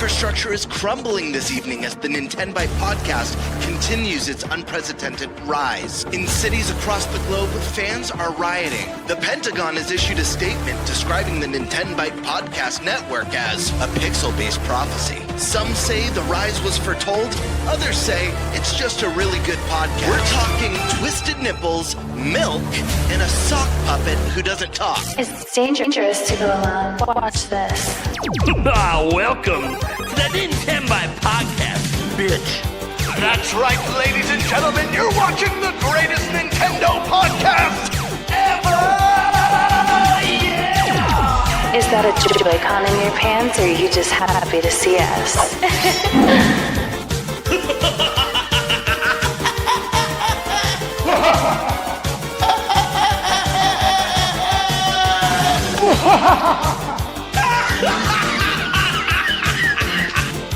infrastructure is crumbling this evening as the NintenByte Podcast continues its unprecedented rise. In cities across the globe, fans are rioting. The Pentagon has issued a statement describing the NintenByte Podcast network as a pixel-based prophecy. Some say the rise was foretold, others say it's just a really good podcast. We're talking twisted nipples, milk, and a sock puppet who doesn't talk. It's dangerous to go alone. Watch this. Welcome to the NintenByte Podcast, bitch. That's right, ladies and gentlemen, you're watching the greatest Nintendo podcast ever! Yeah! Is that a Joy-Con in your pants, or are you just happy to see us?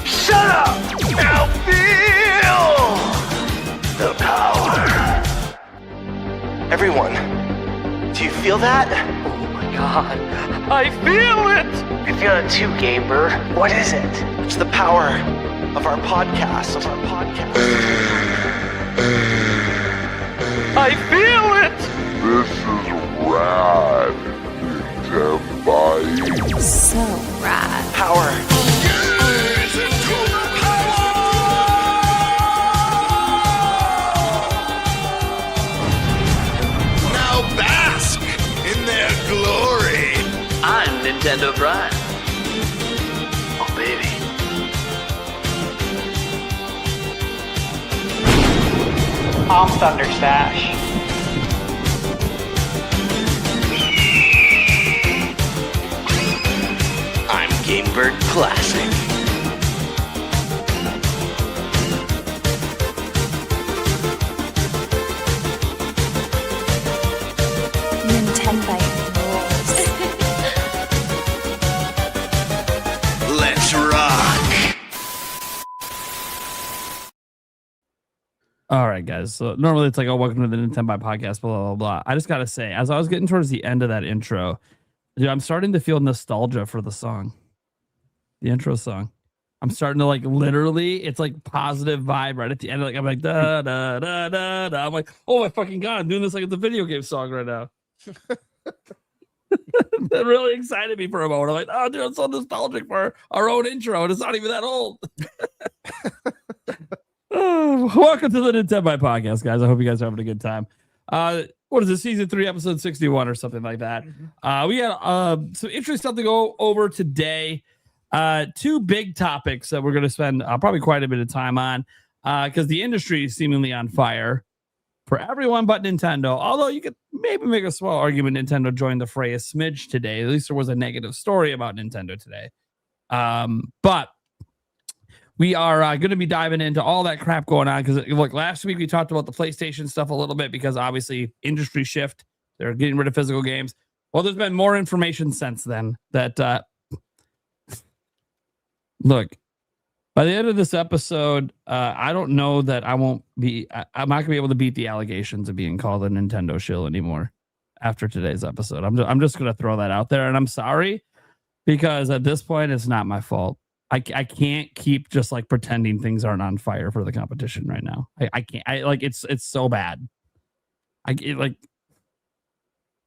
Shut up! Now feel the power. Everyone, do you feel that? Oh my god, I feel it! I feel it too, Gamer. What is it? It's the power of our podcast. I feel it! This is rad, NintenByte. So rad. Power. Now bask in their glory. I'm Nintendo Prime. Oh, baby. I'm Thunderstash. I'm Gamebird Classic. NintenByte rules. Let's rock. All right, guys. So normally it's like, oh, welcome to the NintenByte Podcast, blah, blah, blah. I just got to say, as I was getting towards the end of that intro, dude, I'm starting to feel nostalgia for the song, the intro song. I'm starting to like literally, it's like positive vibe right at the end. Like I'm like, da, da, da, da, da. I'm like, oh my fucking God, I'm doing this like it's a video game song right now. That really excited me for a moment. I'm like, oh, dude, I'm so nostalgic for our own intro, and it's not even that old. Oh, welcome to the NintenByte Podcast, guys. I hope you guys are having a good time. What is it, season 3, episode 61 or something like that? We had some interesting stuff to go over today. 2 big topics that we're going to spend probably quite a bit of time on because the industry is seemingly on fire for everyone but Nintendo. Although you could maybe make a small argument Nintendo joined the fray a smidge today. At least there was a negative story about Nintendo today. But we are going to be diving into all that crap going on because, look, last week we talked about the PlayStation stuff a little bit because obviously industry shift. They're getting rid of physical games. Well, there's been more information since then that, look, by the end of this episode, I don't know that I'm not going to be able to beat the allegations of being called a Nintendo shill anymore after today's episode. I'm just going to throw that out there, and I'm sorry because at this point, it's not my fault. I can't keep just like pretending things aren't on fire for the competition right now. I can't. It's so bad.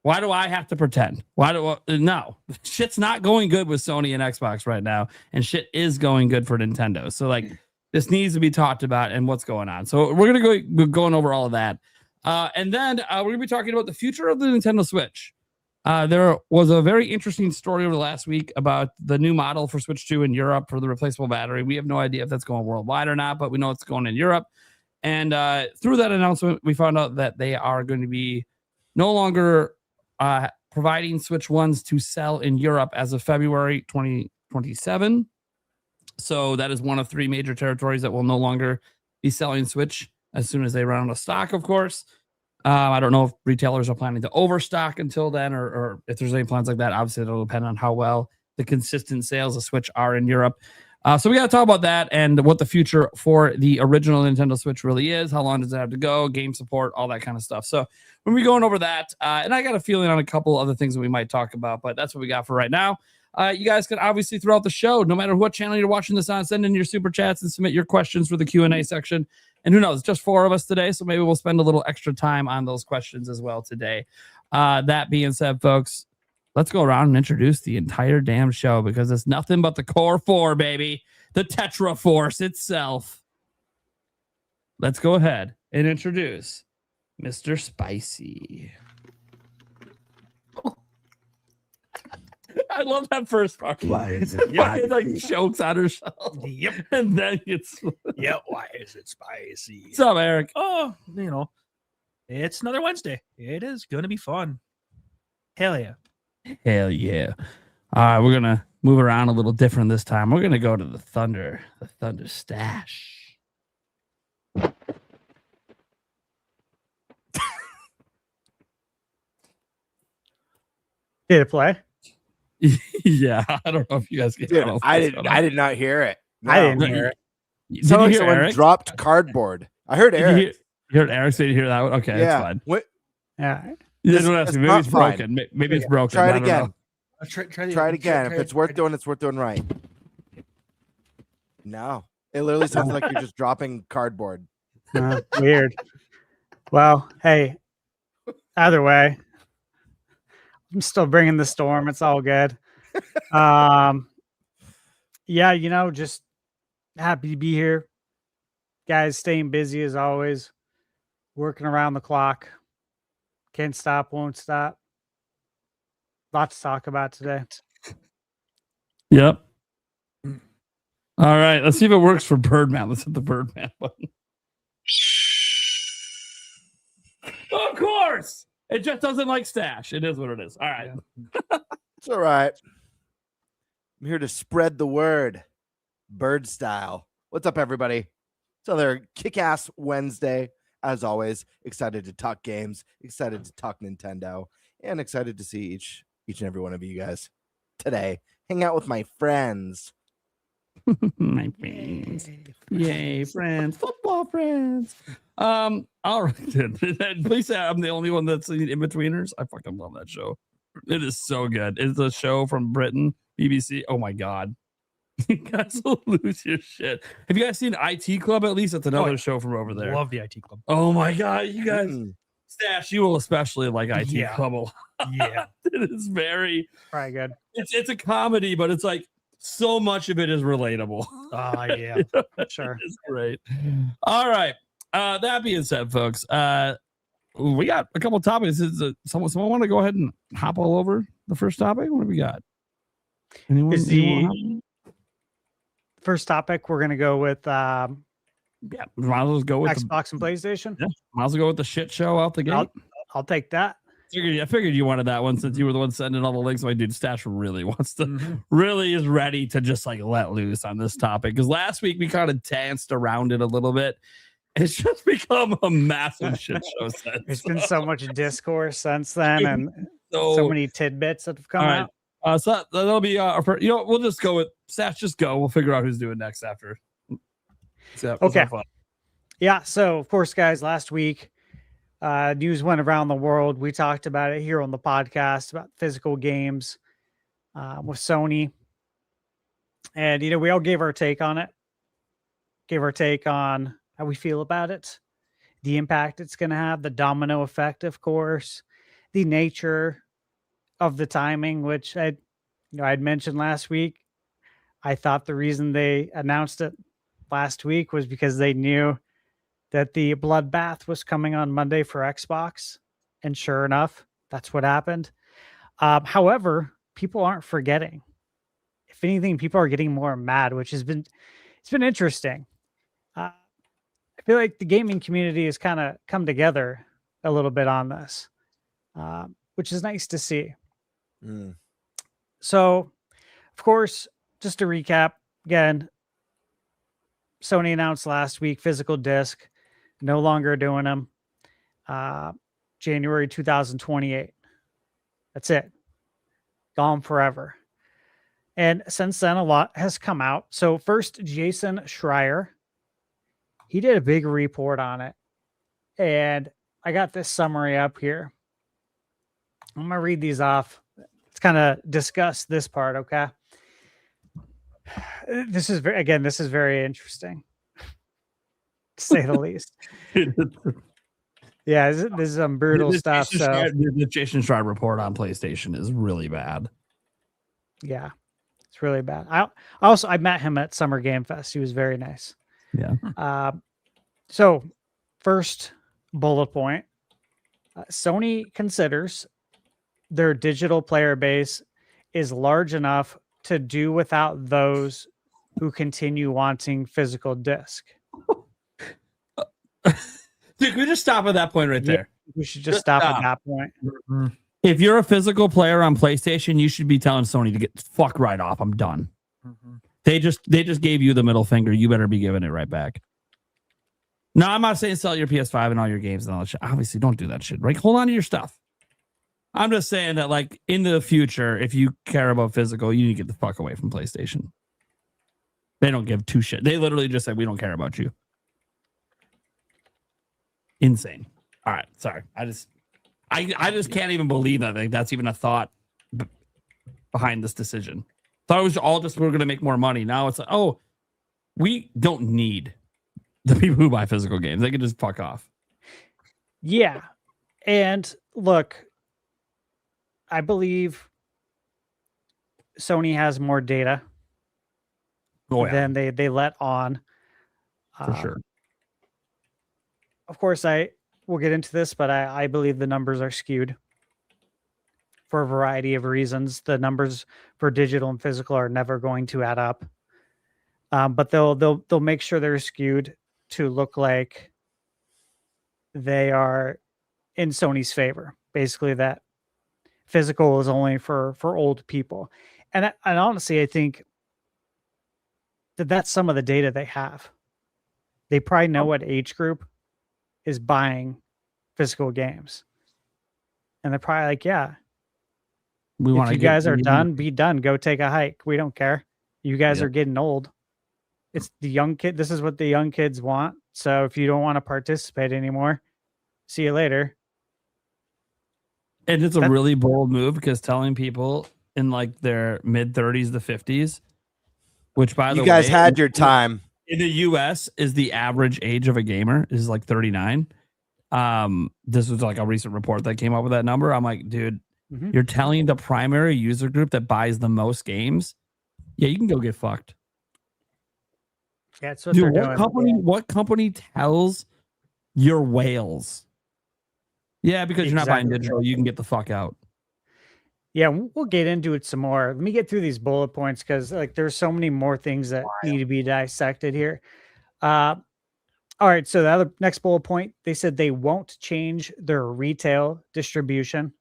Why do I have to pretend? No, shit's not going good with Sony and Xbox right now, and shit is going good for Nintendo. So like, this needs to be talked about and what's going on. So we're gonna go going over all of that, and then we're gonna be talking about the future of the Nintendo Switch. There was a very interesting story over the last week about the new model for Switch 2 in Europe for the replaceable battery. We have no idea if that's going worldwide or not, but we know it's going in Europe. And through that announcement, we found out that they are going to be no longer providing Switch 1s to sell in Europe as of February 2027. So that is one of 3 major territories that will no longer be selling Switch as soon as they run out of stock, of course. I don't know if retailers are planning to overstock until then or if there's any plans like that. Obviously, it'll depend on how well the consistent sales of Switch are in Europe. So we got to talk about that and what the future for the original Nintendo Switch really is. How long does it have to go? Game support, all that kind of stuff. So when we're going over that, and I got a feeling on a couple other things that we might talk about, but that's what we got for right now. You guys can obviously throughout the show, no matter what channel you're watching this on, send in your super chats and submit your questions for the Q&A section. And who knows, just 4 of us today, so maybe we'll spend a little extra time on those questions as well today. That being said, folks, let's go around and introduce the entire damn show because it's nothing but the core 4, baby. The Tetra Force itself. Let's go ahead and introduce Mr. Spicy. I love that first part. Why is it? Why it like chokes on herself. Yep. And then it's Yep. Why is it spicy? What's up, Eric? Oh, it's another Wednesday. It is going to be fun. Hell yeah. Hell yeah. All right, we're gonna move around a little different this time. We're gonna go to the Thunder Stash. Did it play? Yeah, I don't know if you guys get Dude, I did not hear it. No. I didn't hear it. Did Sounded you like hear someone Eric? dropped cardboard. I heard Did Eric. you heard Eric? So you hear that one? Okay, that's fine. What? Yeah. You That's- don't have to. that's Maybe not it's fine. broken. Maybe it's broken. Try I it don't again. know. Try it again. If it's worth doing, it's worth doing right. No, it literally sounds like you're just dropping cardboard. Weird. Well, hey, either way, I'm still bringing the storm. It's all good. Yeah, just happy to be here. Guys, staying busy as always, working around the clock. Can't stop, won't stop. Lots to talk about today. Yep. All right, let's see if it works for Birdman. Let's hit the Birdman button. Of course, it just doesn't like Stash. It is what it is. All right. It's all right. I'm here to spread the word, bird style. What's up, everybody? It's another kick-ass Wednesday. As always, excited to talk games, excited to talk Nintendo, and excited to see each and every one of you guys today. Hang out with my friends. My friends. Yay, friends. Football friends. All right. Please say I'm the only one that's seen In-Betweeners. I fucking love that show. It is so good. It's a show from Britain, BBC. Oh my God. You guys will lose your shit. Have you guys seen IT Club at least? It's another show from over there. Love the IT Club. Oh my God. You guys, Stash, you will especially like IT Yeah. Club a lot. Yeah. It is very, Probably good. it's a comedy, but it's like so much of it is relatable. Yeah. Sure. It's great. All right. That being said, folks, we got a couple topics. Someone want to go ahead and hop all over the first topic? What do we got? Anyone? Is the first topic we're gonna go with Yeah, might as well go with Xbox and PlayStation? Yeah, might as well go with the shit show out the gate. I'll take that. I figured you wanted that one since you were the one sending all the links. My dude Stash really wants to, really is ready to just like let loose on this topic. Because last week we kind of danced around it a little bit. It's just become a massive shit show since. There's been so much discourse since then, and so many tidbits that have come out. So that'll be we'll just go with Stash. Just go. We'll figure out who's doing next after. So, okay. Yeah. So of course, guys, last week. News went around the world. We talked about it here on the podcast about physical games with Sony. And, we all gave our take on it. Gave our take on how we feel about it, the impact it's going to have, the domino effect, of course, the nature of the timing, which I'd mentioned last week. I thought the reason they announced it last week was because they knew that the bloodbath was coming on Monday for Xbox. And sure enough, that's what happened. However, people aren't forgetting. If anything, people are getting more mad, which it's been interesting. I feel like the gaming community has kind of come together a little bit on this, which is nice to see. So, of course, just to recap, again, Sony announced last week physical disc. No longer doing them. January 2028. That's it. Gone forever. And since then, a lot has come out. So first, Jason Schreier. He did a big report on it. And I got this summary up here. I'm going to read these off. It's kind of discuss this part. Okay. This is very interesting, to say the least. Yeah, this is some brutal stuff. The Jason Schreier report on PlayStation is really bad. Yeah, it's really bad. I met him at Summer Game Fest. He was very nice. Yeah. So first bullet point, Sony considers their digital player base is large enough to do without those who continue wanting physical disc. Dude, we just stop at that point right there. We should just stop at that point. Mm-hmm. If you're a physical player on PlayStation, you should be telling Sony to get the fuck right off. I'm done. Mm-hmm. They just gave you the middle finger. You better be giving it right back. No, I'm not saying sell your PS5 and all your games and all that shit. Obviously, don't do that shit. Right? Hold on to your stuff. I'm just saying that, like, in the future, if you care about physical, you need to get the fuck away from PlayStation. They don't give two shit. They literally just said, we don't care about you. Insane. All right. Sorry. I just can't even believe that. Like, that's even a thought behind this decision. Thought it was all just, we're going to make more money. Now it's like, oh, we don't need the people who buy physical games. They can just fuck off. Yeah. And look, I believe Sony has more data than they let on. For sure. Of course, we'll get into this, but I believe the numbers are skewed for a variety of reasons. The numbers for digital and physical are never going to add up. But they'll make sure they're skewed to look like they are in Sony's favor. Basically, that physical is only for old people. And honestly, I think that's some of the data they have. They probably know what age group is buying physical games. And they're probably like, yeah, if you guys are done, be done. Go take a hike. We don't care. You guys are getting old. It's the young kid. This is what the young kids want. So if you don't want to participate anymore, see you later. And it's a really bold move, because telling people in like their mid 30s to 50s, which by the way, you guys had your time. In the US is the average age of a gamer is like 39. This was like a recent report that came up with that number. I'm like, dude, you're telling the primary user group that buys the most games, yeah, you can go get fucked. Yeah, that's what they're doing. What company tells your whales? Yeah, because you're not buying digital, you can get the fuck out. Yeah, we'll get into it some more. Let me get through these bullet points, because like there's so many more things that need to be dissected here. All right, so the next bullet point, they said they won't change their retail distribution.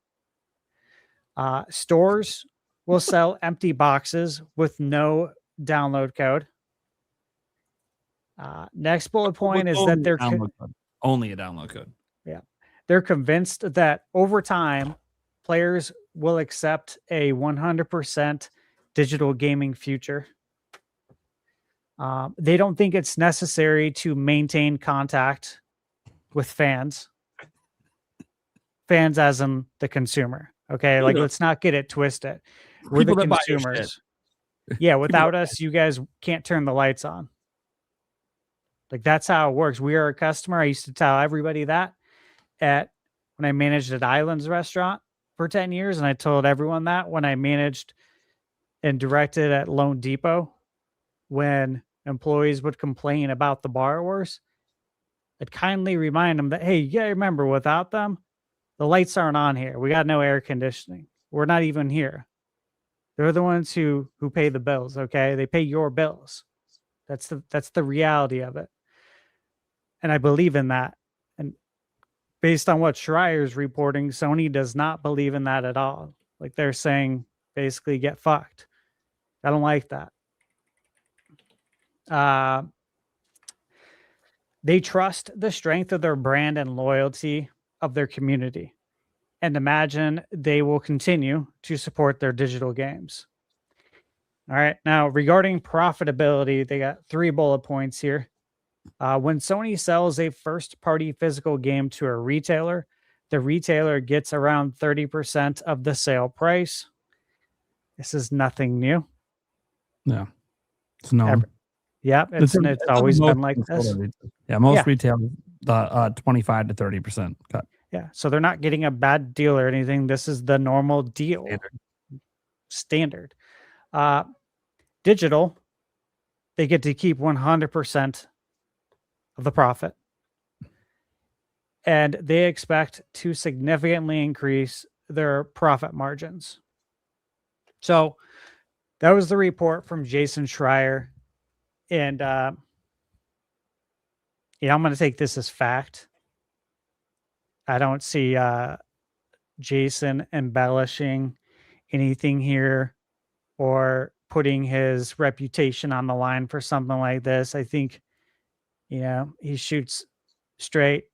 Stores will sell empty boxes with no download code. Next bullet point is that they're only a download code. Yeah, they're convinced that over time, players will accept a 100% digital gaming future. They don't think it's necessary to maintain contact with fans. Fans as in the consumer. Okay, like let's not get it twisted. We're the consumers. Yeah, without us, you guys can't turn the lights on. Like that's how it works. We are a customer. I used to tell everybody that when I managed at Islands Restaurant for 10 years, and I told everyone that when I managed and directed at Lone Depot, when employees would complain about the borrowers, I'd kindly remind them that, hey, you gotta remember, without them, the lights aren't on here. We got no air conditioning. We're not even here. They're the ones who pay the bills, okay? They pay your bills. That's the reality of it. And I believe in that. And based on what Schreier's reporting, Sony does not believe in that at all. Like they're saying, basically, get fucked. I don't like that. They trust the strength of their brand and loyalty of their community, and imagine they will continue to support their digital games. All right. Now, regarding profitability, they got 3 bullet points here. When Sony sells a first-party physical game to a retailer, the retailer gets around 30% of the sale price. This is nothing new. Yeah. It's known. Yep, it's always been like this. Yeah, most Yeah. retail, 25 to 30% cut. Yeah, so they're not getting a bad deal or anything. This is the normal deal. Standard. Digital, they get to keep 100% of the profit. And they expect to significantly increase their profit margins. So that was the report from Jason Schreier. And, I'm going to take this as fact. I don't see Jason embellishing anything here or putting his reputation on the line for something like this. I think, he shoots straight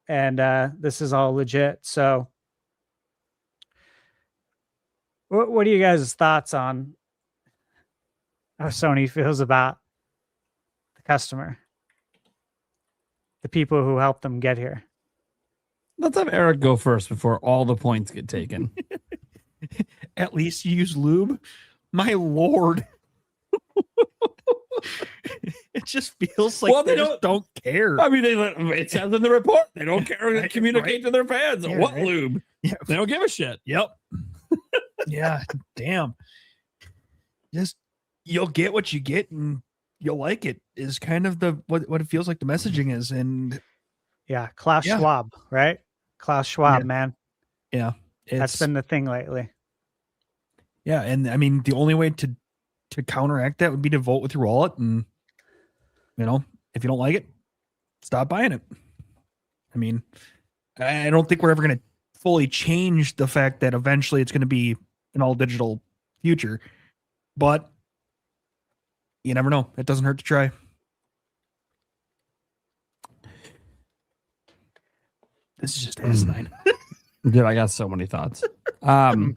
and this is all legit. So what are you guys' thoughts on how Sony feels about the customer, the people who helped them get here? Let's have Eric go first before all the points get taken. At least you use lube. My lord. It just feels like they just don't care. I mean, it says in the report they don't care to communicate to their fans. Yeah, what right. lube? Yeah. They don't give a shit. Yep. Yeah, damn. Just you'll get what you get and you'll like it is kind of what it feels like the messaging is. And Yeah, Klaus Schwab, right? Klaus Schwab, man. yeah, That's been the thing lately. Yeah, and I mean the only way to counteract that would be to vote with your wallet, and if you don't like it, stop buying it. I mean, I don't think we're ever going to fully change the fact that eventually it's going to be an all digital future, but you never know. It doesn't hurt to try. This is just asinine. Dude, I got so many thoughts. I'll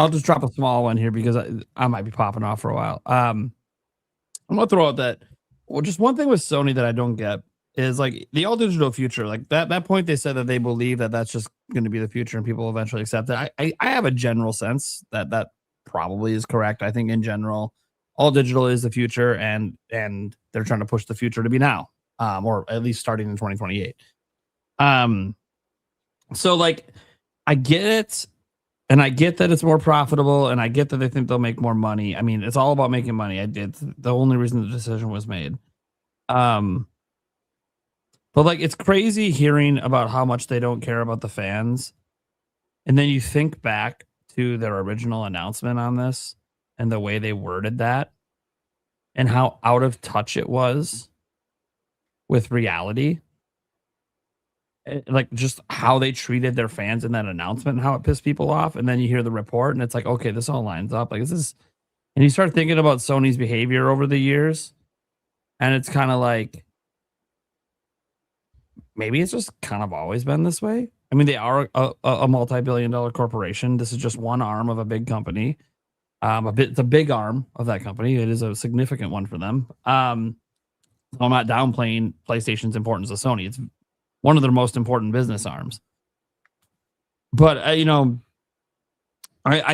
just drop a small one here because I might be popping off for a while. I'm gonna throw out that just one thing with Sony that I don't get is like the all digital future. Like that point, they said that they believe that that's just going to be the future and people will eventually accept it. I have a general sense that probably is correct. I think in general, all digital is the future, and they're trying to push the future to be now, or at least starting in 2028. So like I get it, and I get that it's more profitable, and I get that they think they'll make more money. I mean, it's all about making money. It's the only reason the decision was made. But like it's crazy hearing about how much they don't care about the fans. And then you think back to their original announcement on this and the way they worded that and how out of touch it was with reality. Like just how they treated their fans in that announcement and how it pissed people off. And then you hear the report and it's like, okay, this all lines up. Like this is, and you start thinking about Sony's behavior over the years. And it's kind of like, maybe it's just kind of always been this way. I mean, they are a multi-billion-dollar corporation. This is just one arm of a big company. It's a big arm of that company. It is a significant one for them. I'm not downplaying PlayStation's importance to Sony. It's one of their most important business arms. But I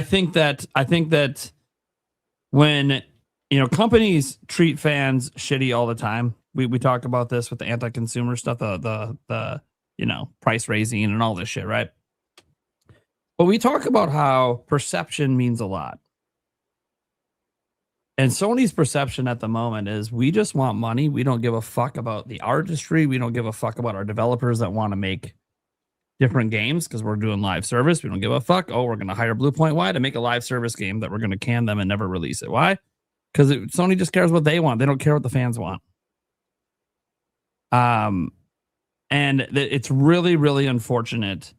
think that when companies treat fans shitty all the time. We talked about this with the anti-consumer stuff, the price raising and all this shit, right? But we talk about how perception means a lot. And Sony's perception at the moment is we just want money. We don't give a fuck about the artistry. We don't give a fuck about our developers that want to make different games because we're doing live service. We don't give a fuck. Oh, we're going to hire Blue Point Y to make a live service game that we're going to can them and never release it. Why? Because Sony just cares what they want. They don't care what the fans want. And it's really, really unfortunate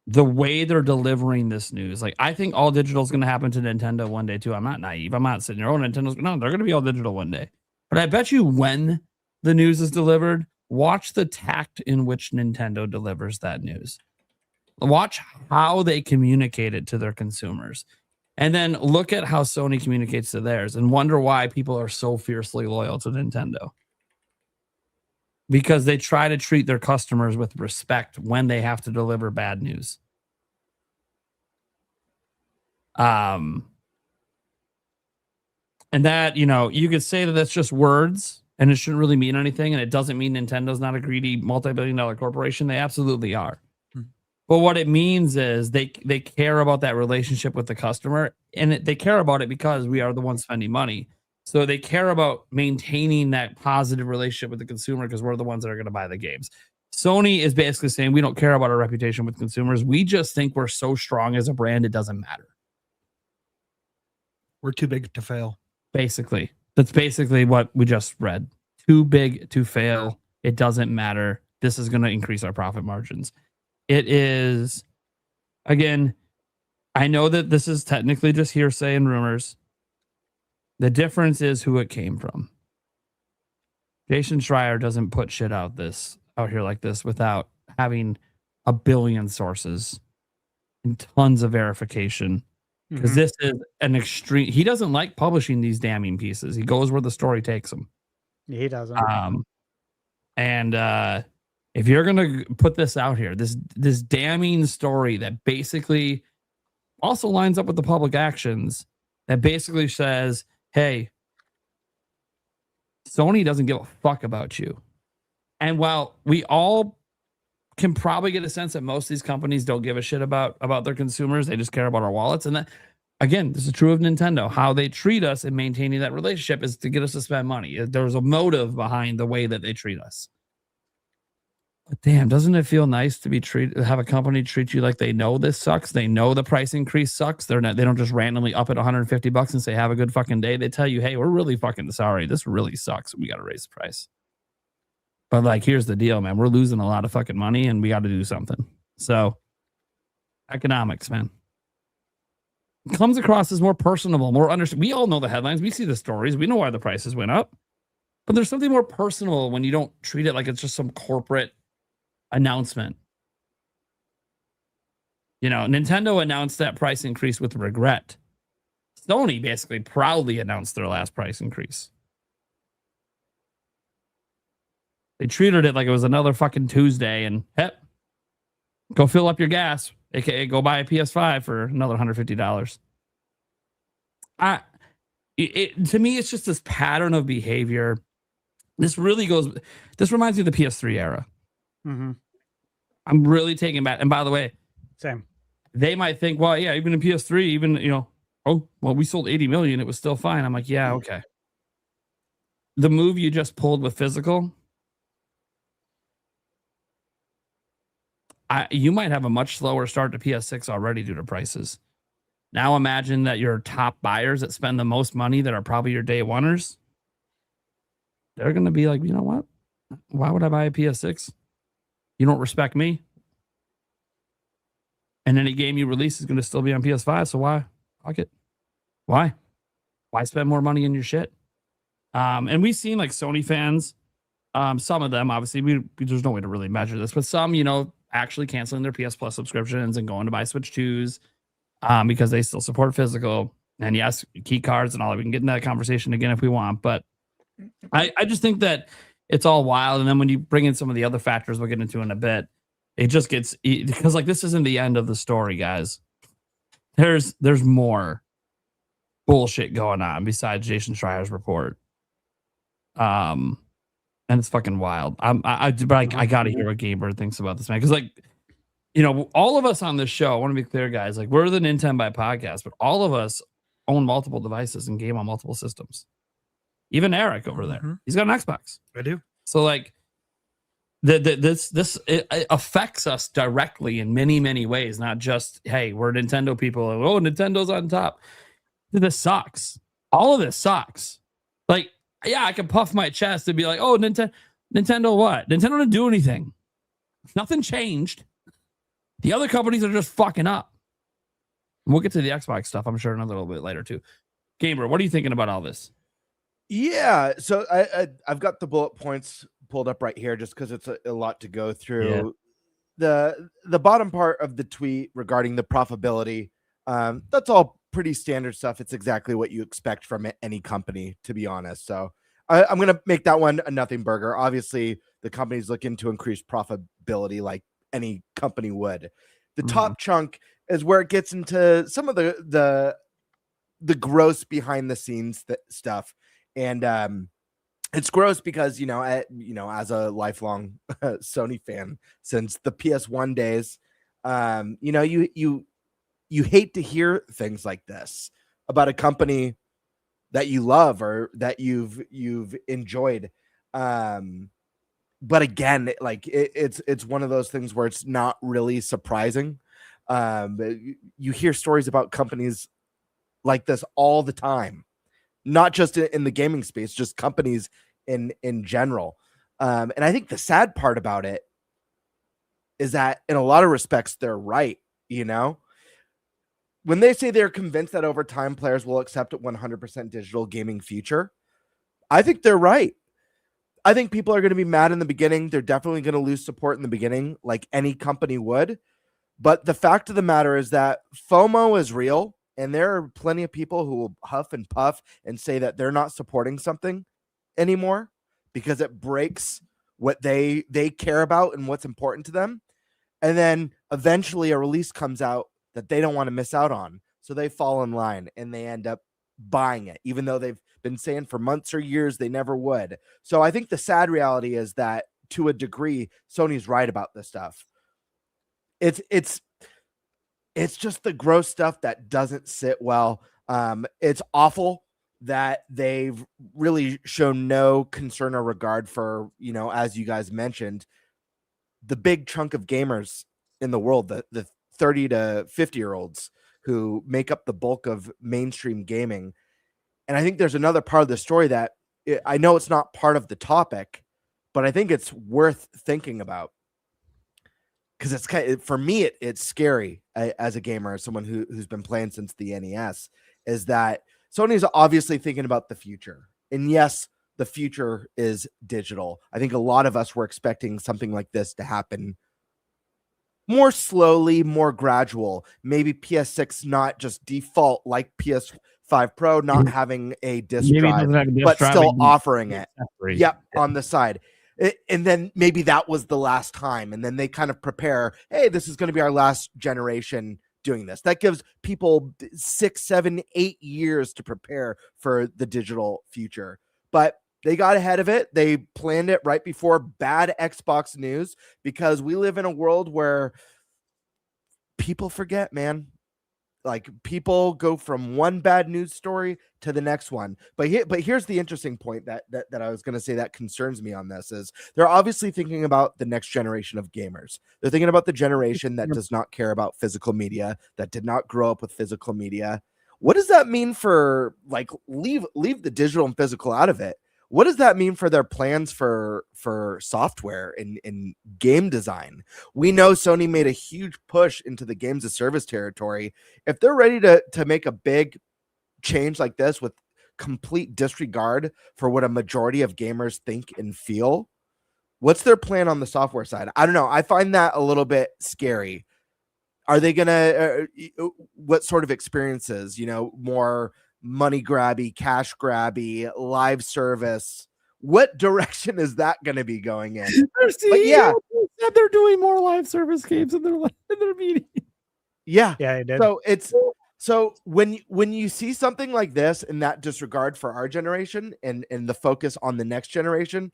the way they're delivering this news. Like, I think all digital is going to happen to Nintendo one day too. I'm not naive. I'm not sitting here, Nintendo's no, they're going to be all digital one day. But I bet you when the news is delivered, watch the tact in which Nintendo delivers that news. Watch how they communicate it to their consumers. And then look at how Sony communicates to theirs and wonder why people are so fiercely loyal to Nintendo. Because they try to treat their customers with respect when they have to deliver bad news. And that, you could say that that's just words and it shouldn't really mean anything. And it doesn't mean Nintendo's not a greedy multi-billion-dollar corporation. They absolutely are. But what it means is they care about that relationship with the customer, and they care about it because we are the ones spending money. So they care about maintaining that positive relationship with the consumer because we're the ones that are going to buy the games. Sony is basically saying we don't care about our reputation with consumers. We just think we're so strong as a brand, it doesn't matter. We're too big to fail. Basically, that's basically what we just read. Too big to fail. It doesn't matter. This is going to increase our profit margins. It is, again, I know that this is technically just hearsay and rumors. The difference is who it came from. Jason Schreier doesn't put shit out here like this without having a billion sources and tons of verification. Because this is an extreme. He doesn't like publishing these damning pieces. He goes where the story takes him. He doesn't. If you're gonna put this out here, this damning story that basically also lines up with the public actions, that basically says, "Hey, Sony doesn't give a fuck about you." And while we all can probably get a sense that most of these companies don't give a shit about their consumers, they just care about our wallets. And that, again, this is true of Nintendo. How they treat us and maintaining that relationship is to get us to spend money. There's a motive behind the way that they treat us. But damn, doesn't it feel nice to have a company treat you like they know this sucks? They know the price increase sucks. They don't just randomly up it $150 and say, have a good fucking day. They tell you, hey, we're really fucking sorry. This really sucks. We got to raise the price. But like, here's the deal, man. We're losing a lot of fucking money and we got to do something. So economics, man. It comes across as more personable, more understood. We all know the headlines. We see the stories. We know why the prices went up. But there's something more personal when you don't treat it like it's just some corporate announcement. Nintendo announced that price increase with regret. Sony basically proudly announced their last price increase. They treated it like it was another fucking Tuesday and go fill up your gas, aka go buy a PS5 for another $150. To me, it's just this pattern of behavior. This reminds me of the PS3 era. I'm really taking back. And by the way, same. They might think, well, yeah, even in PS3, we sold 80 million. It was still fine. I'm like, yeah, okay. The move you just pulled with physical, you might have a much slower start to PS6 already due to prices. Now imagine that your top buyers that spend the most money that are probably your day oneers, they're going to be like, you know what? Why would I buy a PS6? You don't respect me. And any game you release is going to still be on PS5. So why? Fuck it. Why? Why spend more money in your shit? And we've seen like Sony fans, some of them, obviously, there's no way to really measure this, but some, actually canceling their PS Plus subscriptions and going to buy Switch 2s because they still support physical. And yes, key cards and all that. We can get into that conversation again if we want. But I just think that it's all wild. And then when you bring in some of the other factors we'll get into in a bit, it just gets, because like this isn't the end of the story, guys. There's more bullshit going on besides Jason Schreier's report. And it's fucking wild. I got to hear what Gamebird thinks about this, man. Because like, all of us on this show, I want to be clear, guys, like we're the NintenByte Podcast, but all of us own multiple devices and game on multiple systems. Even Eric over there, he's got an Xbox. I do. So like, this it affects us directly in many, many ways. Not just, hey, we're Nintendo people. Oh, Nintendo's on top. This sucks. All of this sucks. Like, yeah, I can puff my chest and be like, oh, Nintendo what? Nintendo didn't do anything. Nothing changed. The other companies are just fucking up. And we'll get to the Xbox stuff, I'm sure, another little bit later too. Gamer, what are you thinking about all this? Yeah, so I've got the bullet points pulled up right here just because it's a lot to go through. Yeah. The bottom part of the tweet regarding the profitability, that's all pretty standard stuff. It's exactly what you expect from any company, to be honest. So I'm going to make that one a nothing burger. Obviously, the company's looking to increase profitability like any company would. The top chunk is where it gets into some of the gross behind the scenes stuff. And it's gross because, as a lifelong Sony fan since the PS1 days, you hate to hear things like this about a company that you love or that you've enjoyed. But again, it's one of those things where it's not really surprising. You hear stories about companies like this all the time, not just in the gaming space, just companies in general. And I think the sad part about it is that in a lot of respects, they're right. When they say they're convinced that over time players will accept a 100% digital gaming future, I think they're right. I think people are going to be mad in the beginning. They're definitely going to lose support in the beginning, like any company would. But the fact of the matter is that FOMO is real, and there are plenty of people who will huff and puff and say that they're not supporting something anymore because it breaks what they care about and what's important to them. And then eventually a release comes out that they don't want to miss out on. So they fall in line and they end up buying it, even though they've been saying for months or years they never would. So I think the sad reality is that to a degree, Sony's right about this stuff. It's just the gross stuff that doesn't sit well. It's awful that they've really shown no concern or regard for, as you guys mentioned, the big chunk of gamers in the world, the 30 to 50-year-olds who make up the bulk of mainstream gaming. And I think there's another part of the story that I know it's not part of the topic, but I think it's worth thinking about. Because it's for me, it's scary as a gamer, as someone who's been playing since the NES, is that Sony's obviously thinking about the future. And yes, the future is digital. I think a lot of us were expecting something like this to happen more slowly, more gradual. Maybe PS6 not just default like PS5 Pro, not having a disc drive, but still offering it. Yep, on the side. And then maybe that was the last time. And then they kind of prepare, hey, this is going to be our last generation doing this. That gives people 6, 7, 8 years to prepare for the digital future. But they got ahead of it. They planned it right before bad Xbox news, because we live in a world where people forget, man. Like, people go from one bad news story to the next one. But here's the interesting point that I was going to say that concerns me on this is they're obviously thinking about the next generation of gamers. They're thinking about the generation that does not care about physical media, that did not grow up with physical media. What does that mean for, like, leave the digital and physical out of it? What does that mean for their plans for software and game design? We know Sony made a huge push into the games of service territory. If they're ready to make a big change like this with complete disregard for what a majority of gamers think and feel, what's their plan on the software side? I don't know. I find that a little bit scary. Are they going to, what sort of experiences, more money grabby, cash grabby, live service? What direction is that going to be going in? Yeah, they're doing more live service games in their meeting. Yeah, it did. So when you see something like this and that disregard for our generation and the focus on the next generation,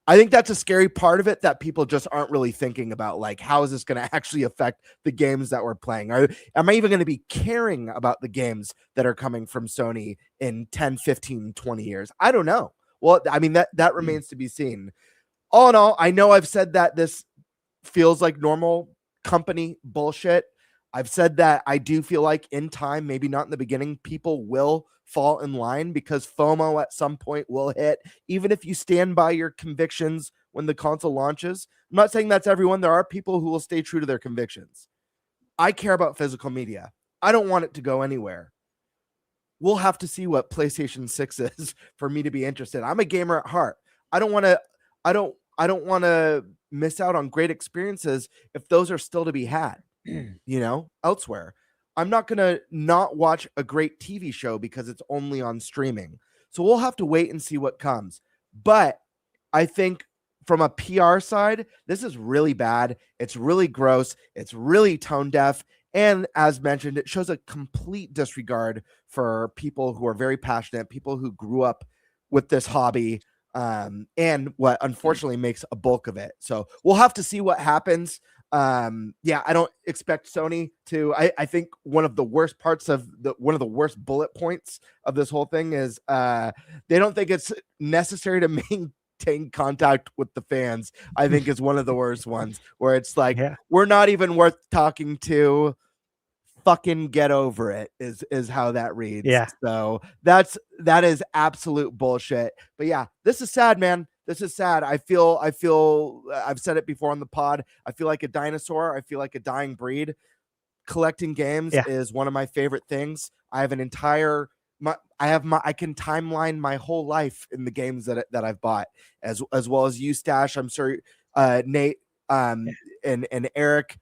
I think that's a scary part of it that people just aren't really thinking about. Like, how is this going to actually affect the games that we're playing? Am I even going to be caring about the games that are coming from Sony in 10, 15, 20 years? I don't know. Well, I mean, that remains to be seen. All in all, I know I've said that this feels like normal company bullshit. I've said that I do feel like in time, maybe not in the beginning, people will fall in line because FOMO at some point will hit, even if you stand by your convictions when the console launches. I'm not saying that's everyone. There are people who will stay true to their convictions. I care about physical media. I don't want it to go anywhere. We'll have to see what PlayStation 6 is for me to be interested. I'm a gamer at heart. I don't want to miss out on great experiences if those are still to be had, elsewhere. I'm not going to not watch a great TV show because it's only on streaming. So we'll have to wait and see what comes. But I think from a PR side, this is really bad. It's really gross. It's really tone deaf. And as mentioned, it shows a complete disregard for people who are very passionate, people who grew up with this hobby, and what unfortunately makes a bulk of it. So we'll have to see what happens. I don't expect Sony to. I think one of the worst parts of one of the worst bullet points of this whole thing is they don't think it's necessary to maintain contact with the fans. I think is one of the worst ones, where it's like, we're not even worth talking to. Fucking get over it is how that reads. Yeah. So that is absolute bullshit. But yeah, this is sad, man. This is sad. I feel I've said it before on the pod. I feel like a dinosaur. I feel like a dying breed. Collecting games is one of my favorite things. I have an entire I can timeline my whole life in the games that I've bought, as well as you, Stash. I'm sure Nate and Eric,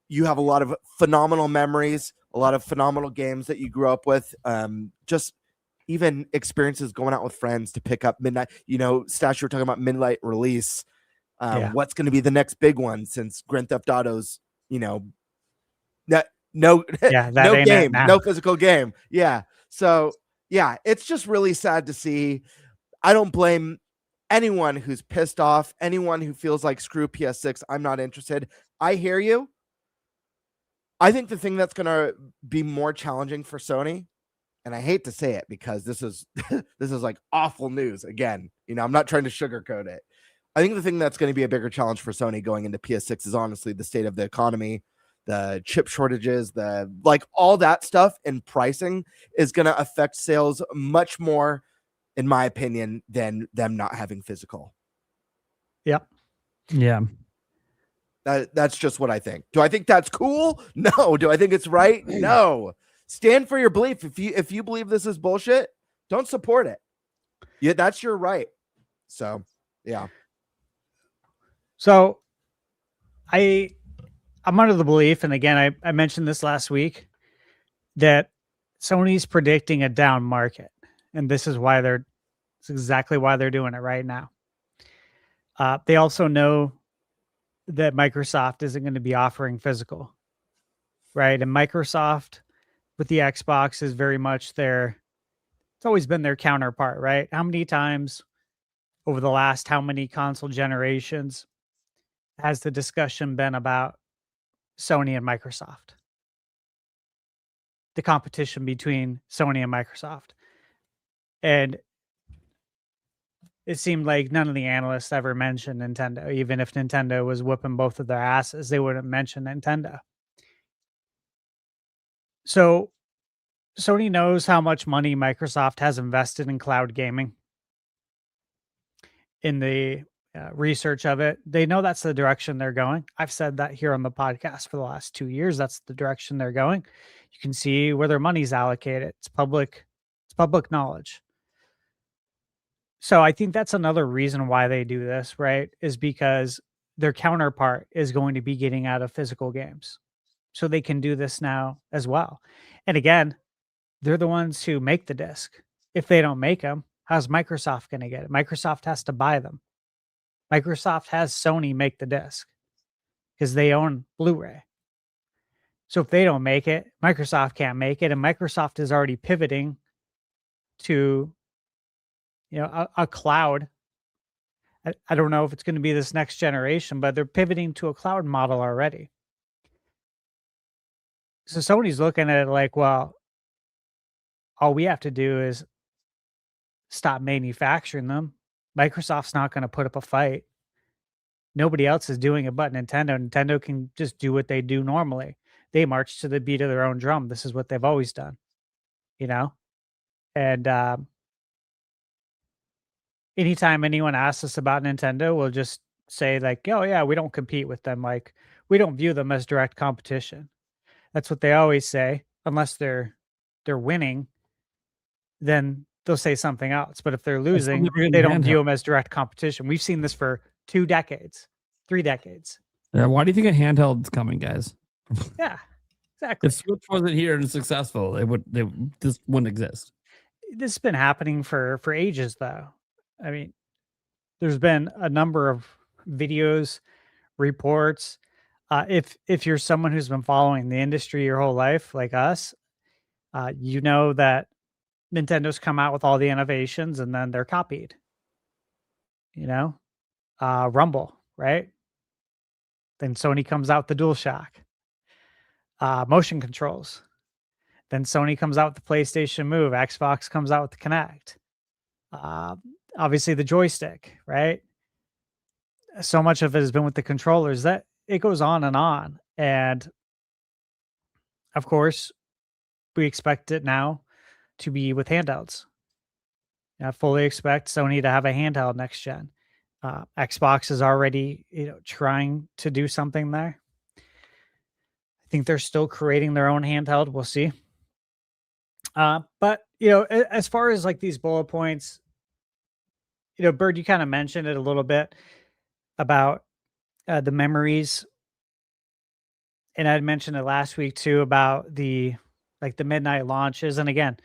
you have a lot of phenomenal memories, a lot of phenomenal games that you grew up with. Just even experiences going out with friends to pick up midnight. Stash, you were talking about midnight release. What's going to be the next big one, since Grand Theft Auto's, no game, no physical game. Yeah. So yeah, it's just really sad to see. I don't blame anyone who's pissed off, anyone who feels like screw PS6. I'm not interested. I hear you. I think the thing that's going to be more challenging for Sony, and I hate to say it because this is like awful news again. I'm not trying to sugarcoat it. I think the thing that's going to be a bigger challenge for Sony going into PS6 is honestly the state of the economy, the chip shortages, all that stuff, and pricing is going to affect sales much more, in my opinion, than them not having physical. Yep. Yeah. That's just what I think. Do I think that's cool? No. Do I think it's right? No. Stand for your belief. If you believe this is bullshit, don't support it. Yeah, that's your right. So, yeah. So, I'm under the belief, and again, I mentioned this last week, that Sony's predicting a down market, and this is why it's exactly why they're doing it right now. They also know that Microsoft isn't going to be offering physical, right? And Microsoft with the Xbox is very much it's always been their counterpart, right? How many times over the last how many console generations has the discussion been about Sony and Microsoft? The competition between Sony and Microsoft. And it seemed like none of the analysts ever mentioned Nintendo. Even if Nintendo was whipping both of their asses, they wouldn't mention Nintendo. So Sony knows how much money Microsoft has invested in cloud gaming, in the research of it. They know that's the direction they're going. I've said that here on the podcast for the last 2 years. That's the direction they're going. You can see where their money's allocated. It's public knowledge. So I think that's another reason why they do this, right? Is because their counterpart is going to be getting out of physical games. So they can do this now as well. And again, they're the ones who make the disc. If they don't make them, how's Microsoft going to get it? Microsoft has to buy them. Microsoft has Sony make the disc because they own Blu-ray. So if they don't make it, Microsoft can't make it. And Microsoft is already pivoting to a cloud. I don't know if it's going to be this next generation, but they're pivoting to a cloud model already. So Sony's looking at it like, well, all we have to do is stop manufacturing them. Microsoft's not going to put up a fight. Nobody else is doing it but Nintendo. Nintendo can just do what they do normally. They march to the beat of their own drum. This is what they've always done, And anytime anyone asks us about Nintendo, we'll just say like, oh yeah, we don't compete with them. Like, we don't view them as direct competition. That's what they always say. Unless they're winning, then they'll say something else. But if they're losing, they don't view them as direct competition. We've seen this for 2 decades, 3 decades. Yeah, why do you think a handheld's coming, guys? Yeah, exactly. If Switch wasn't here and successful, this wouldn't exist. This has been happening for ages, though. I mean, there's been a number of videos, reports If you're someone who's been following the industry your whole life, like us, you know that Nintendo's come out with all the innovations and then they're copied. You know, Rumble, right? Then Sony comes out with the DualShock, motion controls. Then Sony comes out with the PlayStation Move. Xbox comes out with the Kinect. Obviously, the joystick, right? So much of it has been with the controllers that it goes on and on. And of course, we expect it now to be with handhelds. I fully expect Sony to have a handheld next gen. Xbox is already, trying to do something there. I think they're still creating their own handheld. We'll see. But as far as like these bullet points, Bird, you kind of mentioned it a little bit about the memories, and I'd mentioned it last week too about the midnight launches. And again,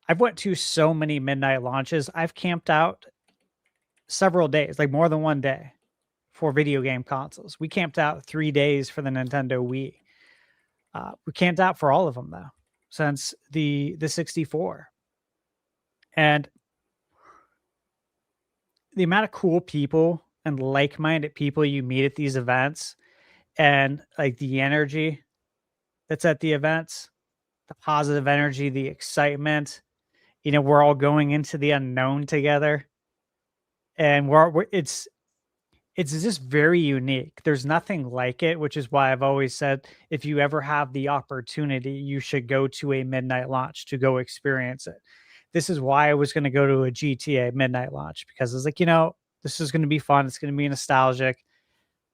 I've went to so many midnight launches. I've camped out several days, like more than one day, for video game consoles. We camped out 3 days for the Nintendo Wii. We camped out for all of them though, since the 64. And the amount of cool people and like-minded people you meet at these events, and like the energy that's at the events, the positive energy, the excitement, we're all going into the unknown together, and it's just very unique. There's nothing like it, which is why I've always said, if you ever have the opportunity, you should go to a midnight launch to go experience it. This is why I was going to go to a GTA midnight launch, because it's like, this is going to be fun. It's going to be nostalgic.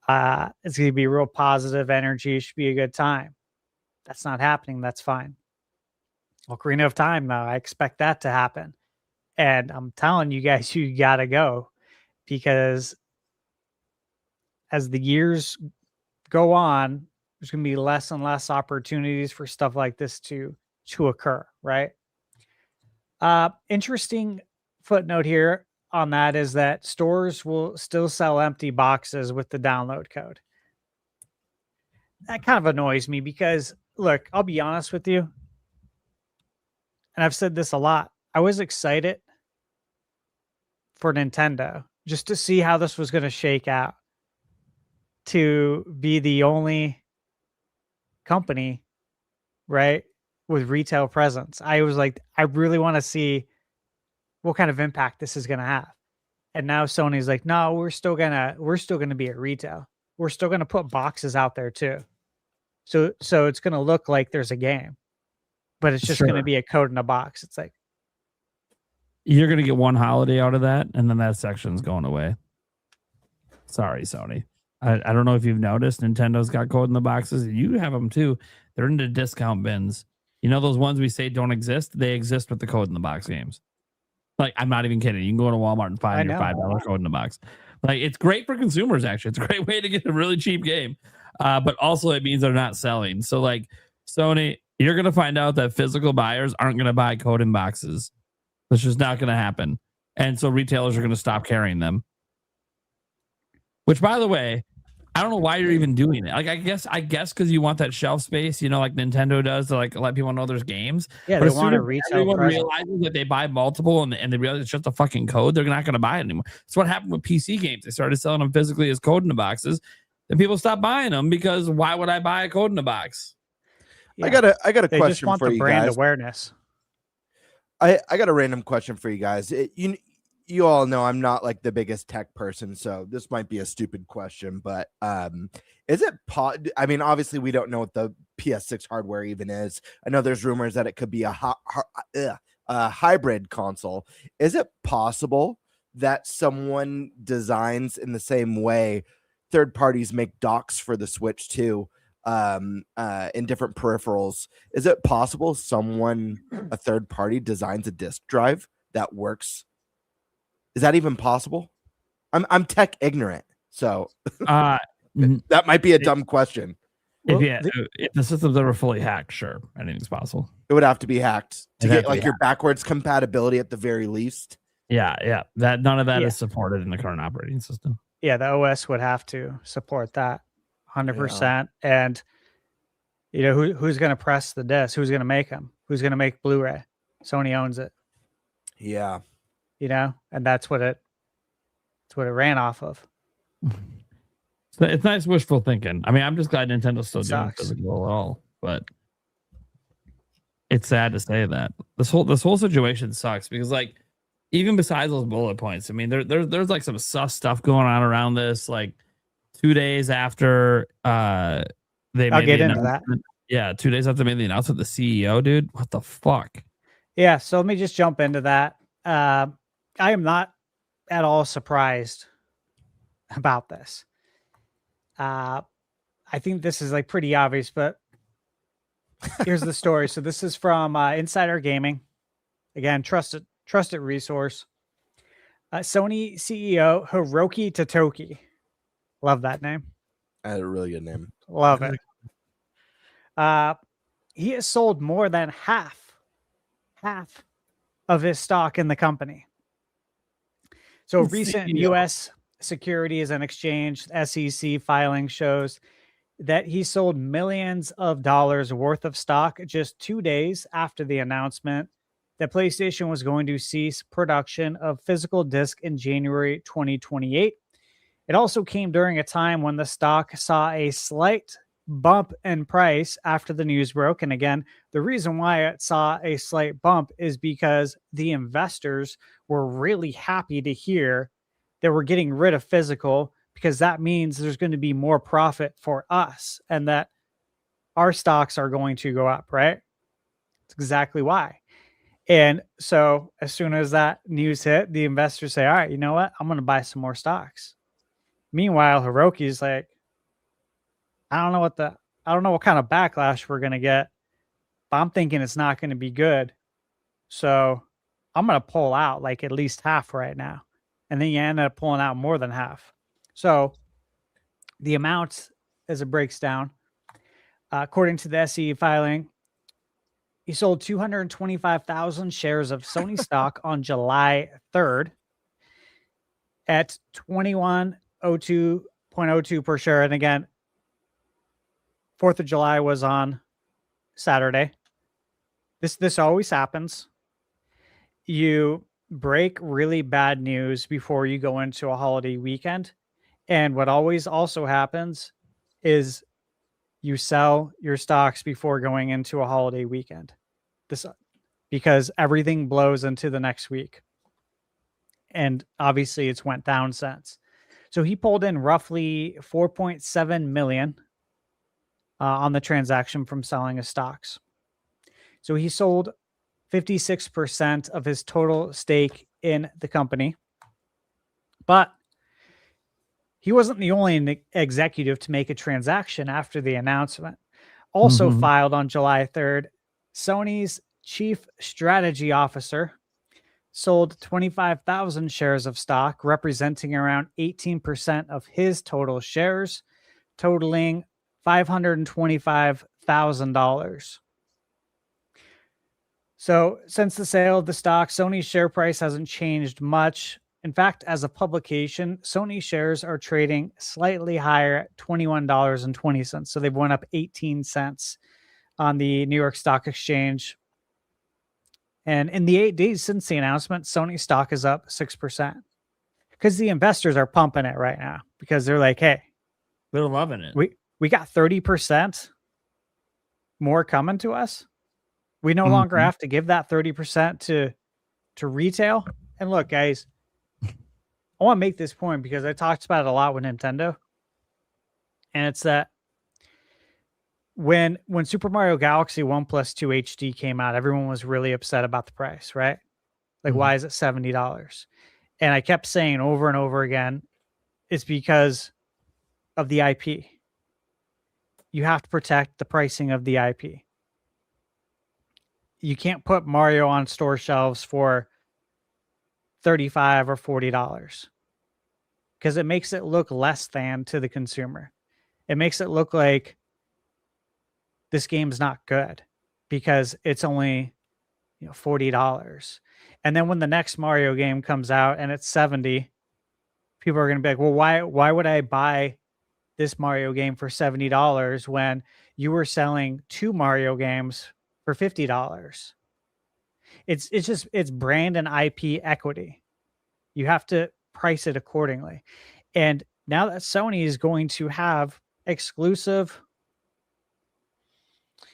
It's going to be real positive energy. It should be a good time. That's not happening. That's fine. Ocarina of Time, though, I expect that to happen. And I'm telling you guys, you got to go, because as the years go on, there's going to be less and less opportunities for stuff like this to occur, right? Interesting footnote here on that is that stores will still sell empty boxes with the download code. That kind of annoys me because, look, I'll be honest with you, and I've said this a lot. I was excited for Nintendo just to see how this was going to shake out, to be the only company, right, with retail presence. I was like, I really want to see what kind of impact this is going to have. And now Sony's like, no, we're still gonna be at retail. We're still gonna put boxes out there too. So it's gonna look like there's a game, but it's just gonna be a code in a box. It's like, you're gonna get one holiday out of that, and then that section's going away. Sorry, Sony. I don't know if you've noticed, Nintendo's got code in the boxes. You have them too. They're into discount bins. Those ones we say don't exist? They exist with the code in the box games. Like, I'm not even kidding. You can go to Walmart and find your $5 code in the box. Like, it's great for consumers, actually. It's a great way to get a really cheap game. But also it means they're not selling. So, like, Sony, you're going to find out that physical buyers aren't going to buy code in boxes. That's just not going to happen. And so retailers are going to stop carrying them. Which, by the way, I don't know why you're even doing it. Like, I guess because you want that shelf space, like Nintendo does, to like let people know there's games. Yeah, but they want a retail everyone presence. realizes that they buy multiple and they realize it's just a fucking code, they're not going to buy it anymore. That's what happened with PC games. They started selling them physically as code in the boxes, and people stopped buying them because why would I buy a code in the box? Yeah. I got a They question just want for the you brand guys. awareness. I got a random question for you guys. You all know I'm not like the biggest tech person, so this might be a stupid question, but is it I mean, obviously we don't know what the PS6 hardware even is. I know there's rumors that it could be a hybrid console. Is it possible that someone designs in the same way third parties make docks for the Switch too, in different peripherals? Is it possible a third party designs a disk drive that works? Is that even possible? I'm tech ignorant, so that might be a dumb question. If the system's ever fully hacked, sure, anything's possible. It would have to be hacked to It'd have get to like be your backwards compatibility at the very least. Yeah. That none of that is supported in the current operating system. Yeah, the OS would have to support that 100%. And who's going to press the disc? Who's going to make them? Who's going to make Blu-ray? Sony owns it. Yeah. And that's what it ran off of. So it's nice wishful thinking. I mean, I'm just glad Nintendo's still doing Sucks. physical at all, but it's sad to say that this whole situation sucks because, like, even besides those bullet points, I mean, there's like some sus stuff going on around this. Like 2 days after I'll made get the into that. announcement- Yeah, 2 days after they made the announcement, the CEO, dude, what the fuck? Yeah, so let me just jump into that. I am not at all surprised about this. I think this is like pretty obvious, but here's the story. So this is from Insider Gaming. Again, trusted resource. Sony CEO Hiroki Totoki. Love that name. I had a really good name. Love it. He has sold more than half of his stock in the company. So recent U.S. Securities and Exchange SEC filing shows that he sold millions of dollars worth of stock just 2 days after the announcement that PlayStation was going to cease production of physical disc in January 2028. It also came during a time when the stock saw a slight bump in price after the news broke. And again, the reason why it saw a slight bump is because the investors were really happy to hear that we're getting rid of physical, because that means there's going to be more profit for us and that our stocks are going to go up, right? That's exactly why. And so as soon as that news hit, the investors say, all right, you know what? I'm going to buy some more stocks. Meanwhile, Hiroki's like, I don't know what kind of backlash we're going to get, but I'm thinking it's not going to be good. So I'm going to pull out like at least half right now. And then you end up pulling out more than half. So the amount, as it breaks down, according to the SEC filing, he sold 225,000 shares of Sony stock on July 3rd at 2102.02 per share. And again, 4th of July was on Saturday. This always happens. You break really bad news before you go into a holiday weekend. And what always also happens is you sell your stocks before going into a holiday weekend. Because everything blows into the next week. And obviously it's went down since. So he pulled in roughly 4.7 million on the transaction from selling his stocks. So he sold 56% of his total stake in the company. But he wasn't the only executive to make a transaction after the announcement. Also filed on July 3rd, Sony's chief strategy officer sold 25,000 shares of stock, representing around 18% of his total shares, totaling $525,000. So since the sale of the stock, Sony's share price hasn't changed much. In fact, as a publication, Sony shares are trading slightly higher at $21.20. So they've went up 18 cents on the New York Stock Exchange. And in the 8 days since the announcement, Sony stock is up 6%. Because the investors are pumping it right now. Because they're like, hey, They're loving it. we got 30% more coming to us. We no longer have to give that 30% to retail. And look, guys, I want to make this point because I talked about it a lot with Nintendo. And it's that when Super Mario Galaxy 1 plus 2 HD came out, everyone was really upset about the price, right? Like, why is it $70? And I kept saying over and over again, it's because of the IP. You have to protect the pricing of the IP. You can't put Mario on store shelves for $35 or $40 because it makes it look less than to the consumer. It makes it look like this game's not good because it's only $40. And then when the next Mario game comes out and it's $70, people are going to be like, well, why would I buy this Mario game for $70 when you were selling 2 Mario games for $50? It's brand and IP equity. You have to price it accordingly. And now that Sony is going to have exclusive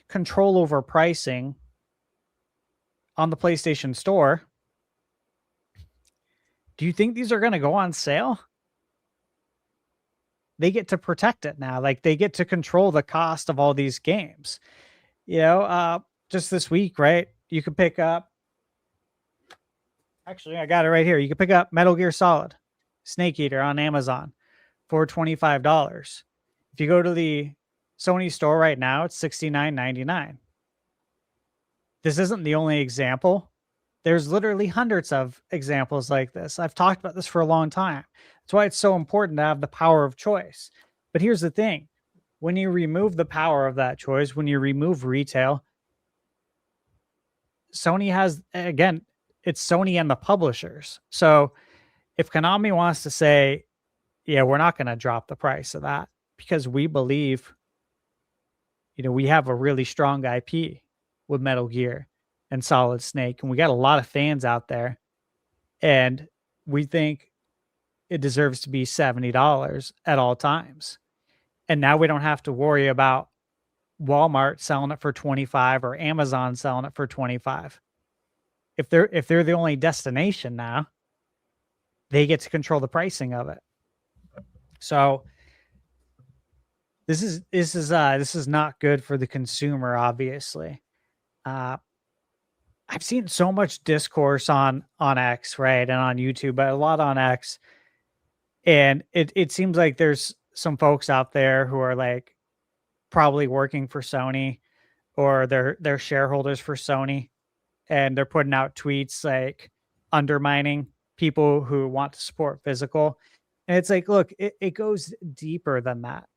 control over pricing on the PlayStation Store, do you think these are going to go on sale? They get to protect it now. Like, they get to control the cost of all these games. Just this week, right? You could pick up, actually, I got it right here. You can pick up Metal Gear Solid Snake Eater on Amazon for $25. If you go to the Sony store right now, it's $69.99. This isn't the only example. There's literally hundreds of examples like this. I've talked about this for a long time. That's why it's so important to have the power of choice. But here's the thing. When you remove the power of that choice, when you remove retail, Sony has, again, it's Sony and the publishers. So if Konami wants to say, yeah, we're not going to drop the price of that because we believe, we have a really strong IP with Metal Gear and Solid Snake, and we got a lot of fans out there, and we think it deserves to be $70 at all times. And now we don't have to worry about Walmart selling it for $25 or Amazon selling it for $25. If they're the only destination now, they get to control the pricing of it. So this is not good for the consumer, obviously. I've seen so much discourse on X, right, and on YouTube, but a lot on X, and it seems like there's some folks out there who are like probably working for Sony, or they're shareholders for Sony, and they're putting out tweets like undermining people who want to support physical. And it's like, look, it goes deeper than that.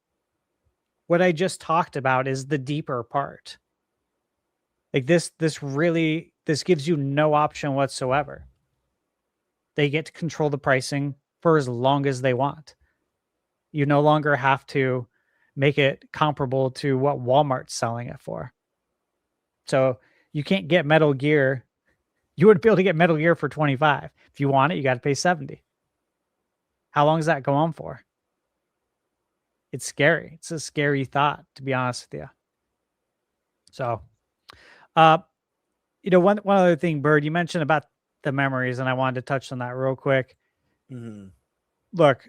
What I just talked about is the deeper part. Like this gives you no option whatsoever. They get to control the pricing for as long as they want. You no longer have to make it comparable to what Walmart's selling it for. So you can't get Metal Gear. You wouldn't be able to get Metal Gear for $25. If you want it, you got to pay $70. How long does that go on for? It's scary. It's a scary thought, to be honest with you. So, one other thing, Bird, you mentioned about the memories, and I wanted to touch on that real quick. Mm-hmm. Look,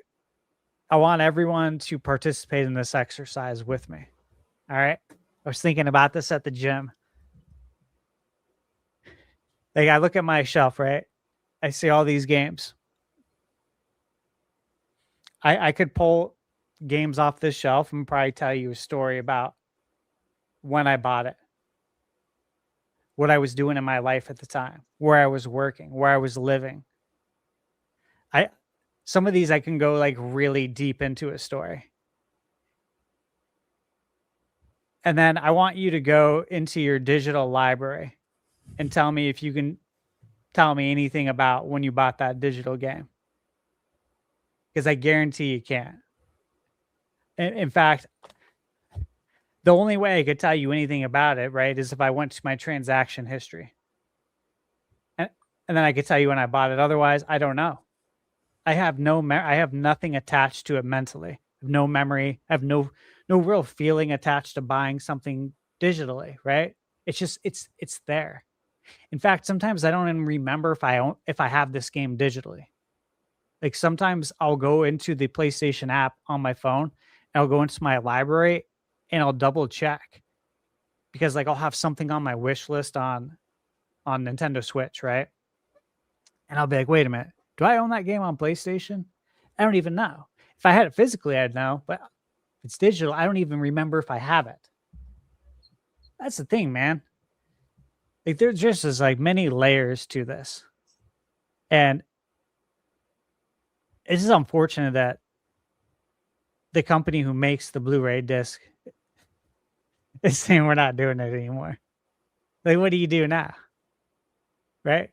I want everyone to participate in this exercise with me. All right? I was thinking about this at the gym. Like, I look at my shelf, right? I see all these games. I could pull games off this shelf and probably tell you a story about when I bought it, what I was doing in my life at the time, where I was working, where I was living. Some of these I can go like really deep into a story. And then I want you to go into your digital library and tell me if you can tell me anything about when you bought that digital game. Because I guarantee you can't. In fact, the only way I could tell you anything about it, right, is if I went to my transaction history. And then I could tell you when I bought it. Otherwise, I don't know. I have I have nothing attached to it mentally. I have no memory. I have no real feeling attached to buying something digitally, right? It's just it's there. In fact, sometimes I don't even remember if I have this game digitally. Like sometimes I'll go into the PlayStation app on my phone and I'll go into my library and I'll double check because like I'll have something on my wish list on Nintendo Switch, right? And I'll be like, wait a minute, do I own that game on PlayStation? I don't even know. If I had it physically, I'd know, but if it's digital, I don't even remember if I have it. That's the thing, man. Like there's just as like many layers to this. And it's just unfortunate that the company who makes the Blu-ray disc is saying we're not doing it anymore. Like, what do you do now? Right?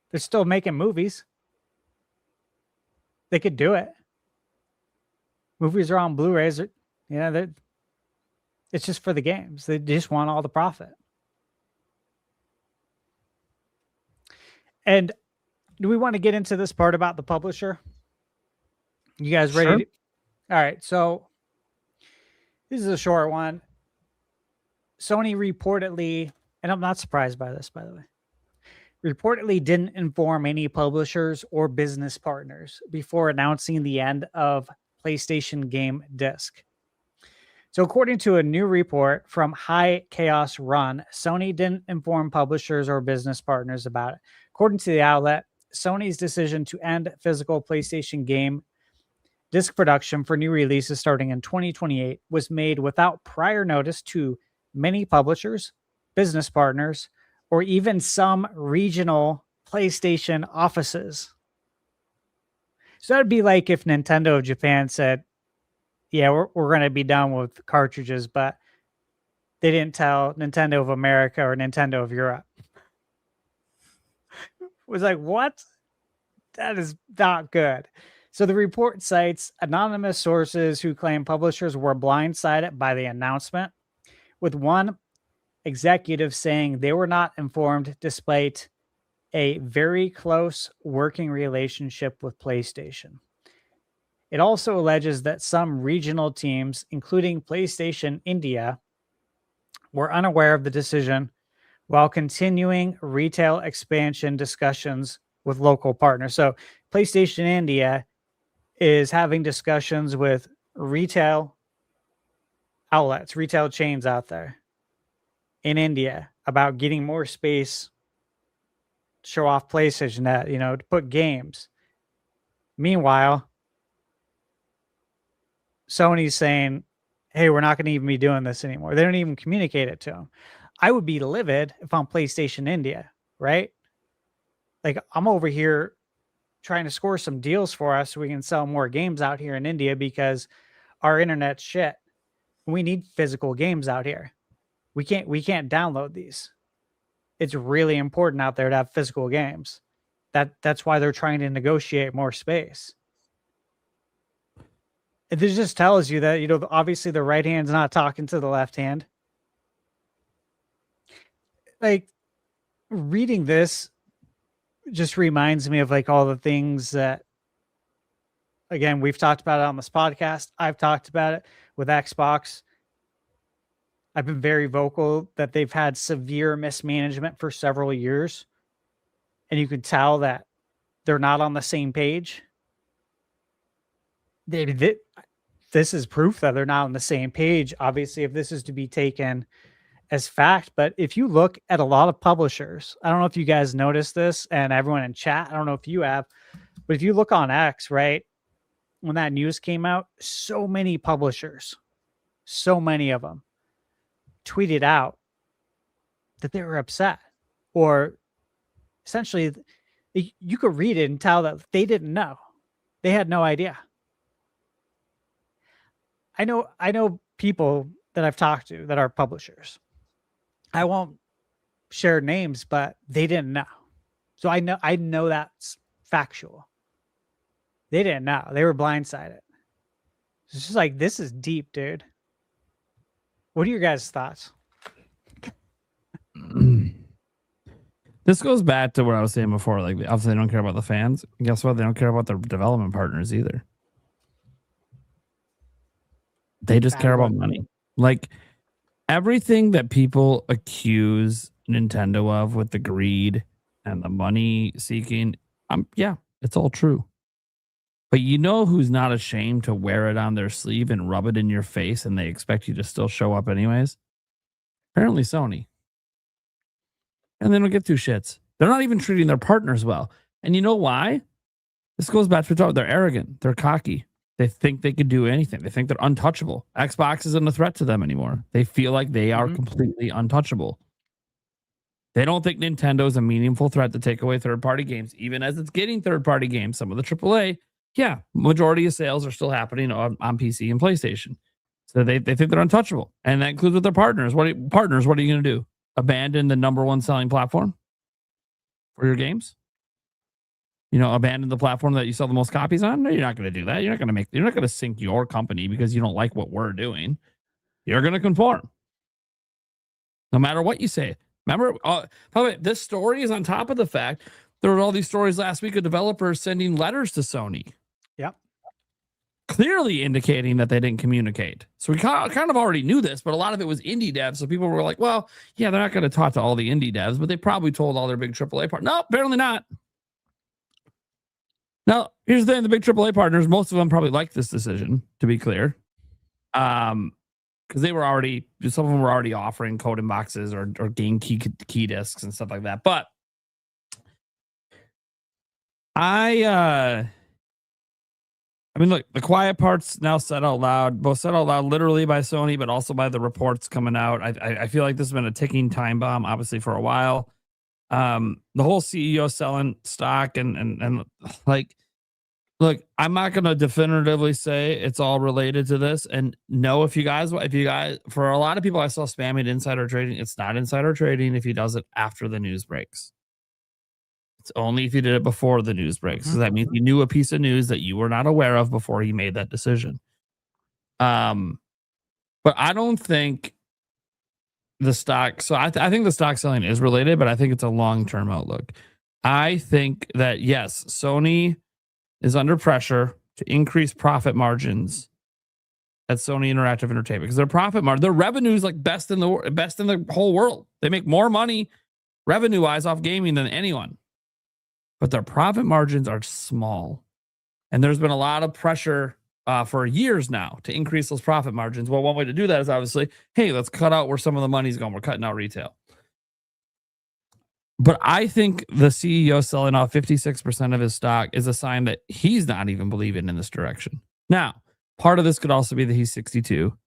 They're still making movies. They could do it. Movies are on Blu-rays. It's just for the games. They just want all the profit. And do we want to get into this part about the publisher? You guys ready? Sure. All right. So this is a short one. Sony reportedly, and I'm not surprised by this, by the way, reportedly didn't inform any publishers or business partners before announcing the end of PlayStation Game Disc. So according to a new report from High Chaos Run, Sony didn't inform publishers or business partners about it. According to the outlet, Sony's decision to end physical PlayStation game disc production for new releases starting in 2028 was made without prior notice to many publishers, business partners, or even some regional PlayStation offices. So that'd be like if Nintendo of Japan said, yeah, we're going to be done with cartridges, but they didn't tell Nintendo of America or Nintendo of Europe. It was like, what? That is not good. So the report cites anonymous sources who claim publishers were blindsided by the announcement, with one executive saying they were not informed despite a very close working relationship with PlayStation. It also alleges that some regional teams, including PlayStation India, were unaware of the decision while continuing retail expansion discussions with local partners. So PlayStation India is having discussions with retail outlets, retail chains out there in India about getting more space to show off PlayStation, that, to put games. Meanwhile, Sony's saying, hey, we're not going to even be doing this anymore. They don't even communicate it to them. I would be livid if I'm PlayStation India, right? Like, I'm over here trying to score some deals for us so we can sell more games out here in India because our internet's shit. We need physical games out here. We can't download these. It's really important out there to have physical games. That's why they're trying to negotiate more space. This just tells you that, obviously the right hand's not talking to the left hand. Like, reading this just reminds me of like all the things that, again, we've talked about it on this podcast. I've talked about it with Xbox. I've been very vocal that they've had severe mismanagement for several years. And you can tell that they're not on the same page. This is proof that they're not on the same page. Obviously, if this is to be taken as fact, but if you look at a lot of publishers, I don't know if you guys noticed this, and everyone in chat, I don't know if you have, but if you look on X, right, when that news came out, so many publishers, so many of them tweeted out that they were upset, or essentially you could read it and tell that they didn't know. They had no idea. I know people that I've talked to that are publishers. I won't share names, but they didn't know. So I know that's factual. They didn't know. They were blindsided. It's just like, this is deep, dude. What are your guys' thoughts? This goes back to what I was saying before. Like, obviously, they don't care about the fans. And guess what? They don't care about their development partners either. They just care about money. Like, everything that people accuse Nintendo of with the greed and the money seeking, yeah, it's all true. But you know who's not ashamed to wear it on their sleeve and rub it in your face, and they expect you to still show up anyways? Apparently Sony. And they don't get two shits. They're not even treating their partners well. And you know why? This goes back to talk. They're arrogant. They're cocky. They think they could do anything. They think they're untouchable. Xbox isn't a threat to them anymore. They feel like they are completely untouchable. They don't think Nintendo is a meaningful threat to take away third-party games, even as it's getting third-party games. Some of the AAA, yeah, majority of sales are still happening on PC and PlayStation. So they think they're untouchable. And that includes with their partners. What are you going to do? Abandon the number one selling platform for your games? abandon the platform that you sell the most copies on? No, you're not going to do that. You're not going to sink your company because you don't like what we're doing. You're going to conform. No matter what you say. Remember, by the way, this story is on top of the fact there were all these stories last week of developers sending letters to Sony. Yep. Clearly indicating that they didn't communicate. So we kind of already knew this, but a lot of it was indie devs. So people were like, well, yeah, they're not going to talk to all the indie devs, but they probably told all their big AAA partners. No, apparently not. Now, here's the thing. The big AAA partners, most of them probably liked this decision, to be clear. Because some of them were already offering code in boxes or game key discs and stuff like that. But I mean, look, the quiet part's now said out loud, both said out loud literally by Sony, but also by the reports coming out. I feel like this has been a ticking time bomb, obviously, for a while. The whole CEO selling stock and like, look, I'm not going to definitively say it's all related to this. And no, if you guys, for a lot of people, I saw spamming insider trading. It's not insider trading if he does it after the news breaks. It's only if you did it before the news breaks. So that means you knew a piece of news that you were not aware of before he made that decision. But I don't think the stock. So I think the stock selling is related, but I think it's a long-term outlook. I think that, yes, Sony is under pressure to increase profit margins at Sony Interactive Entertainment because their profit margin, their revenue is like best in the whole world. They make more money revenue-wise off gaming than anyone. But their profit margins are small. And there's been a lot of pressure for years now to increase those profit margins. Well, one way to do that is obviously, hey, let's cut out where some of the money's going. We're cutting out retail. But I think the CEO selling off 56% of his stock is a sign that he's not even believing in this direction. Now, part of this could also be that he's 62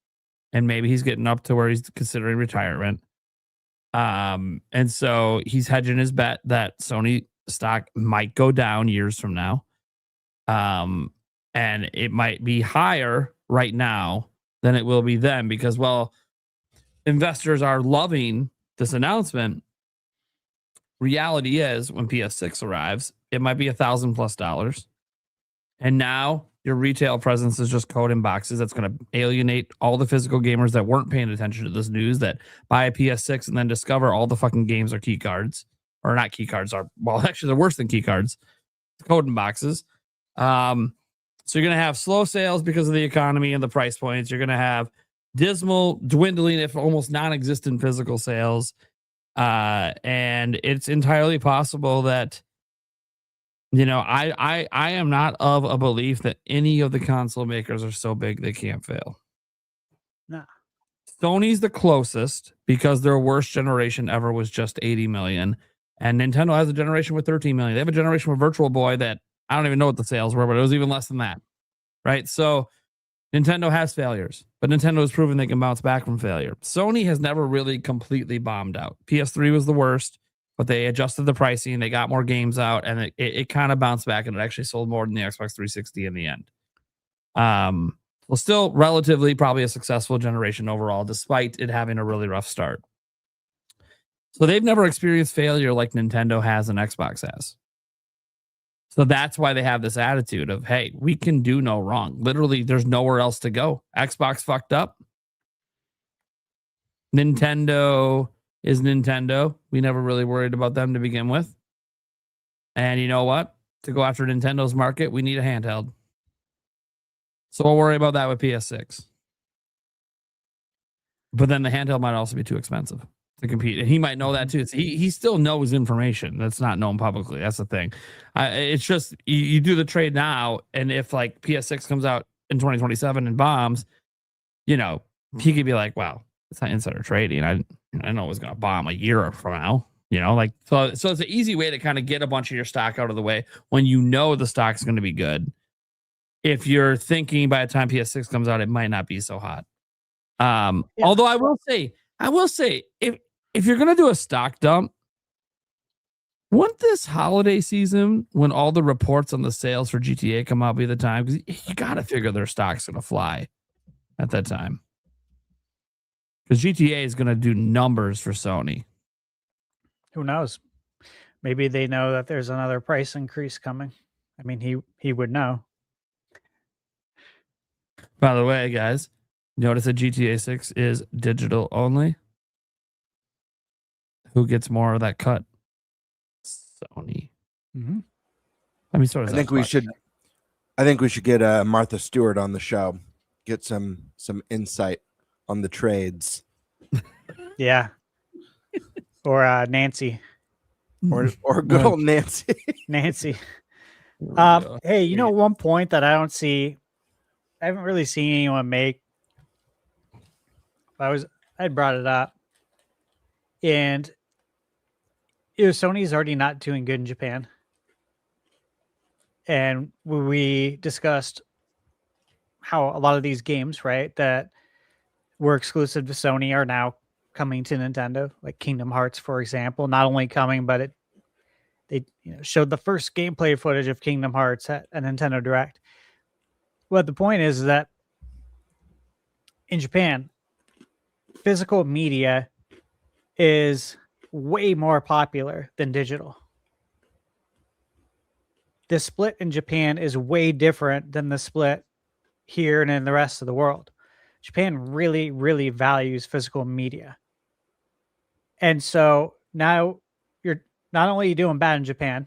and maybe he's getting up to where he's considering retirement. And so he's hedging his bet that Sony stock might go down years from now. And it might be higher right now than it will be then because, well, investors are loving this announcement. Reality is when PS6 arrives, it might be $1,000+ and now your retail presence is just code in boxes. That's going to alienate all the physical gamers that weren't paying attention to this news that buy a PS6 and then discover all the fucking games are key cards. Or not key cards are, well, actually they're worse than key cards. Code in boxes. So you're going to have slow sales because of the economy and the price points. You're going to have dismal, dwindling, if almost non-existent physical sales. And it's entirely possible that, I am not of a belief that any of the console makers are so big they can't fail. Nah. Sony's the closest because their worst generation ever was just 80 million. And Nintendo has a generation with 13 million. They have a generation with Virtual Boy that I don't even know what the sales were, but it was even less than that. Right? So Nintendo has failures, but Nintendo has proven they can bounce back from failure. Sony has never really completely bombed out. PS3 was the worst, but they adjusted the pricing. They got more games out, and it kind of bounced back, and it actually sold more than the Xbox 360 in the end. Well, still relatively probably a successful generation overall, despite it having a really rough start. So they've never experienced failure like Nintendo has and Xbox has. So that's why they have this attitude of, hey, we can do no wrong. Literally, there's nowhere else to go. Xbox fucked up. Nintendo is Nintendo. We never really worried about them to begin with. And you know what? To go after Nintendo's market, we need a handheld. So we'll worry about that with PS6. But then the handheld might also be too expensive to compete. And he might know that too. He still knows information that's not known publicly. That's the thing. It's just, you do the trade now, and if like PS6 comes out in 2027 and bombs, he could be like, wow, it's not insider trading. I know it was going to bomb a year from now. So it's an easy way to kind of get a bunch of your stock out of the way when you know the stock's going to be good. If you're thinking by the time PS6 comes out, it might not be so hot. Although I will say, if you're going to do a stock dump, wouldn't this holiday season, when all the reports on the sales for GTA come out, be the time? Because you got to figure their stock's going to fly at that time. Because GTA is going to do numbers for Sony. Who knows? Maybe they know that there's another price increase coming. I mean, he would know. By the way, guys, notice that GTA 6 is digital only. Who gets more of that cut? Sony. Mm-hmm. I mean, so does I think we Xbox. should. I think we should get Martha Stewart on the show. Get some insight on the trades, Yeah. Or Nancy. or good old Nancy. Nancy. Yeah. Hey, you know, one point that I don't see, I haven't really seen anyone make. I brought it up, and Sony's already not doing good in Japan, and we discussed how a lot of these games, right, that were exclusive to Sony are now coming to Nintendo, like Kingdom Hearts, for example. Not only coming, but they showed the first gameplay footage of Kingdom Hearts at a Nintendo Direct. But the point is that in Japan, physical media is way more popular than digital. The split in Japan is way different than the split here and in the rest of the world. Japan really, really values physical media. And so now you're not only doing bad in Japan,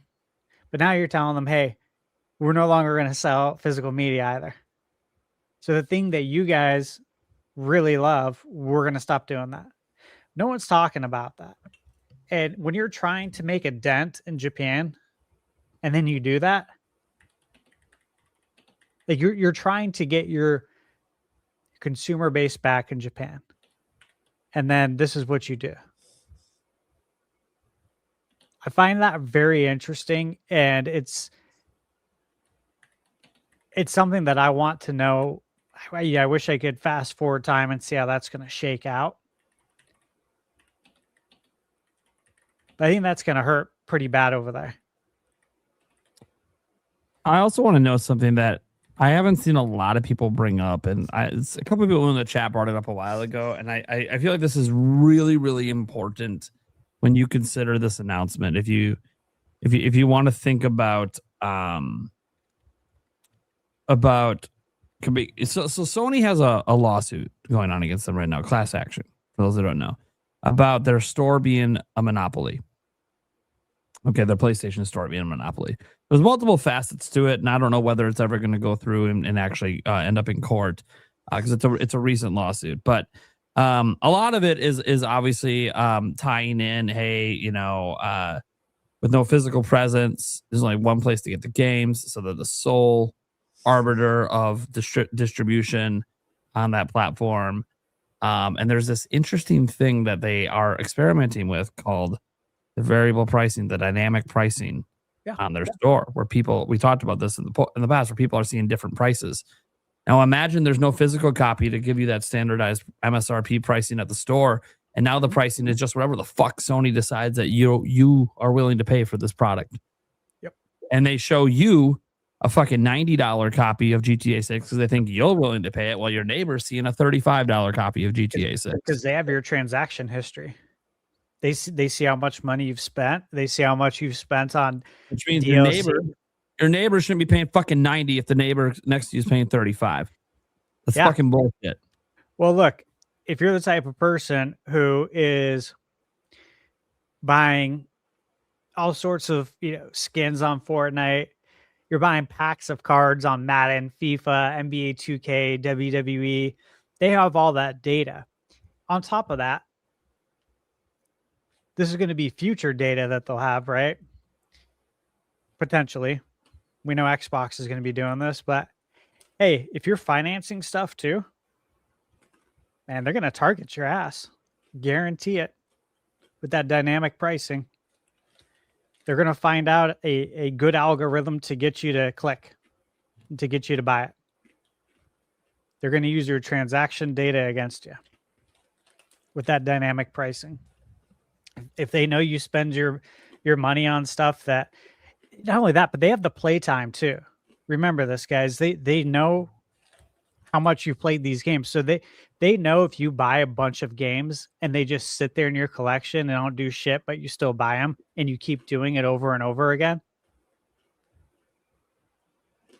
but now you're telling them, hey, we're no longer going to sell physical media either. So the thing that you guys really love, we're going to stop doing that. No one's talking about that. And when you're trying to make a dent in Japan and then you do that, like you're trying to get your consumer base back in Japan. And then this is what you do. I find that very interesting, and it's something that I want to know. I wish I could fast forward time and see how that's going to shake out. But I think that's going to hurt pretty bad over there. I also want to know something that I haven't seen a lot of people bring up, and it's a couple of people in the chat brought it up a while ago, and I feel like this is really, really important when you consider this announcement. If you want to think about so Sony has a lawsuit going on against them right now, class action, for those that don't know, about their store being a monopoly. Okay, their PlayStation store being a monopoly. There's multiple facets to it, and I don't know whether it's ever going to go through and actually end up in court because it's a recent lawsuit. But a lot of it is obviously tying in, hey, with no physical presence, there's only one place to get the games, so they're the sole arbiter of distribution on that platform. And there's this interesting thing that they are experimenting with called the variable pricing, the dynamic pricing on their store, where we talked about this in the past, where people are seeing different prices. Now imagine there's no physical copy to give you that standardized MSRP pricing at the store, and now the pricing is just whatever the fuck Sony decides that you are willing to pay for this product. Yep. And they show you a fucking $90 copy of GTA 6 because they think you're willing to pay it, while your neighbor's seeing a $35 copy of GTA 6 because they have your transaction history. They see how much money you've spent. They see how much you've spent on, which means DLC. your neighbor shouldn't be paying fucking 90 if the neighbor next to you is paying 35. That's fucking bullshit. Well, look, if you're the type of person who is buying all sorts of skins on Fortnite, you're buying packs of cards on Madden, FIFA, NBA 2K, WWE, they have all that data. On top of that, this is going to be future data that they'll have, right? Potentially. We know Xbox is going to be doing this, but hey, if you're financing stuff too, man, they're going to target your ass. Guarantee it. With that dynamic pricing, they're going to find out a good algorithm to get you to click, to get you to buy it. They're going to use your transaction data against you with that dynamic pricing. If they know you spend your money on stuff that, not only that, but they have the playtime too. Remember this, guys. They know how much you've played these games. So they know if you buy a bunch of games and they just sit there in your collection and don't do shit, but you still buy them and you keep doing it over and over again,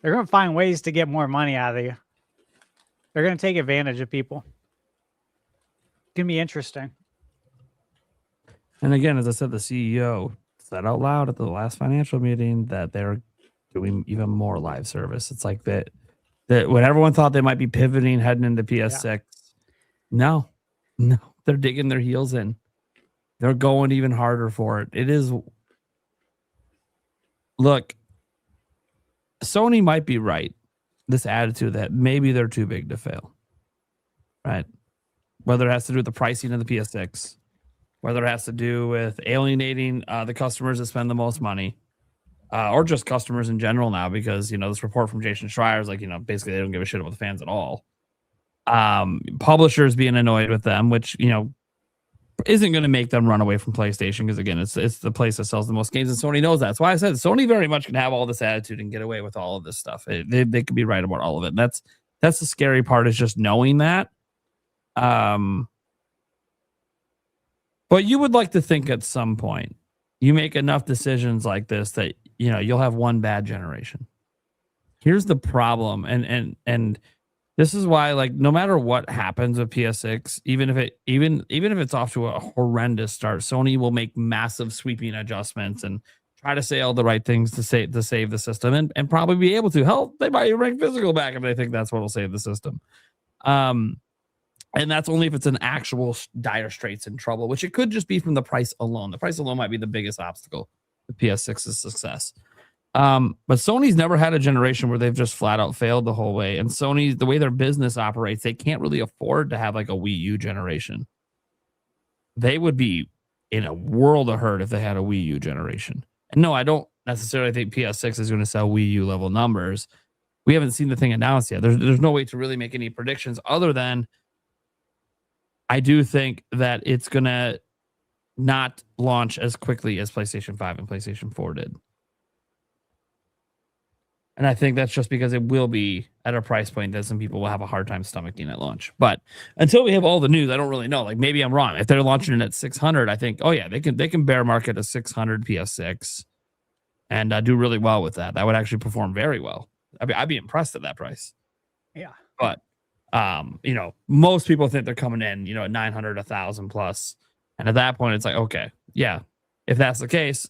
they're going to find ways to get more money out of you. They're going to take advantage of people. It's going to be interesting. And again, as I said, the CEO said out loud at the last financial meeting that they're doing even more live service. It's like that when everyone thought they might be pivoting, heading into PS6, no, they're digging their heels in. They're going even harder for it. It is. Look, Sony might be right. This attitude that maybe they're too big to fail, right? Whether it has to do with the pricing of the PS6, whether it has to do with alienating the customers that spend the most money, or just customers in general now, because, this report from Jason Schreier is like, basically they don't give a shit about the fans at all. Publishers being annoyed with them, which, isn't going to make them run away from PlayStation, because again, it's the place that sells the most games, and Sony knows that. That's why I said Sony very much can have all this attitude and get away with all of this stuff. They could be right about all of it. And that's the scary part, is just knowing that. But you would like to think at some point you make enough decisions like this that you'll have one bad generation. Here's the problem, and this is why, like, no matter what happens with PS6, even if it's off to a horrendous start, Sony will make massive sweeping adjustments and try to say all the right things to save the system, and probably be able to. Hell, they might even bring physical back if they think that's what will save the system. And that's only if it's an actual dire straits and trouble, which it could just be from the price alone. The price alone might be the biggest obstacle to PS6's success. But Sony's never had a generation where they've just flat out failed the whole way. And Sony, the way their business operates, they can't really afford to have like a Wii U generation. They would be in a world of hurt if they had a Wii U generation. And no, I don't necessarily think PS6 is going to sell Wii U level numbers. We haven't seen the thing announced yet. There's no way to really make any predictions other than I do think that it's going to not launch as quickly as PlayStation 5 and PlayStation 4 did. And I think that's just because it will be at a price point that some people will have a hard time stomaching at launch. But until we have all the news, I don't really know. Like, maybe I'm wrong. If they're launching it at 600, I think, they can bear market a 600 PS6 and do really well with that. That would actually perform very well. I'd be impressed at that price. Yeah. But most people think they're coming in, at 900, 1,000 plus. And at that point, it's like, okay, yeah, if that's the case,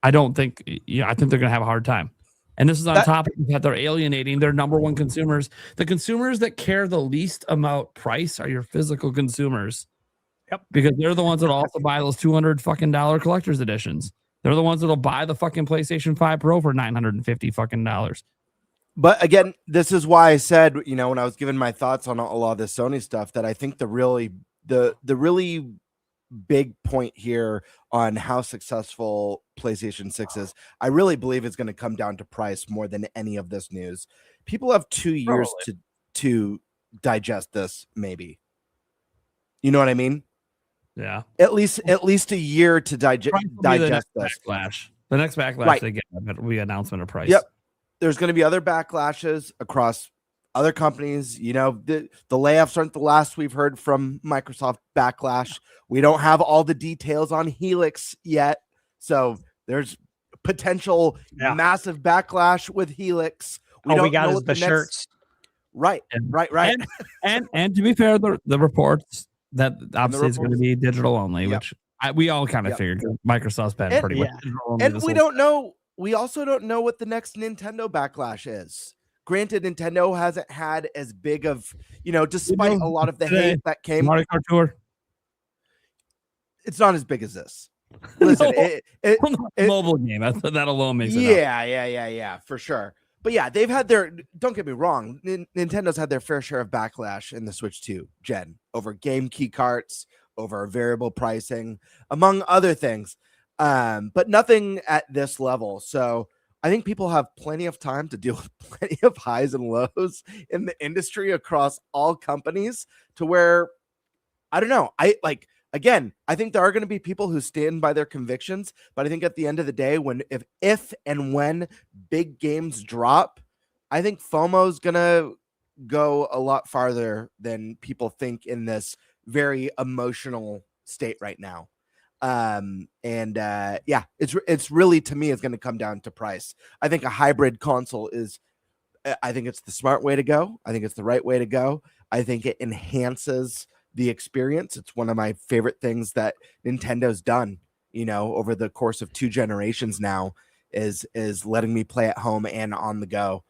I think they're going to have a hard time. And this is on top of that they're alienating their number one consumers. The consumers that care the least about price are your physical consumers. Yep. Because they're the ones that also buy those $200 fucking collector's editions. They're the ones that'll buy the fucking PlayStation 5 Pro for $950 fucking dollars. But again, this is why I said, when I was giving my thoughts on a lot of the Sony stuff, that I think the really big point here on how successful PlayStation 6 is, I really believe it's going to come down to price more than any of this news. People have 2 years to digest this, maybe. You know what I mean? Yeah. At least a year to digest this. Backlash. The next backlash Right. they get will be announcement of price. Yep. There's going to be other backlashes across other companies. The layoffs aren't the last we've heard from Microsoft backlash. We don't have all the details on Helix yet. So there's potential massive backlash with Helix. We got is the shirts. Right. And to be fair, the reports that obviously is going to be digital only, which we all kind of figured. Microsoft's been pretty much digital only. And we don't know. We also don't know what the next Nintendo backlash is. Granted, Nintendo hasn't had as big of, despite a lot of the hate that came. Mario Kart Tour. It's not as big as this. Listen, mobile game. That alone makes it. Yeah, for sure. But yeah, they've had don't get me wrong, Nintendo's had their fair share of backlash in the Switch 2 gen over game key carts, over variable pricing, among other things. But nothing at this level. So I think people have plenty of time to deal with plenty of highs and lows in the industry across all companies, to where, I don't know. I think there are going to be people who stand by their convictions, but I think at the end of the day, if and when big games drop, I think FOMO is going to go a lot farther than people think in this very emotional state right now. Yeah, it's really, to me, it's going to come down to price. I think a hybrid console I think it's the smart way to go. I think it's the right way to go. I think it enhances the experience. It's one of my favorite things that Nintendo's done, over the course of 2 generations now, is letting me play at home and on the go.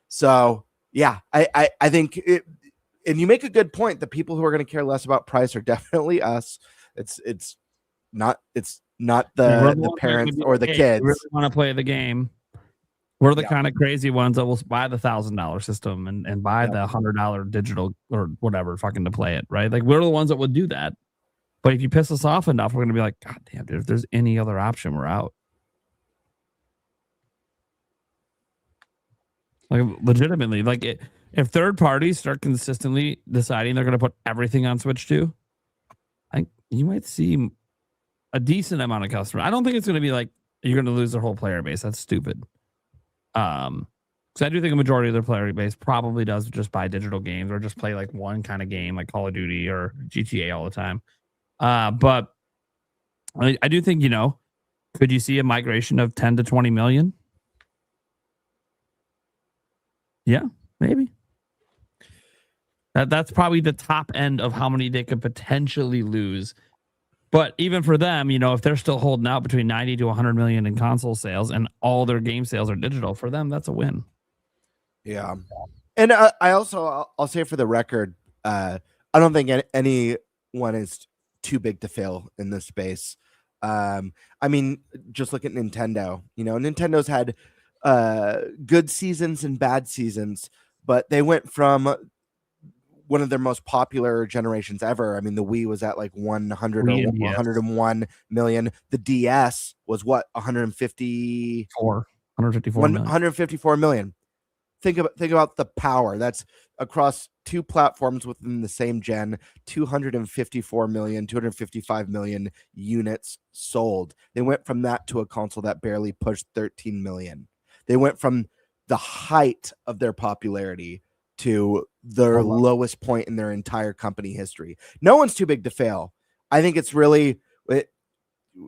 So yeah, I think it, and you make a good point. The people who are going to care less about price are definitely us. It's not the parents or the kids. We really want to play the game. We're the kind of crazy ones that will buy the $1,000 system and buy the $100 digital or whatever fucking to play it, right? Like, we're the ones that would do that. But if you piss us off enough, we're going to be like, God damn, dude, if there's any other option, we're out. Like, legitimately, like, if third parties start consistently deciding they're going to put everything on Switch 2, I think you might see a decent amount of customers. I don't think it's going to be like you're going to lose their whole player base. That's stupid. Because I do think a majority of their player base probably does just buy digital games or just play like one kind of game, like Call of Duty or GTA all the time. But I do think, could you see a migration of 10 to 20 million? Yeah, maybe. That's probably the top end of how many they could potentially lose. But even for them, if they're still holding out between 90 to 100 million in console sales and all their game sales are digital, for them, that's a win. Yeah. And I'll say for the record, I don't think anyone is too big to fail in this space. I mean, just look at Nintendo. Nintendo's had good seasons and bad seasons, but they went from one of their most popular generations ever. I mean, the Wii was at like 100 or 101 million. The DS was what, 154 million. Think about the power. That's across 2 platforms within the same gen, 255 million units sold. They went from that to a console that barely pushed 13 million. They went from the height of their popularity to their lowest point in their entire company history. No one's too big to fail. I think it's really,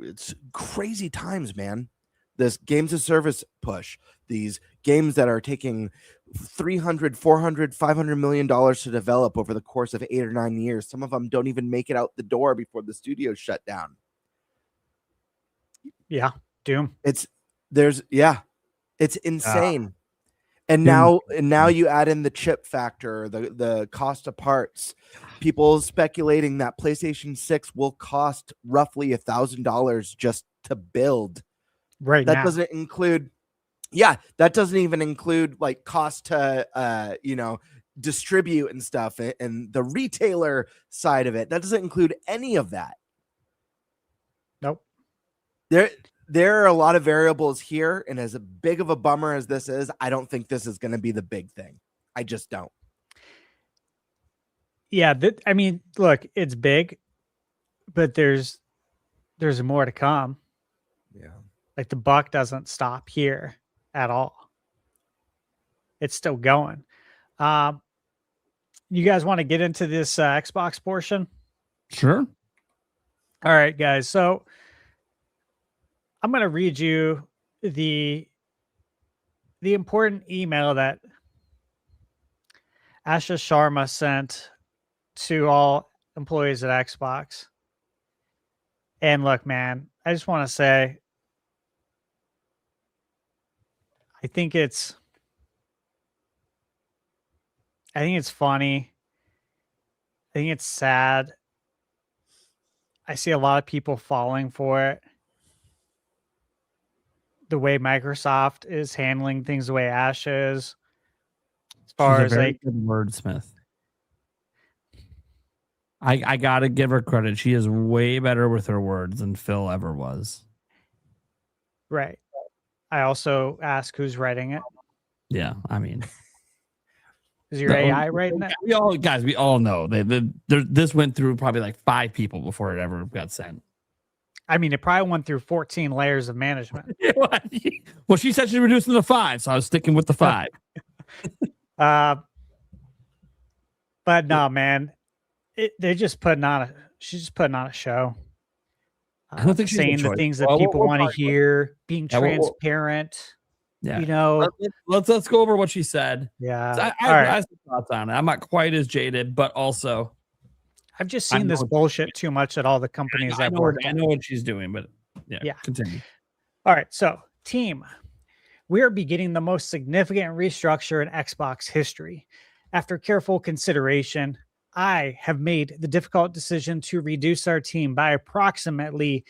it's crazy times, man. This games as service push, these games that are taking $300, $400, $500 million to develop over the course of 8 or 9 years. Some of them don't even make it out the door before the studios shut down. Yeah, Doom. It's insane. And now you add in the chip factor, the cost of parts. People speculating that PlayStation 6 will cost roughly $1,000 just to build. Right. That doesn't include, that doesn't even include like cost to distribute and stuff and the retailer side of it. That doesn't include any of that. Nope. There are a lot of variables here, and as big of a bummer as this is, I don't think this is going to be the big thing. I just don't. Yeah, I mean, look, it's big, but there's more to come. Yeah. Like, the buck doesn't stop here at all. It's still going. You guys want to get into this Xbox portion? Sure. All right, guys. So I'm going to read you the important email that Asha Sharma sent to all employees at Xbox. And look, man, I just want to say, I think it's funny. I think it's sad. I see a lot of people falling for it. The way Microsoft is handling things, the way Ash is, as far as like good wordsmith. I gotta give her credit. She is way better with her words than Phil ever was. Right. I also ask who's writing it. Yeah, I mean, is your AI writing it? We all know this went through probably like 5 people before it ever got sent. I mean, it probably went through 14 layers of management. Well, she said she's reducing to 5, so I was sticking with the 5. But no, man, they're just putting on a. She's just putting on a show. I don't think she's a saying the choice. things that Well, people we'll want to talk about- hear, being Yeah, transparent. Yeah. You know, Let's go over what she said. yeah. I All right. have some thoughts on it. I'm not quite as jaded, but also I've just I seen this know- bullshit too much at all the companies I I've know, worked I at. know what she's doing, but yeah. Continue. All right, so team, we are beginning the most significant restructure in Xbox history. After careful consideration, I have made the difficult decision to reduce our team by approximately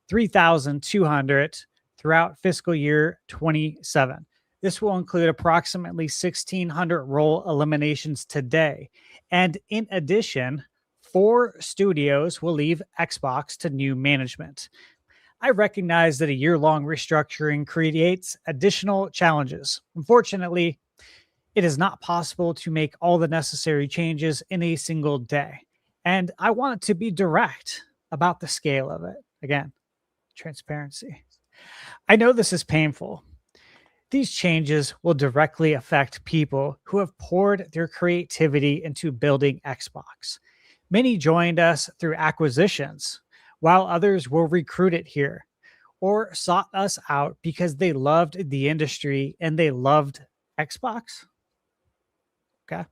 3,200 throughout fiscal year 27. This will include approximately 1,600 role eliminations today. And in addition, 4 studios will leave Xbox to new management. I recognize that a year-long restructuring creates additional challenges. Unfortunately, it is not possible to make all the necessary changes in a single day. And I want to be direct about the scale of it. Again, transparency. I know this is painful. These changes will directly affect people who have poured their creativity into building Xbox. Many joined us through acquisitions, while others were recruited here or sought us out because they loved the industry and they loved Xbox. Okay.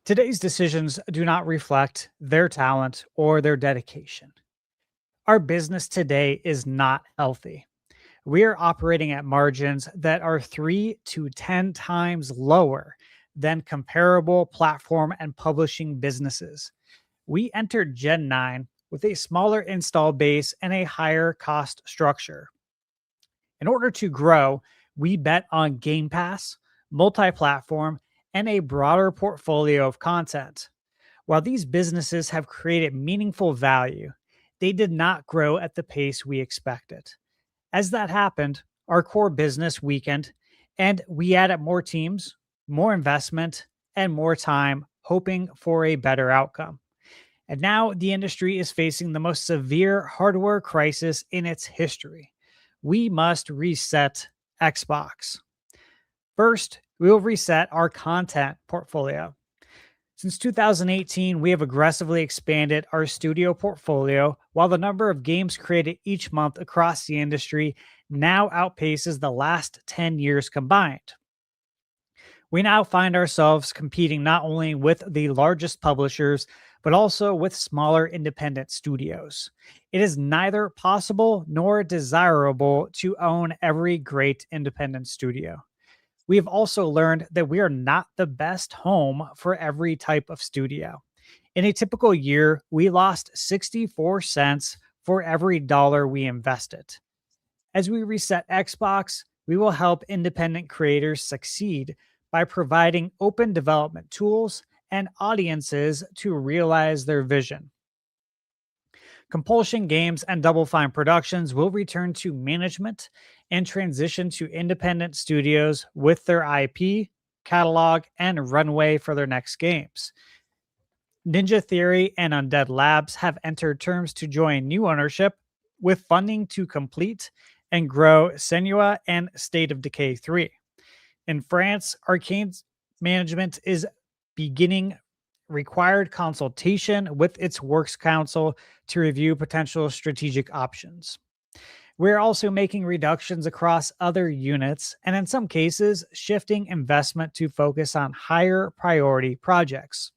Today's decisions do not reflect their talent or their dedication. Our business today is not healthy. We are operating at margins that are 3 to 10 times lower than comparable platform and publishing businesses. We entered Gen 9 with a smaller install base and a higher cost structure. In order to grow, we bet on Game Pass, multi-platform, and a broader portfolio of content. While these businesses have created meaningful value, they did not grow at the pace we expected. As that happened, our core business weakened, and we added more teams, more investment, and more time, hoping for a better outcome. And now the industry is facing the most severe hardware crisis in its history. We must reset Xbox. First, we will reset our content portfolio. Since 2018, we have aggressively expanded our studio portfolio, while the number of games created each month across the industry now outpaces the last 10 years combined. We now find ourselves competing not only with the largest publishers, but also with smaller independent studios. It is neither possible nor desirable to own every great independent studio. We have also learned that we are not the best home for every type of studio. In a typical year, we lost 64 cents for every dollar we invested. As we reset Xbox, we will help independent creators succeed by providing open development tools and audiences to realize their vision. Compulsion Games and Double Fine Productions will return to management and transition to independent studios with their IP, catalog, and runway for their next games. Ninja Theory and Undead Labs have entered terms to join new ownership with funding to complete and grow Senua and State of Decay 3. In France, Arcane's management is beginning required consultation with its works council to review potential strategic options. We're also making reductions across other units and in some cases shifting investment to focus on higher priority projects.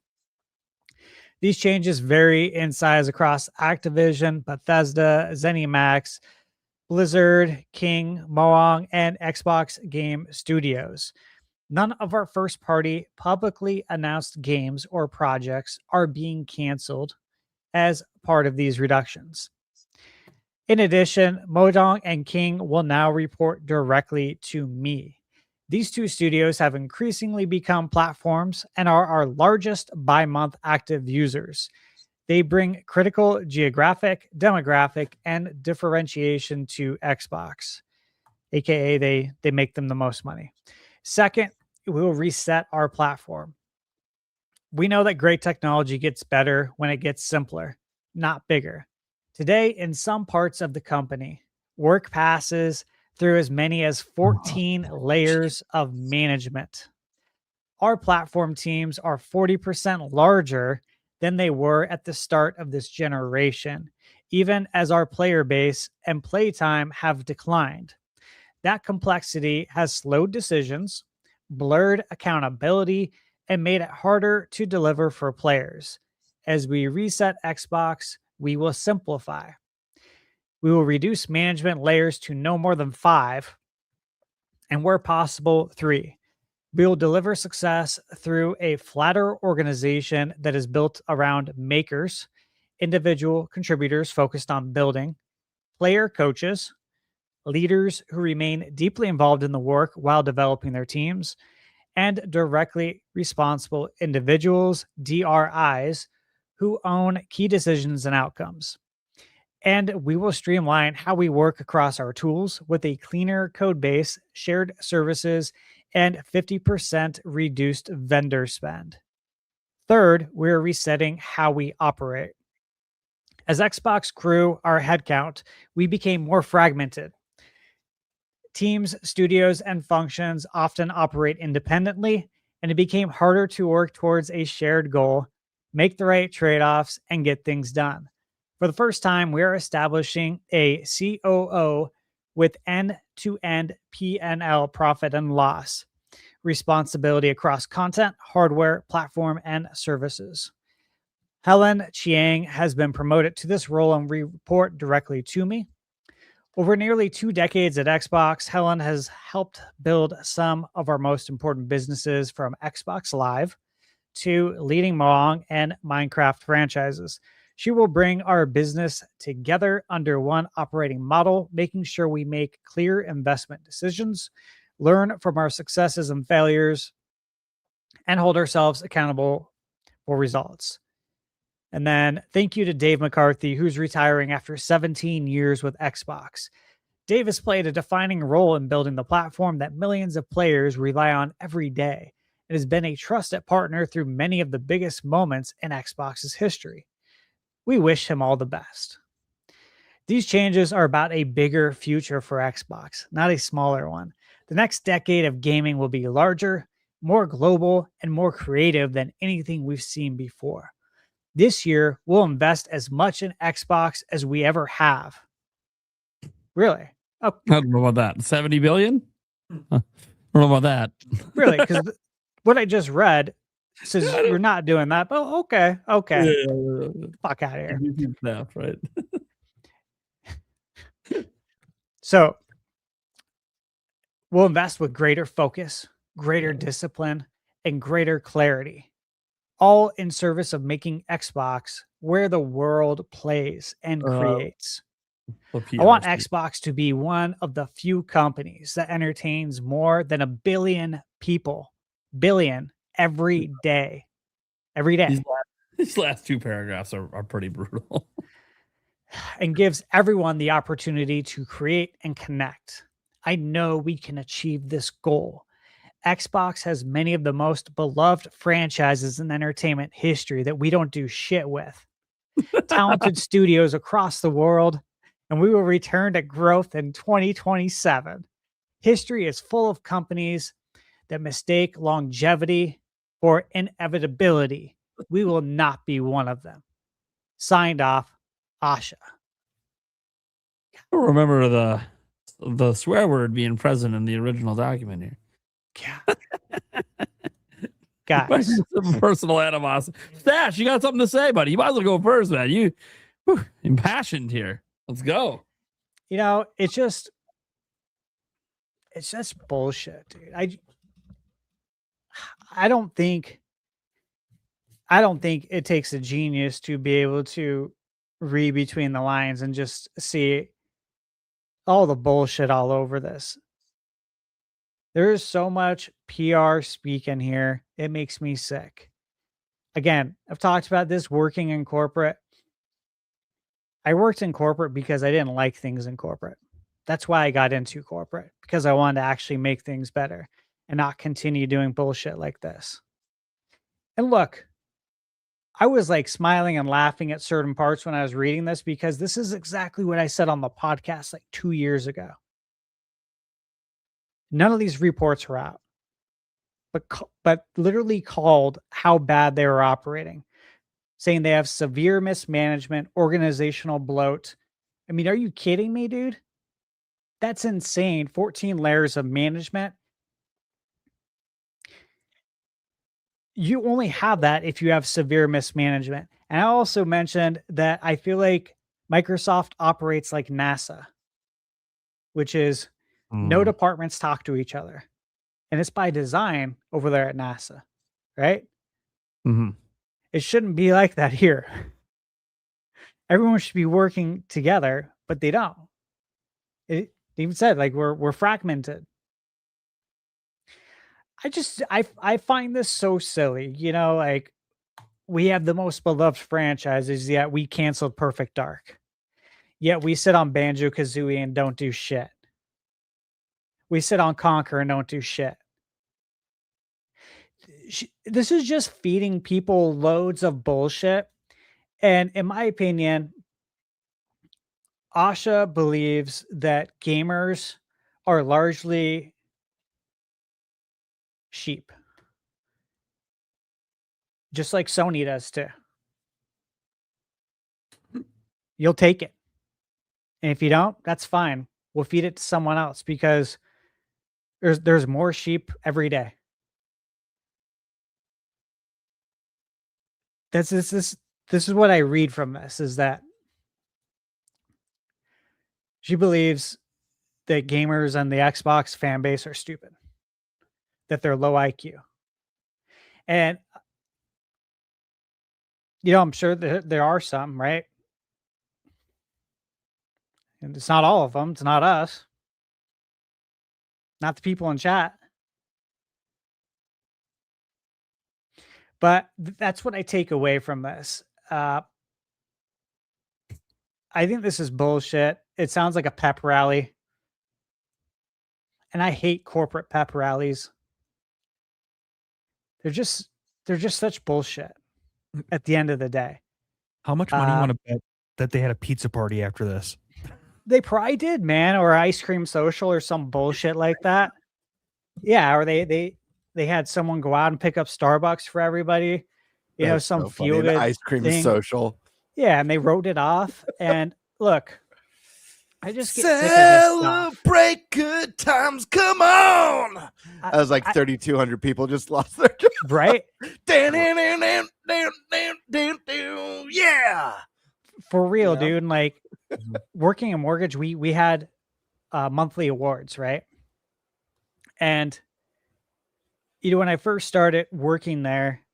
These changes vary in size across Activision, Bethesda, ZeniMax, Blizzard, King, Moong, and Xbox Game Studios. None of our first-party publicly announced games or projects are being canceled as part of these reductions. In addition, Modong and King will now report directly to me. These two studios have increasingly become platforms and are our largest by-month active users. They bring critical geographic, demographic, and differentiation to Xbox, aka they make them the most money. Second, we will reset our platform. We know that great technology gets better when it gets simpler, not bigger. Today, in some parts of the company, work passes through as many as 14 layers of management. our platform teams are 40% larger than they were at the start of this generation, even as our player base and playtime have declined. That complexity has slowed decisions, blurred accountability, and made it harder to deliver for players. As we reset Xbox, we will simplify. We will reduce management layers to no more than 5, and where possible, 3. We will deliver success through a flatter organization that is built around makers, individual contributors focused on building, player coaches, leaders who remain deeply involved in the work while developing their teams, and directly responsible individuals, DRIs, who own key decisions and outcomes. And we will streamline how we work across our tools with a cleaner code base, shared services, and 50% reduced vendor spend. Third, we're resetting how we operate. As Xbox grew our headcount, we became more fragmented. Teams, studios, and functions often operate independently, and it became harder to work towards a shared goal, make the right trade-offs, and get things done. For the first time, we are establishing a COO with end-to-end P&L, profit and loss, responsibility across content, hardware, platform, and services. Helen Chiang has been promoted to this role and report directly to me. Over nearly 2 decades at Xbox, Helen has helped build some of our most important businesses, from Xbox Live to leading Mong and Minecraft franchises. She will bring our business together under one operating model, making sure we make clear investment decisions, learn from our successes and failures, and hold ourselves accountable for results. And then thank you to Dave McCarthy, who's retiring after 17 years with Xbox. Dave has played a defining role in building the platform that millions of players rely on every day, and has been a trusted partner through many of the biggest moments in Xbox's history. We wish him all the best. These changes are about a bigger future for Xbox, not a smaller one. The next decade of gaming will be larger, more global, and more creative than anything we've seen before. This year, we'll invest as much in Xbox as we ever have. Really? Oh, I don't know about that. 70 billion? I don't know about that. really? Because what I just read says you're not doing that. Oh, okay. Fuck out of here. Stuff, right? So we'll invest with greater focus, greater discipline, and greater clarity, all in service of making Xbox where the world plays and creates. I want Xbox to be one of the few companies that entertains more than 1 billion people, every day. These last 2 paragraphs are pretty brutal. And gives everyone the opportunity to create and connect. I know we can achieve this goal. Xbox has many of the most beloved franchises in entertainment history that we don't do shit with. Talented studios across the world, and we will return to growth in 2027. History is full of companies that mistake longevity for inevitability. We will not be one of them. Signed off, Asha. I don't remember the swear word being present in the original document here. Guys, some personal animosity. Stash, you got something to say, buddy? You might as well go first, man. You impassioned here. Let's go. You know, it's just bullshit, dude. I don't think it takes a genius to be able to read between the lines and just see all the bullshit all over this. There is so much PR speak in here. It makes me sick. Again, I've talked about this working in corporate. I worked in corporate because I didn't like things in corporate. That's why I got into corporate, because I wanted to actually make things better and not continue doing bullshit like this. And look, I was like smiling and laughing at certain parts when I was reading this, because this is exactly what I said on the podcast like 2 years ago. None of these reports are out. but literally called how bad they were operating, saying they have severe mismanagement, organizational bloat. I mean, are you kidding me, dude? That's insane. 14 layers of management. You only have that if you have severe mismanagement. And I also mentioned that I feel like Microsoft operates like NASA, which is no departments talk to each other. And it's by design over there at NASA, right? Mm-hmm. It shouldn't be like that here. Everyone should be working together, but they don't. It even said like we're fragmented. I find this so silly. You know, like we have the most beloved franchises, yet we canceled Perfect Dark. Yet we sit on Banjo Kazooie and don't do shit. We sit on Conquer and don't do shit. This is just feeding people loads of bullshit. And in my opinion, Asha believes that gamers are largely sheep. Just like Sony does too. You'll take it. And if you don't, that's fine. We'll feed it to someone else because there's more sheep every day. This is what I read from this, is that she believes that gamers and the Xbox fan base are stupid, that they're low IQ. And, you know, I'm sure there are some, right? And it's not all of them. It's not us. Not the people in chat. But that's what I take away from this. I think this is bullshit. It sounds like a pep rally. And I hate corporate pep rallies. They're just such bullshit at the end of the day. How much money you want to bet that they had a pizza party after this? They probably did, man, or ice cream social or some bullshit like that. Yeah, or they had someone go out and pick up Starbucks for everybody. You know, some so funny, feel good ice cream thing. social. Yeah, and they wrote it off. And look, I just get sick of this stuff. Celebrate good times. Come on. I was like 3,200 people just lost their job. Right? Yeah. For real, Yeah. dude. Like working in mortgage, we had monthly awards, right? And you know, when I first started working there,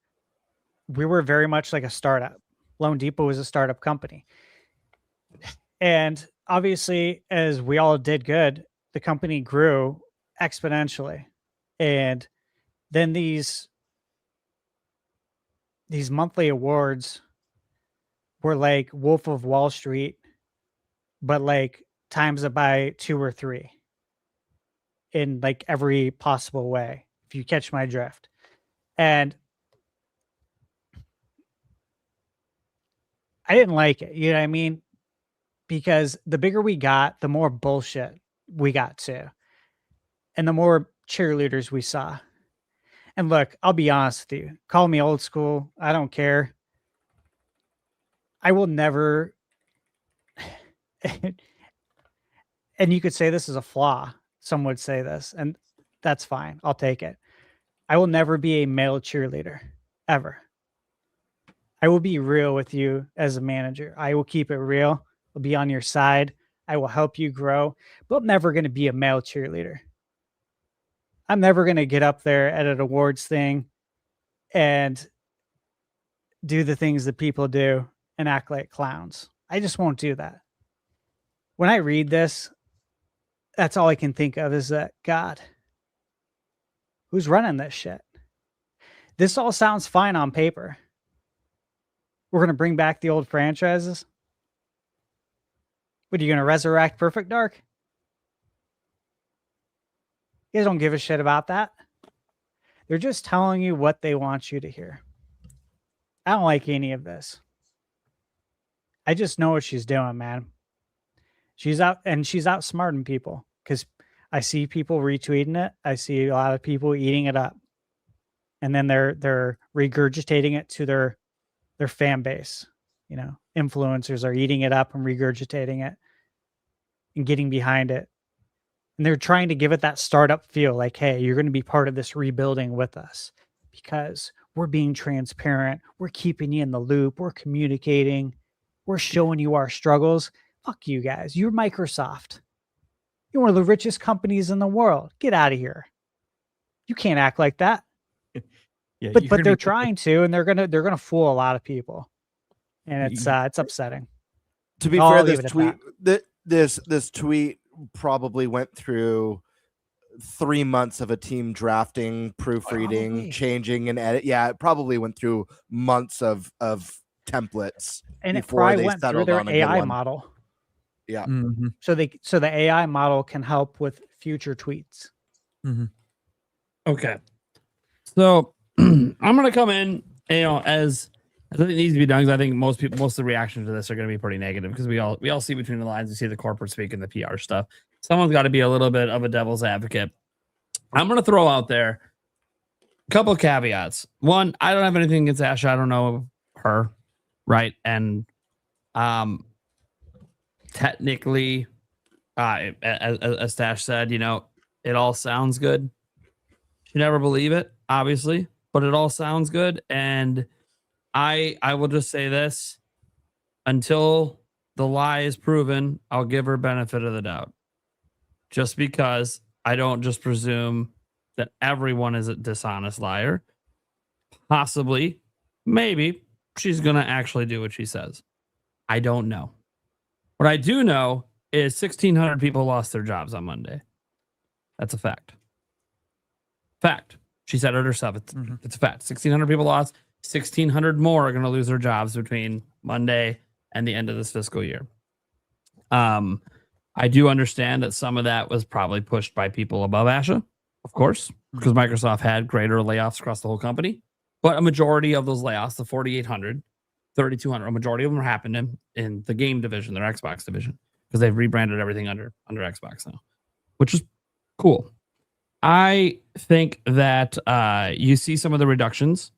we were very much like a startup. Loan Depot was a startup company. And obviously, as we all did good, the company grew exponentially. And then these monthly awards were like Wolf of Wall Street, but like times it by 2 or 3 in like every possible way, if you catch my drift. And I didn't like it, you know what I mean? Because the bigger we got, the more bullshit we got to, and the more cheerleaders we saw. And look, I'll be honest with you. Call me old school. I don't care. I will never. And you could say this is a flaw. Some would say this, and that's fine. I'll take it. I will never be a male cheerleader, ever. I will be real with you as a manager. I will keep it real. I'll be on your side. I will help you grow, but I'm never going to be a male cheerleader. I'm never going to get up there at an awards thing and do the things that people do and act like clowns. I just won't do that. When I read this, that's all I can think of is that, God, who's running this shit? This all sounds fine on paper. We're going to bring back the old franchises. What, are you going to resurrect Perfect Dark? You guys don't give a shit about that. They're just telling you what they want you to hear. I don't like any of this. I just know what she's doing, man. She's out and she's outsmarting people because I see people retweeting it. I see a lot of people eating it up. and then they're regurgitating it to their fan base. You know, influencers are eating it up and regurgitating it and getting behind it. And they're trying to give it that startup feel, like, hey, you're going to be part of this rebuilding with us because we're being transparent. We're keeping you in the loop. We're communicating. We're showing you our struggles. Fuck you guys. You're Microsoft. You're one of the richest companies in the world. Get out of here. You can't act like that. Yeah, But they're trying to, and they're gonna fool a lot of people. And it's upsetting. To be I'll fair, leave this it at tweet this tweet probably went through 3 months of a team drafting, proofreading, Probably. changing, and edit. Yeah, it probably went through months of templates And it before probably they went through settled their on a good AI one. model. Yeah. Mm-hmm. So the AI model can help with future tweets. Mm-hmm. Okay. So I'm gonna come in, as I think it needs to be done, because I think most of the reactions to this are gonna be pretty negative, because we all see between the lines. We see the corporate speak and the PR stuff. Someone's got to be a little bit of a devil's advocate. I'm gonna throw out there a couple of caveats. One, I don't have anything against Asha. I don't know her, right? And technically, as Stash said, it all sounds good. You never believe it, obviously, but it all sounds good. And I will just say this: until the lie is proven, I'll give her benefit of the doubt. Just because I don't just presume that everyone is a dishonest liar. Possibly, maybe she's gonna actually do what she says. I don't know. What I do know is 1,600 people lost their jobs on Monday. That's a fact. Fact. She said it herself. It's a fact. 1,600 people lost. 1,600 more are going to lose their jobs between Monday and the end of this fiscal year. I do understand that some of that was probably pushed by people above Asha, of course, because Microsoft had greater layoffs across the whole company. But a majority of those layoffs, the 4,800, 3,200, a majority of them are happening in the game division, their Xbox division, because they've rebranded everything under Xbox now, which is cool. I think that you see some of the reductions.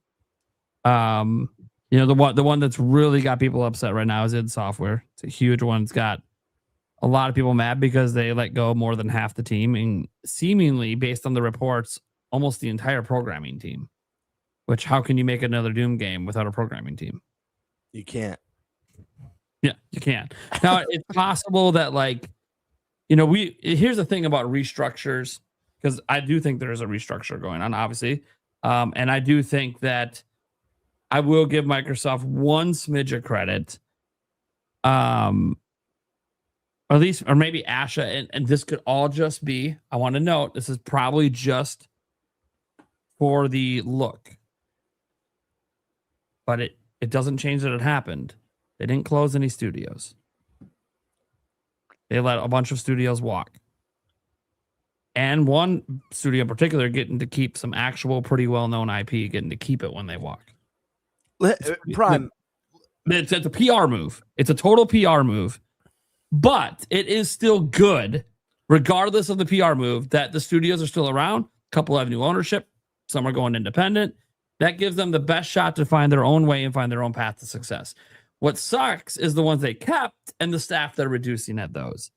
The one that's really got people upset right now is id Software. It's a huge one. It's got a lot of people mad because they let go more than half the team, and seemingly, based on the reports, almost the entire programming team. Which, how can you make another Doom game without a programming team? You can't. Yeah, you can. Now, it's possible that, here's the thing about restructures, because I do think there is a restructure going on, obviously. And I do think that I will give Microsoft one smidge of credit. Or maybe Asha, and this could all just be, I want to note, this is probably just for the look. But it doesn't change that it happened. They didn't close any studios. They let a bunch of studios walk. And one studio in particular getting to keep some actual pretty well-known IP, getting to keep it when they walk. Prime. It's a PR move. It's a total PR move. But it is still good, regardless of the PR move, that the studios are still around. A couple have new ownership. Some are going independent. That gives them the best shot to find their own way and find their own path to success. What sucks is the ones they kept and the staff they're reducing at those.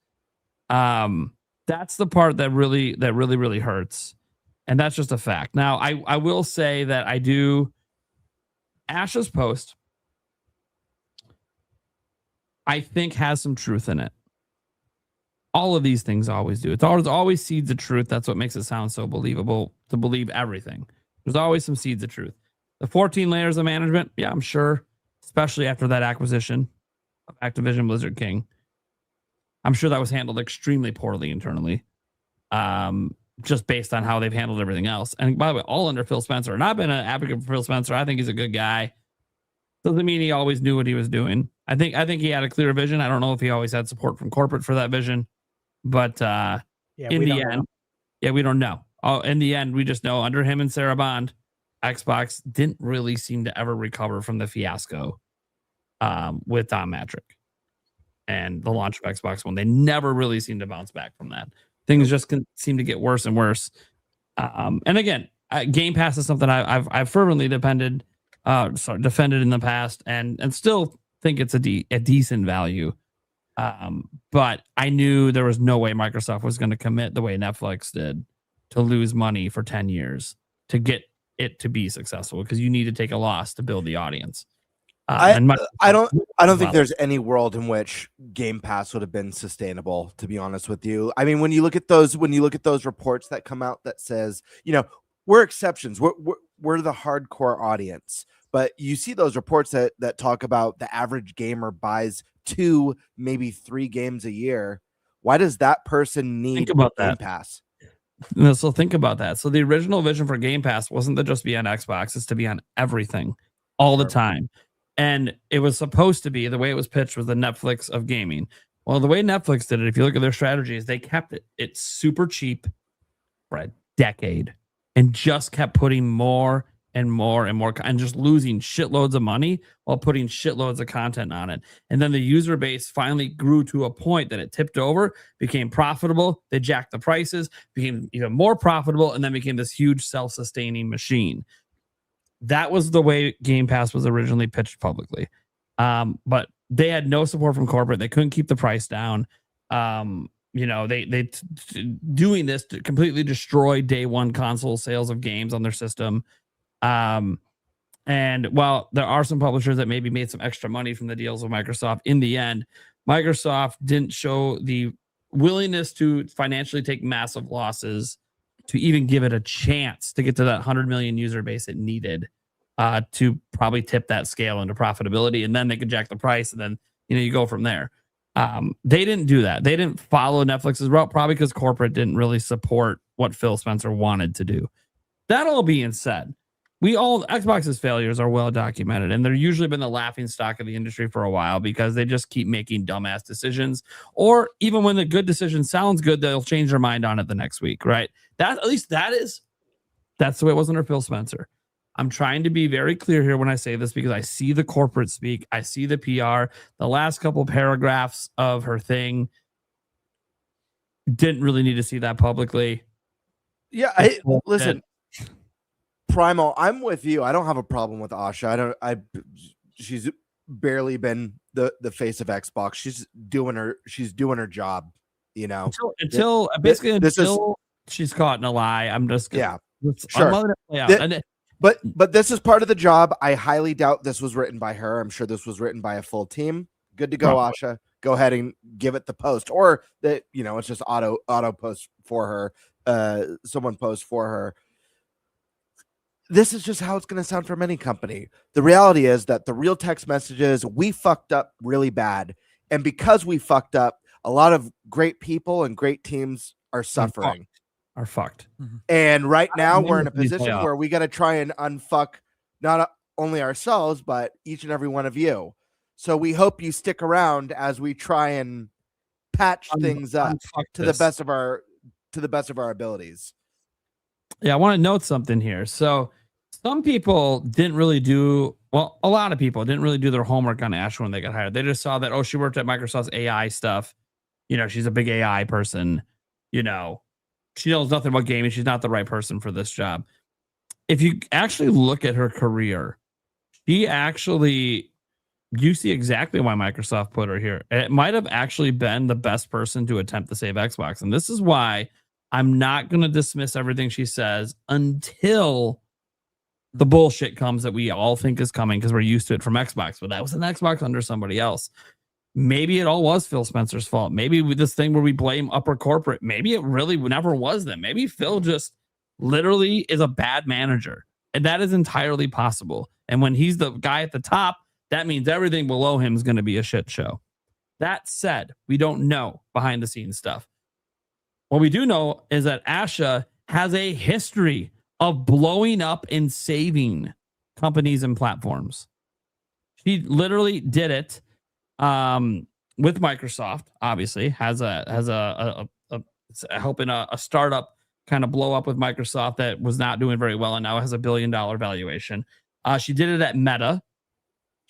That's the part that really hurts. And that's just a fact. Now, I will say that I do. Asha's post, I think, has some truth in it. All of these things always do. It's always seeds of truth. That's what makes it sound so believable to believe everything. There's always some seeds of truth. The 14 layers of management, yeah, I'm sure, especially after that acquisition of Activision Blizzard King, I'm sure that was handled extremely poorly internally, just based on how they've handled everything else. And by the way, all under Phil Spencer. And I've been an advocate for Phil Spencer. I think he's a good guy. Doesn't mean he always knew what he was doing. I think he had a clear vision. I don't know if he always had support from corporate for that vision, but in the end, we don't know. In the end, we just know under him and Sarah Bond, Xbox didn't really seem to ever recover from the fiasco with Don Matrick and the launch of Xbox One. They never really seemed to bounce back from that. Things just seem to get worse and worse. And again, Game Pass is something I've fervently defended in the past, and still think it's a decent value. But I knew there was no way Microsoft was going to commit the way Netflix did to lose money for 10 years to get it to be successful, because you need to take a loss to build the audience. I don't think there's any world in which Game Pass would have been sustainable, to be honest with you. I mean, when you look at those reports that come out that says, we're exceptions, we're the hardcore audience, but you see those reports that talk about the average gamer buys 2, maybe 3 games a year. Why does that person need Game Pass? So think about that. So the original vision for Game Pass wasn't to just be on Xbox, it's to be on everything all the time. And it was supposed to be, the way it was pitched was the Netflix of gaming. Well, the way Netflix did it, if you look at their strategies, they kept it super cheap for a decade and just kept putting more and more and more, and just losing shitloads of money while putting shitloads of content on it. And then the user base finally grew to a point that it tipped over, became profitable. They jacked the prices, became even more profitable, and then became this huge self-sustaining machine. That was the way Game Pass was originally pitched publicly. But they had no support from corporate. They couldn't keep the price down. They doing this to completely destroy day one console sales of games on their system. And while there are some publishers that maybe made some extra money from the deals with Microsoft, in the end, Microsoft didn't show the willingness to financially take massive losses to even give it a chance to get to that 100 million user base it needed to probably tip that scale into profitability. And then they could jack the price, and then you go from there. They didn't do that. They didn't follow Netflix's route, probably because corporate didn't really support what Phil Spencer wanted to do. That all being said, Xbox's failures are well documented, and they're usually been the laughing stock of the industry for a while because they just keep making dumbass decisions, or even when the good decision sounds good, they'll change their mind on it the next week, right? That's the way it was under Phil Spencer. I'm trying to be very clear here when I say this, because I see the corporate speak, I see the PR. The last couple of paragraphs of her thing didn't really need to see that publicly. Yeah, listen. Primal, I'm with you. I don't have a problem with Asha. She's barely been the face of Xbox. She's doing her job, until she's caught in a lie. I'm just sure. I'm letting it play out. But this is part of the job. I highly doubt this was written by her. I'm sure this was written by a full team. Good to go, Asha. Go ahead and give it the post, or that it's just auto post for her. Someone post for her. This is just how it's going to sound from any company. The reality is that the real text message is, we fucked up really bad. And because we fucked up, a lot of great people and great teams are suffering. Are fucked. And right now we're in a position where we got to try and unfuck not only ourselves, but each and every one of you. So we hope you stick around as we try and patch things up to the best of our abilities. Yeah, I want to note something here. So some people didn't really do, well, a lot of people didn't really do their homework on Asha when they got hired. They just saw that, she worked at Microsoft's AI stuff. She's a big AI person. She knows nothing about gaming. She's not the right person for this job. If you actually look at her career, you see exactly why Microsoft put her here. It might have actually been the best person to attempt to save Xbox. And this is why I'm not going to dismiss everything she says until the bullshit comes that we all think is coming, because we're used to it from Xbox. But that was an Xbox under somebody else. Maybe it all was Phil Spencer's fault. Maybe with this thing where we blame upper corporate, maybe it really never was them. Maybe Phil just literally is a bad manager, and that is entirely possible. And when he's the guy at the top, that means everything below him is going to be a shit show. That said, we don't know behind the scenes stuff. What we do know is that Asha has a history of blowing up and saving companies and platforms. She literally did it with Microsoft. Obviously, has helping a startup kind of blow up with Microsoft that was not doing very well, and now has $1 billion valuation. She did it at Meta.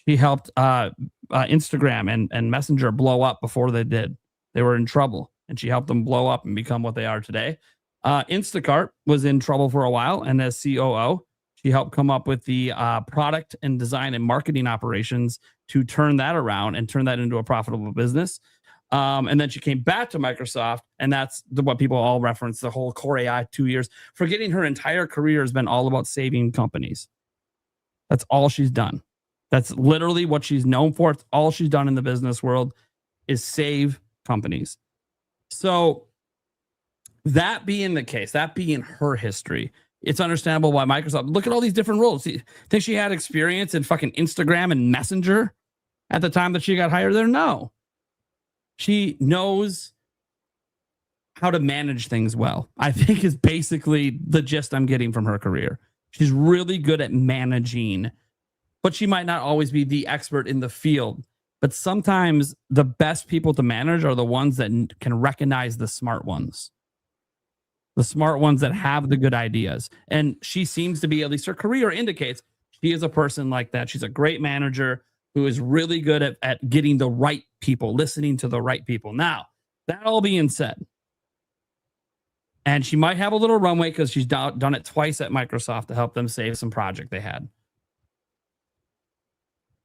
She helped Instagram and Messenger blow up before they did. They were in trouble, and she helped them blow up and become what they are today. Instacart was in trouble for a while, and as COO, she helped come up with the product and design and marketing operations to turn that around and turn that into a profitable business. And then she came back to Microsoft, and that's what people all reference, the whole Core AI 2 years. Forgetting her entire career has been all about saving companies. That's all she's done. That's literally what she's known for. It's all she's done in the business world is save companies. So that being the case, that being her history, it's understandable why Microsoft, look at all these different roles. Think she had experience in fucking Instagram and Messenger at the time that she got hired there? No. She knows how to manage things well, I think is basically the gist I'm getting from her career. She's really good at managing, but she might not always be the expert in the field. But sometimes the best people to manage are the ones that can recognize the smart ones. The smart ones that have the good ideas. And she seems to be, at least her career indicates, she is a person like that. She's a great manager who is really good at getting the right people, listening to the right people. Now, that all being said, and she might have a little runway because she's done it twice at Microsoft to help them save some project they had.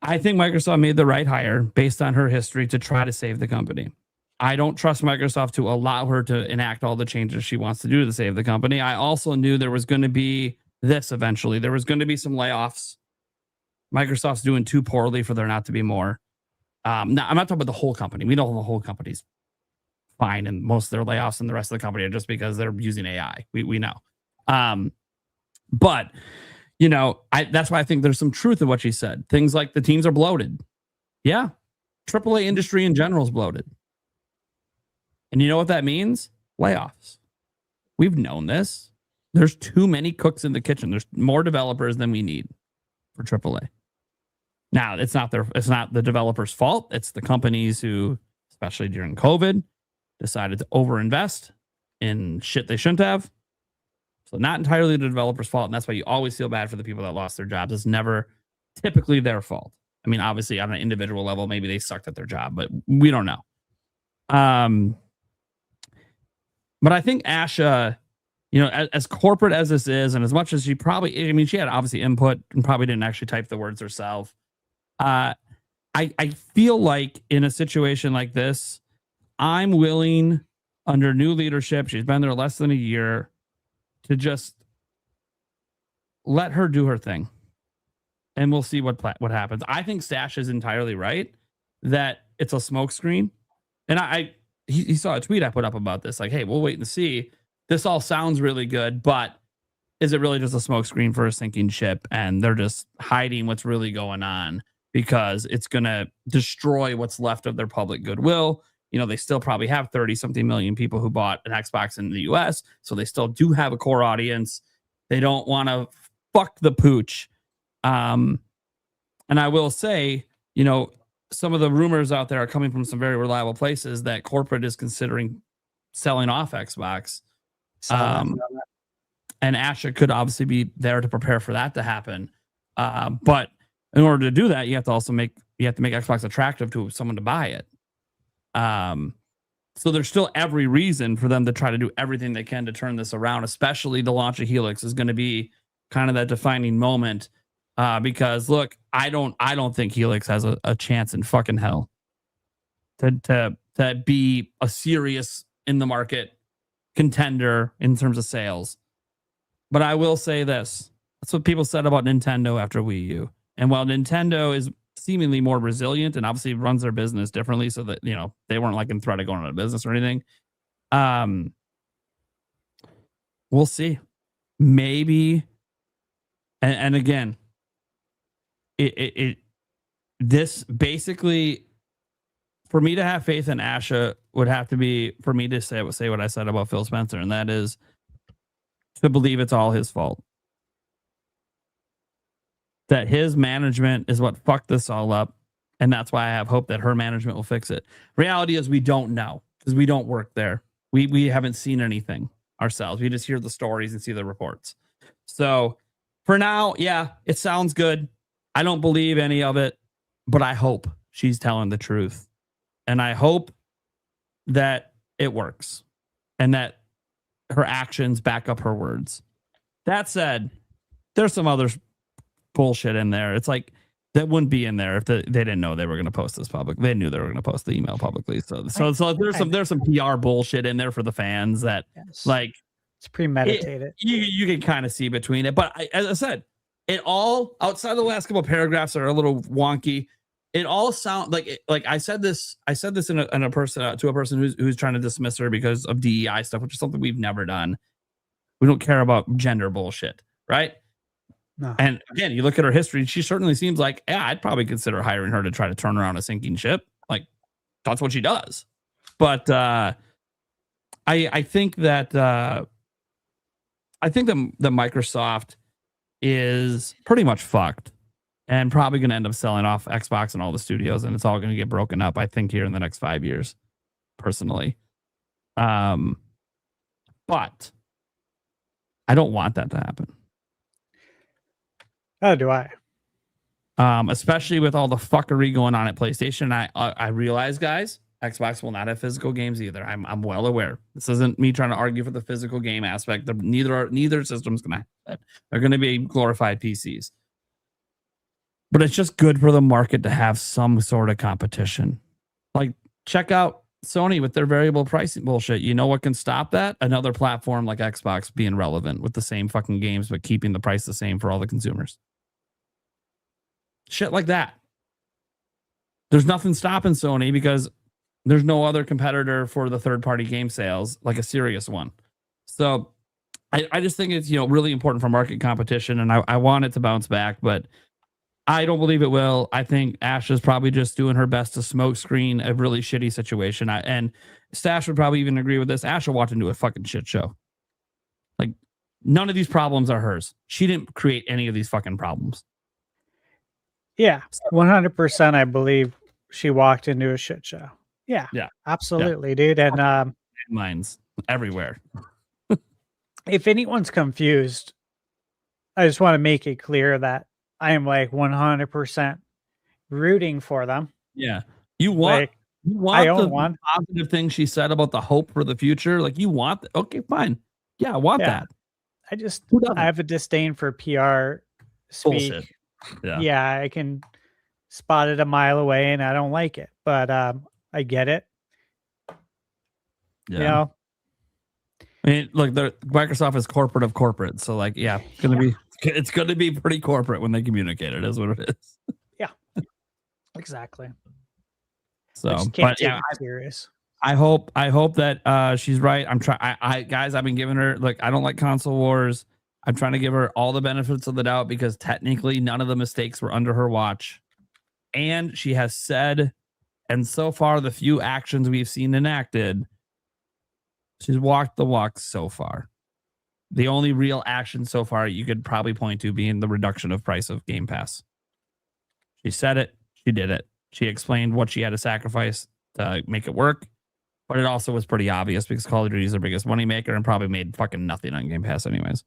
I think Microsoft made the right hire based on her history to try to save the company. I don't trust Microsoft to allow her to enact all the changes she wants to do to save the company. I also knew there was going to be this eventually. There was going to be some layoffs. Microsoft's doing too poorly for there not to be more. Now, I'm not talking about the whole company. We know the whole company's fine, and most of their layoffs and the rest of the company are just because they're using AI. We know. But, you know, that's why I think there's some truth in what she said. Things like the teams are bloated. Yeah. AAA industry in general is bloated. And you know what that means? Layoffs. We've known this. There's too many cooks in the kitchen. There's more developers than we need for AAA. Now, it's not the developers' fault. It's the companies who, especially during COVID, decided to overinvest in shit they shouldn't have. So not entirely the developers' fault. And that's why you always feel bad for the people that lost their jobs. It's never typically their fault. I mean, obviously on an individual level, maybe they sucked at their job, but we don't know. But I think Asha, you know, as corporate as this is, and as much as she probably, I mean, she had obviously input and probably didn't actually type the words herself. I feel like in a situation like this, I'm willing, under new leadership, she's been there less than a year, to just let her do her thing. And we'll see what happens. I think Stash is entirely right that it's a smokescreen. And he saw a tweet I put up about this, like, hey, we'll wait and see. This all sounds really good, but is it really just a smokescreen for a sinking ship? And they're just hiding what's really going on because it's going to destroy what's left of their public goodwill. You know, they still probably have 30-something million people who bought an Xbox in the US, so they still do have a core audience. They don't want to fuck the pooch. And I will say, you know, some of the rumors out there are coming from some very reliable places that corporate is considering selling off Xbox. And Asha could obviously be there to prepare for that to happen. But in order to do that, you have to also make Xbox attractive to someone to buy it. So there's still every reason for them to try to do everything they can to turn this around, especially the launch of Helix is going to be kind of that defining moment. Because look, I don't think Helix has a chance in fucking hell to be a serious in the market contender in terms of sales. But I will say this. That's what people said about Nintendo after Wii U. And while Nintendo is seemingly more resilient and obviously runs their business differently so that, you know, they weren't like in threat of going out of business or anything. We'll see. Maybe. And again, this basically, for me to have faith in Asha would have to be for me to say what I said about Phil Spencer, and that is to believe it's all his fault. That his management is what fucked this all up, and that's why I have hope that her management will fix it. Reality is we don't know because we don't work there. We haven't seen anything ourselves. We just hear the stories and see the reports. So for now, yeah, it sounds good. I don't believe any of it, but I hope she's telling the truth. And I hope that it works and that her actions back up her words. That said, there's some other bullshit in there. It's like that wouldn't be in there if they didn't know they were going to post this public. They knew they were going to post the email publicly. So there's some PR bullshit in there for the fans that like it's premeditated. You can kind of see between it, but as I said, it all outside the last couple of paragraphs that are a little wonky. It all sounds like I said this in a person to a person who's trying to dismiss her because of DEI stuff, which is something we've never done. We don't care about gender bullshit, right? No. And again, you look at her history, she certainly seems like, yeah, I'd probably consider hiring her to try to turn around a sinking ship. Like, that's what she does. But I think that the Microsoft is pretty much fucked and probably going to end up selling off Xbox and all the studios, and it's all going to get broken up, I think, here in the next 5 years, personally. But I don't want that to happen. Oh, do I? Especially with all the fuckery going on at PlayStation. I realize, guys, Xbox will not have physical games either. I'm well aware. This isn't me trying to argue for the physical game aspect. Neither system's going to have that. They're going to be glorified PCs. But it's just good for the market to have some sort of competition. Like, check out Sony with their variable pricing bullshit. You know what can stop that? Another platform like Xbox being relevant with the same fucking games, but keeping the price the same for all the consumers. Shit like that. There's nothing stopping Sony because there's no other competitor for the third-party game sales, like a serious one. So I just think it's, really important for market competition, and I want it to bounce back, but I don't believe it will. I think Ash is probably just doing her best to smoke screen a really shitty situation. And Stash would probably even agree with this. Ash will walk into a fucking shit show. Like, none of these problems are hers. She didn't create any of these fucking problems. Yeah, 100%. I believe she walked into a shit show. Yeah, absolutely, dude. And mine's everywhere. If anyone's confused, I just want to make it clear that I am like 100% rooting for them. Yeah, you want I own the one. positive thing she said about the hope for the future. Like, you want okay, fine. Yeah, I want that. I have a disdain for PR speak. Bullshit. Yeah, I can spot it a mile away, and I don't like it. But I get it. Yeah. I mean, look, Microsoft is corporate of corporate, so like, yeah, it's gonna be pretty corporate when they communicate it. Is what it is. Yeah, exactly. So, but yeah, serious. I hope that she's right. I'm trying. Guys, I've been giving her, like, I don't like console wars. I'm trying to give her all the benefits of the doubt because technically none of the mistakes were under her watch, and she has said, and so far the few actions we've seen enacted, she's walked the walk so far. The only real action so far you could probably point to being the reduction of price of Game Pass. She said it. She did it. She explained what she had to sacrifice to make it work. But it also was pretty obvious because Call of Duty is their biggest moneymaker and probably made fucking nothing on Game Pass anyways.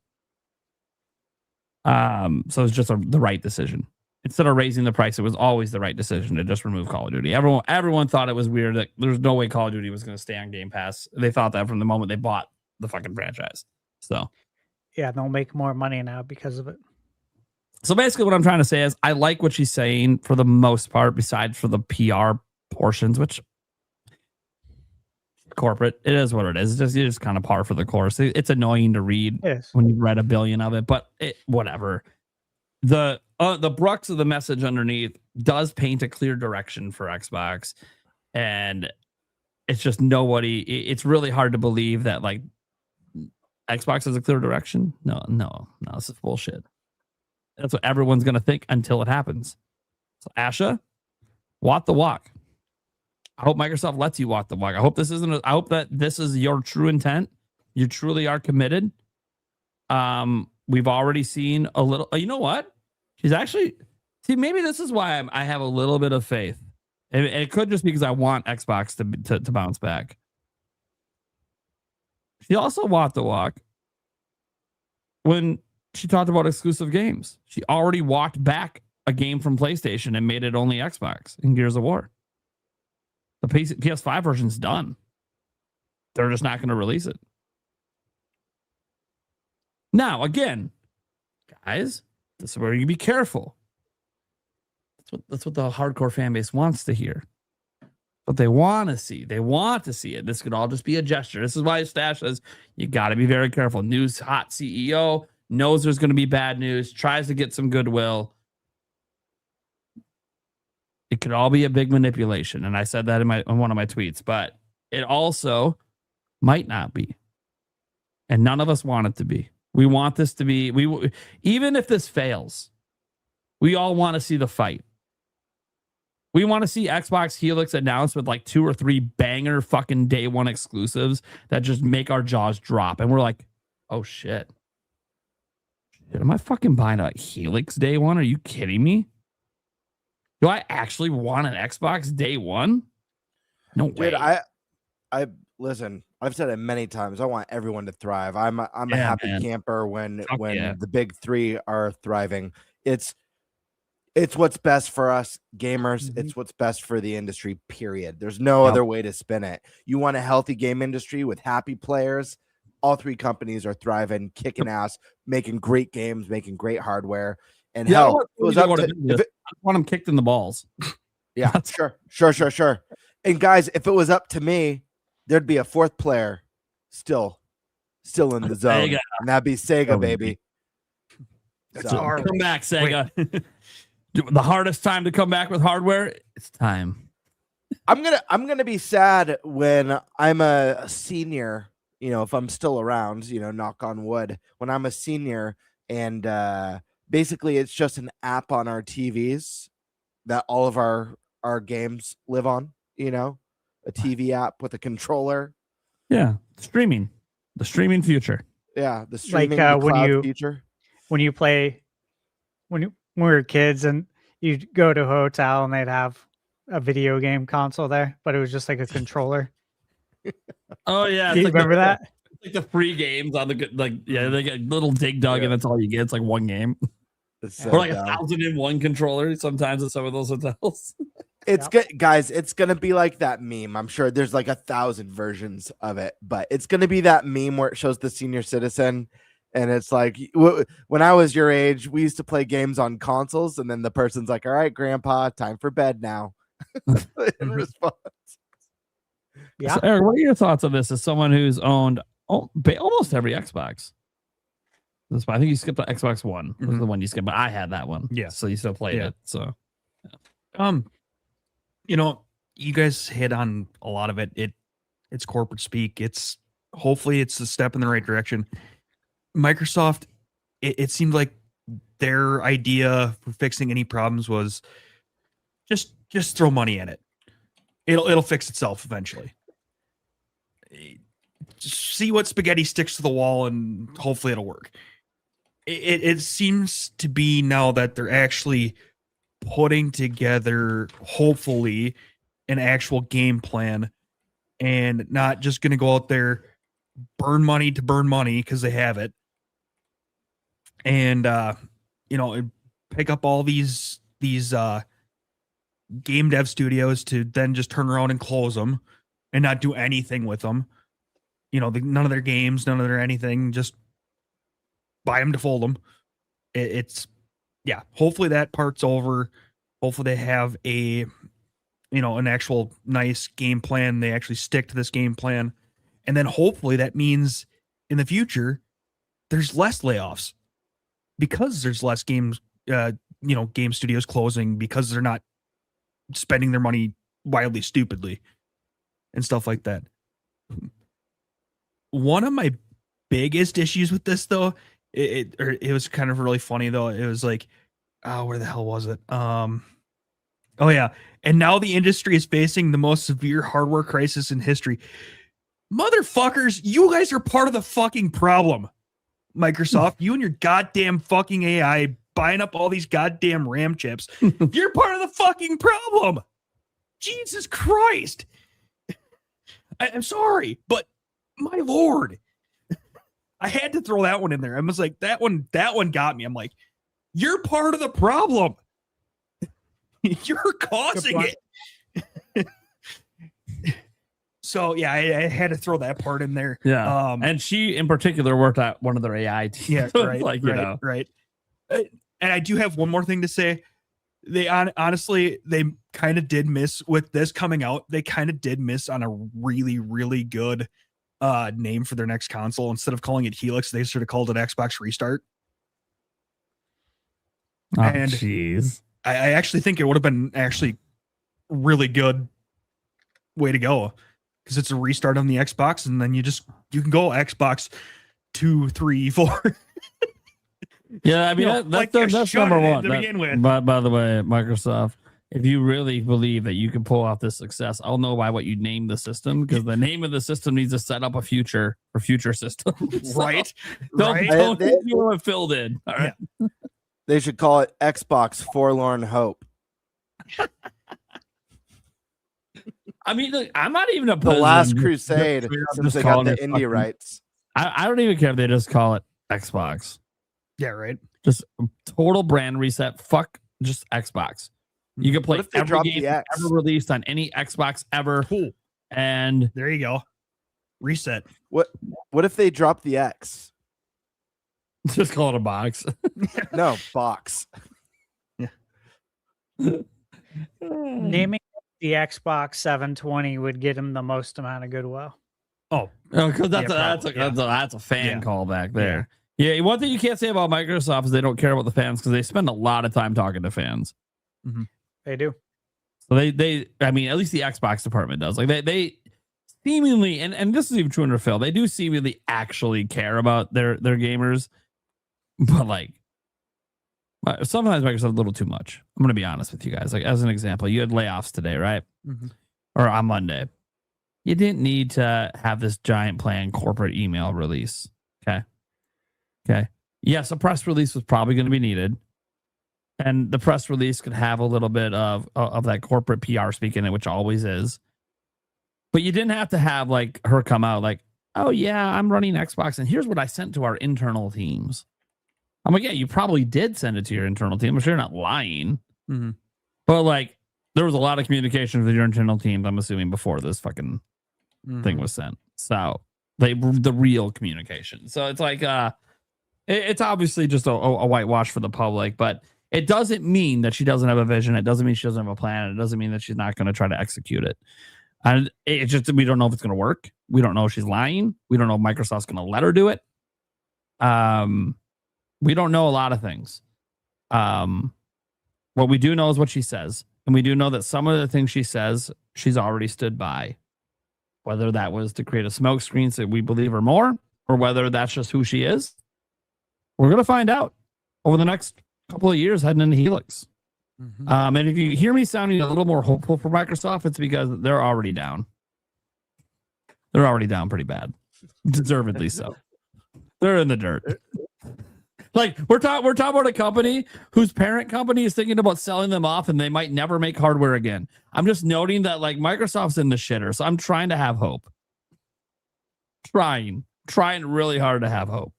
So it's just the right decision. Instead of raising the price, it was always the right decision to just remove Call of Duty. Everyone thought it was weird that there's no way Call of Duty was going to stay on Game Pass. They thought that from the moment they bought the fucking franchise. So yeah, they'll make more money now because of it. So basically what I'm trying to say is I like what she's saying for the most part, besides for the PR portions, which corporate, it is what it is. It's just kind of par for the course. It's annoying to read when you've read a billion of it, but whatever. The brux of the message underneath does paint a clear direction for Xbox, and it's just it's really hard to believe that like Xbox has a clear direction. No, this is bullshit. That's what everyone's gonna think until it happens. So Asha, walk the walk. I hope Microsoft lets you walk the walk. I hope I hope that this is your true intent. You truly are committed. We've already seen a little. You know what? She's actually maybe this is why I have a little bit of faith. And it could just be because I want Xbox to bounce back. She also walked the walk when she talked about exclusive games. She already walked back a game from PlayStation and made it only Xbox in Gears of War. The PS5 version's done. They're just not going to release it. Now, again, guys, this is where you be careful. That's what the hardcore fan base wants to hear. But they want to see. They want to see it. This could all just be a gesture. This is why Stash says you got to be very careful. News hot CEO knows there's going to be bad news, tries to get some goodwill. It could all be a big manipulation. And I said that in one of my tweets, but it also might not be. And none of us want it to be. We want this to be, even if this fails, we all want to see the fight. We want to see Xbox Helix announced with like 2 or 3 banger fucking day one exclusives that just make our jaws drop. And we're like, oh shit. Am I fucking buying a Helix day one? Are you kidding me? Do I actually want an Xbox day one? No way. Dude, I listen, I've said it many times. I want everyone to thrive. I'm a happy camper when the big 3 are thriving. It's what's best for us gamers. It's what's best for the industry, period. There's no other way to spin it. You want a healthy game industry with happy players. All 3 companies are thriving, kicking ass, making great games, making great hardware. And hell, it was up to, I want them kicked in the balls. Yeah, sure. And guys, if it was up to me, there'd be a 4th player still in the zone. Sega. And that'd be Sega, baby. So, come back, Sega. The hardest time to come back with hardware, it's time. I'm gonna be sad when I'm a senior, if I'm still around, knock on wood, when I'm a senior and basically it's just an app on our TVs that all of our games live on, a TV app with a controller. Yeah, streaming. The streaming future. Yeah, the streaming like cloud future. When we were kids and you'd go to a hotel and they'd have a video game console there, but it was just like a controller. Oh yeah, Do you remember that? It's like the free games on the they get little Dig Dug and that's all you get. It's like one game. So or like 1,001 controllers sometimes at some of those hotels. It's good, guys. It's gonna be like that meme. I'm sure there's like 1,000 versions of it, but it's gonna be that meme where it shows the senior citizen, and it's like when I was your age, we used to play games on consoles, and then the person's like, "All right, Grandpa, time for bed now." In response. Yeah. So, Eric, what are your thoughts on this as someone who's owned almost every Xbox? I think you skipped the Xbox One. Was the one you skipped, but I had that one. Yeah. So you still played it. So, you guys hit on a lot of it. It's corporate speak. Hopefully it's a step in the right direction. Microsoft, it seemed like their idea for fixing any problems was just throw money at it. It'll fix itself eventually. Just see what spaghetti sticks to the wall and hopefully it'll work. It seems to be now that they're actually putting together, hopefully, an actual game plan and not just going to go out there, burn money to burn money because they have it. And, pick up all these game dev studios to then just turn around and close them and not do anything with them. None of their games, none of their anything, just buy them to fold them. Hopefully that part's over. Hopefully they have an actual nice game plan. They actually stick to this game plan. And then hopefully that means in the future, there's less layoffs because there's less game studios closing because they're not spending their money wildly stupidly and stuff like that. One of my biggest issues with this, though, it was kind of really funny, though. It was like, where the hell was it? Oh yeah. And now the industry is facing the most severe hardware crisis in history. Motherfuckers, you guys are part of the fucking problem. Microsoft, you and your goddamn fucking AI buying up all these goddamn RAM chips. You're part of the fucking problem. Jesus Christ. I'm sorry, but my Lord. I had to throw that one in there. I was like, that one got me. I'm like, you're part of the problem. You're causing it. So yeah, I had to throw that part in there. Yeah. And she in particular worked at one of their AI teams. Yeah, So it's right, like, you right, know. right. And I do have one more thing to say. They honestly, they kind of did miss with this coming out. They kind of did miss on a really, really good name for their next console. Instead of calling it Helix, they should have called it Xbox Restart. Oh, And jeez. I actually think it would have been actually really good way to go, because it's a restart on the Xbox, and then you can go Xbox 2, 3, 4. Yeah, I mean, You know, that's number one. to begin with. By the way, Microsoft, if you really believe that you can pull off this success, I'll know by what you name the system, because the name of the system needs to set up a future for future systems. So Right. Don't you have filled in. All right. Yeah. They should call it Xbox Forlorn Hope. I mean, look, I'm not even The opposed. Last Crusade, just since they calling got it the indie fucking- rights. I don't even care if they just call it Xbox. Yeah, right. Just total brand reset. Fuck just Xbox. You can play What if they every drop game the X? ever released on any Xbox ever. Cool. And There you go. Reset. What if they drop the X? just call it a box. No, box. Naming the Xbox 720 would get him the most amount of goodwill. Oh, Because Yeah, that's a fan Yeah. callback there. Yeah, one thing you can't say about Microsoft is they don't care about the fans, because they spend a lot of time talking to fans. They do. So they I mean, at least the Xbox department does. Like they seemingly, and this is even true under Phil, they do seemingly actually care about their gamers. But like sometimes Microsoft a little too much. I'm gonna be honest with you guys. Like, as an example, you had layoffs today, right? Mhm. Or on Monday. You didn't need to have this giant planned corporate email release. Okay. Yes, a press release was probably going to be needed. And the press release could have a little bit of that corporate PR speak in it, which always is. But you didn't have to have like her come out like, oh yeah, I'm running Xbox, and here's what I sent to our internal teams. I'm like, yeah, you probably did send it to your internal team. I'm sure you're not lying. Mhm. But like, there was a lot of communication with your internal teams, I'm assuming, before this fucking thing was sent. So the real communication. So it's like it's obviously just a whitewash for the public, but it doesn't mean that she doesn't have a vision. It doesn't mean she doesn't have a plan. It doesn't mean that she's not going to try to execute it. And it's just, we don't know if it's going to work. We don't know if she's lying. We don't know if Microsoft's going to let her do it. We don't know a lot of things. What we do know is what she says. And we do know that some of the things she says, she's already stood by. Whether that was to create a smokescreen so we believe her more, or whether that's just who she is, we're going to find out over the next couple of years heading into Helix. And if you hear me sounding a little more hopeful for Microsoft, it's because they're already down. They're already down pretty bad. Deservedly so. They're in the dirt. Like, we're talking about a company whose parent company is thinking about selling them off, and they might never make hardware again. I'm just noting that like Microsoft's in the shitter, so I'm trying to have hope. Trying really hard to have hope.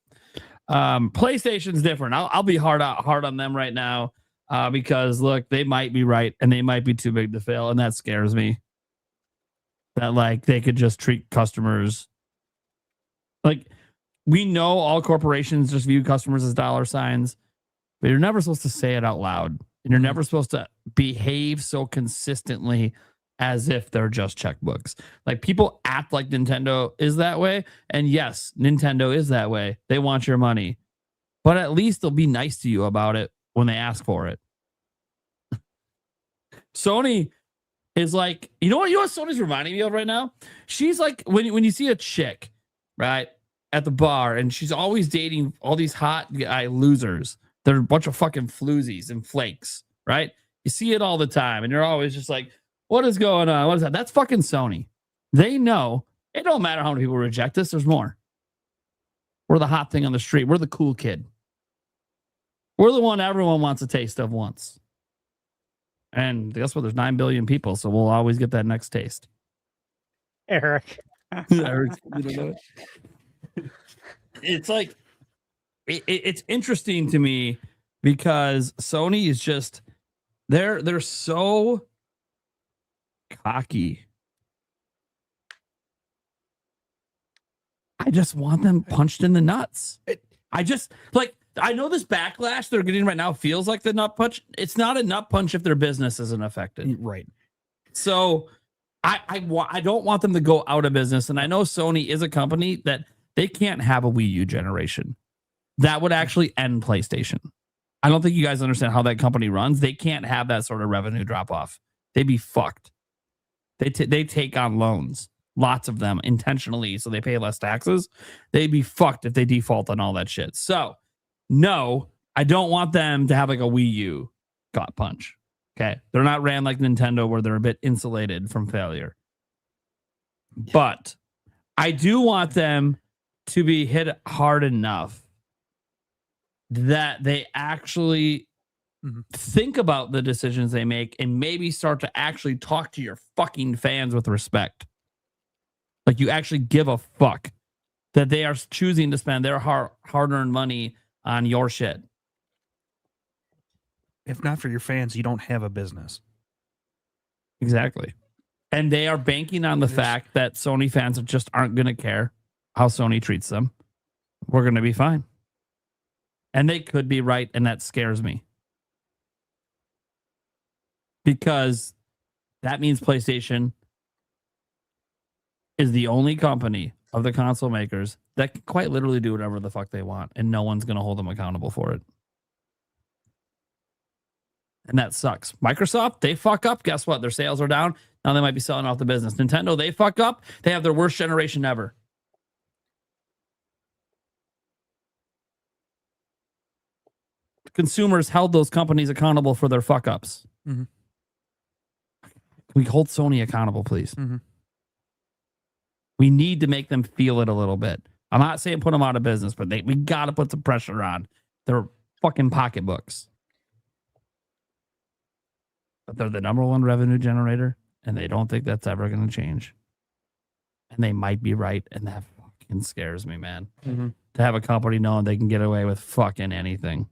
PlayStation's different. I'll be hard on them right now because look, they might be right and they might be too big to fail, and that scares me. That like they could just treat customers like. We know all corporations just view customers as dollar signs, but you're never supposed to say it out loud. And you're never supposed to behave so consistently as if they're just checkbooks. Like, people act like Nintendo is that way. And yes, Nintendo is that way. They want your money, but at least they'll be nice to you about it when they ask for it. Sony is like, you know what Sony's reminding me of right now? She's like, when you see a chick, right, at the bar, and she's always dating all these hot guy losers. They're a bunch of fucking floozies and flakes, right? You see it all the time, and you're always just like, what is going on? What is that? That's fucking Sony. They know it don't matter how many people reject us. There's more. We're the hot thing on the street. We're the cool kid. We're the one everyone wants a taste of once. And guess what? There's 9 billion people, so we'll always get that next taste. Eric. It's like it's interesting to me because Sony is just they're so cocky I just want them punched in the nuts. I know this backlash they're getting right now feels like the nut punch. It's not a nut punch if their business isn't affected. Right. So I don't want them to go out of business. And I know Sony is a company that they can't have a Wii U generation. That would actually end PlayStation. I don't think you guys understand how that company runs. They can't have that sort of revenue drop off. They'd be fucked. They take on loans, lots of them intentionally, so they pay less taxes. They'd be fucked if they default on all that shit. So, no, I don't want them to have like a Wii U gut punch. Okay, they're not ran like Nintendo where they're a bit insulated from failure. But I do want them to be hit hard enough that they actually think about the decisions they make and maybe start to actually talk to your fucking fans with respect. Like you actually give a fuck that they are choosing to spend their hard-earned money on your shit. If not for your fans, you don't have a business. Exactly. And they are banking on the fact that Sony fans just aren't going to care how Sony treats them. We're going to be fine. And they could be right, and that scares me. Because that means PlayStation is the only company of the console makers that can quite literally do whatever the fuck they want, and no one's going to hold them accountable for it. And that sucks. Microsoft, they fuck up. Guess what? Their sales are down. Now they might be selling off the business. Nintendo, they fuck up. They have their worst generation ever. Consumers held those companies accountable for their fuck ups. Mm-hmm. Can we hold Sony accountable, please? Mm-hmm. We need to make them feel it a little bit. I'm not saying put them out of business, but we got to put some pressure on their fucking pocketbooks. But they're the number one revenue generator, and they don't think that's ever going to change. And they might be right, and that fucking scares me, man. Mm-hmm. To have a company knowing they can get away with fucking anything.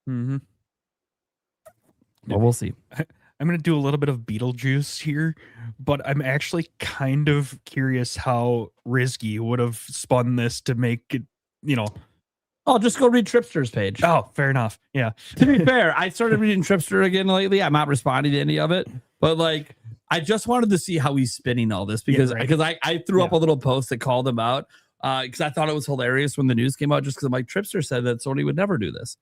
Mm-hmm. Well, we'll see. I'm going to do a little bit of Beetlejuice here, but I'm actually kind of curious how Rizky would have spun this to make it, Oh, just go read Tripster's page. Oh, fair enough. Yeah. To be fair, I started reading Tripster again lately. I'm not responding to any of it, but I just wanted to see how he's spinning all this because I threw up a little post that called him out because I thought it was hilarious when the news came out. Just because I'm like, Tripster said that Sony would never do this,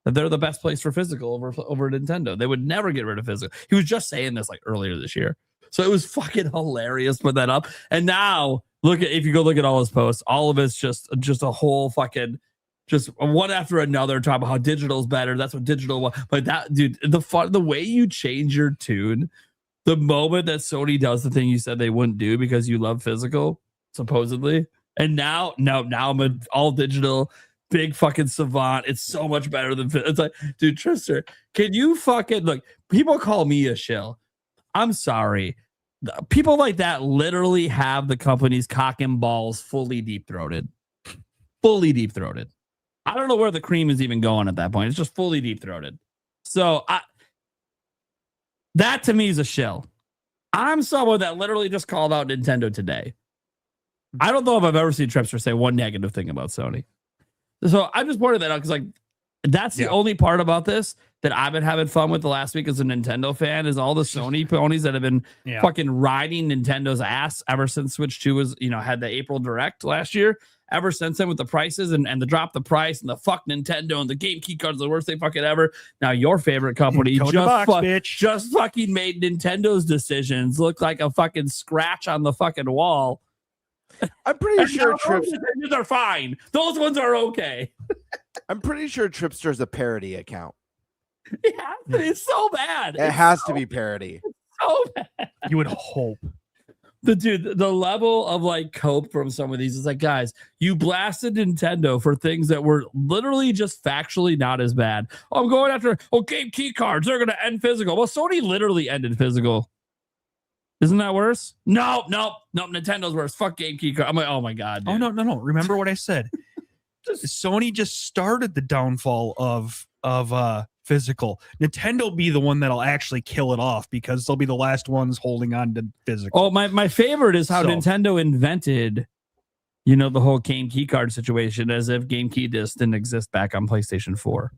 that they're the best place for physical over Nintendo. They would never get rid of physical. He was just saying this earlier this year, so it was fucking hilarious. Put that up, and now if you go look at all his posts, all of it's just a whole fucking. Just one after another, talk about how digital is better. That's what digital was. But that, dude, the way you change your tune, the moment that Sony does the thing you said they wouldn't do because you love physical, supposedly, and now I'm an all digital, big fucking savant. It's so much better than it's like, dude, Tristan, can you fucking look? People call me a shill. I'm sorry. People like that literally have the company's cock and balls fully deep throated. Fully deep throated. I don't know where the cream is even going at that point. It's just fully deep throated. So that to me is a shill. I'm someone that literally just called out Nintendo today. I don't know if I've ever seen Tripster say one negative thing about Sony. So I'm just pointing that out because that's the only part about this that I've been having fun with the last week as a Nintendo fan is all the Sony ponies that have been fucking riding Nintendo's ass ever since Switch 2 was, had the April Direct last year. Ever since then with the prices and the drop the price and the fuck Nintendo and the game key cards, the worst thing fucking ever. Now your favorite company just fucking made Nintendo's decisions look like a fucking scratch on the fucking wall. I'm pretty sure Tripster are fine. Those ones are okay. I'm pretty sure Tripster's a parody account. Yeah, it's so bad. It has to be parody. So bad. You would hope. The level of cope from some of these is guys, you blasted Nintendo for things that were literally just factually not as bad. I'm going after game key cards. They're going to end physical. Well, Sony literally ended physical. Isn't that worse? No. Nintendo's worse. Fuck game key card. I'm like, oh my god. Dude. Oh no. Remember what I said? Sony just started the downfall of physical. Nintendo be the one that'll actually kill it off because they'll be the last ones holding on to physical. Oh, my favorite is how Nintendo invented You know, the whole game key card situation, as if game key discs didn't exist back on PlayStation 4.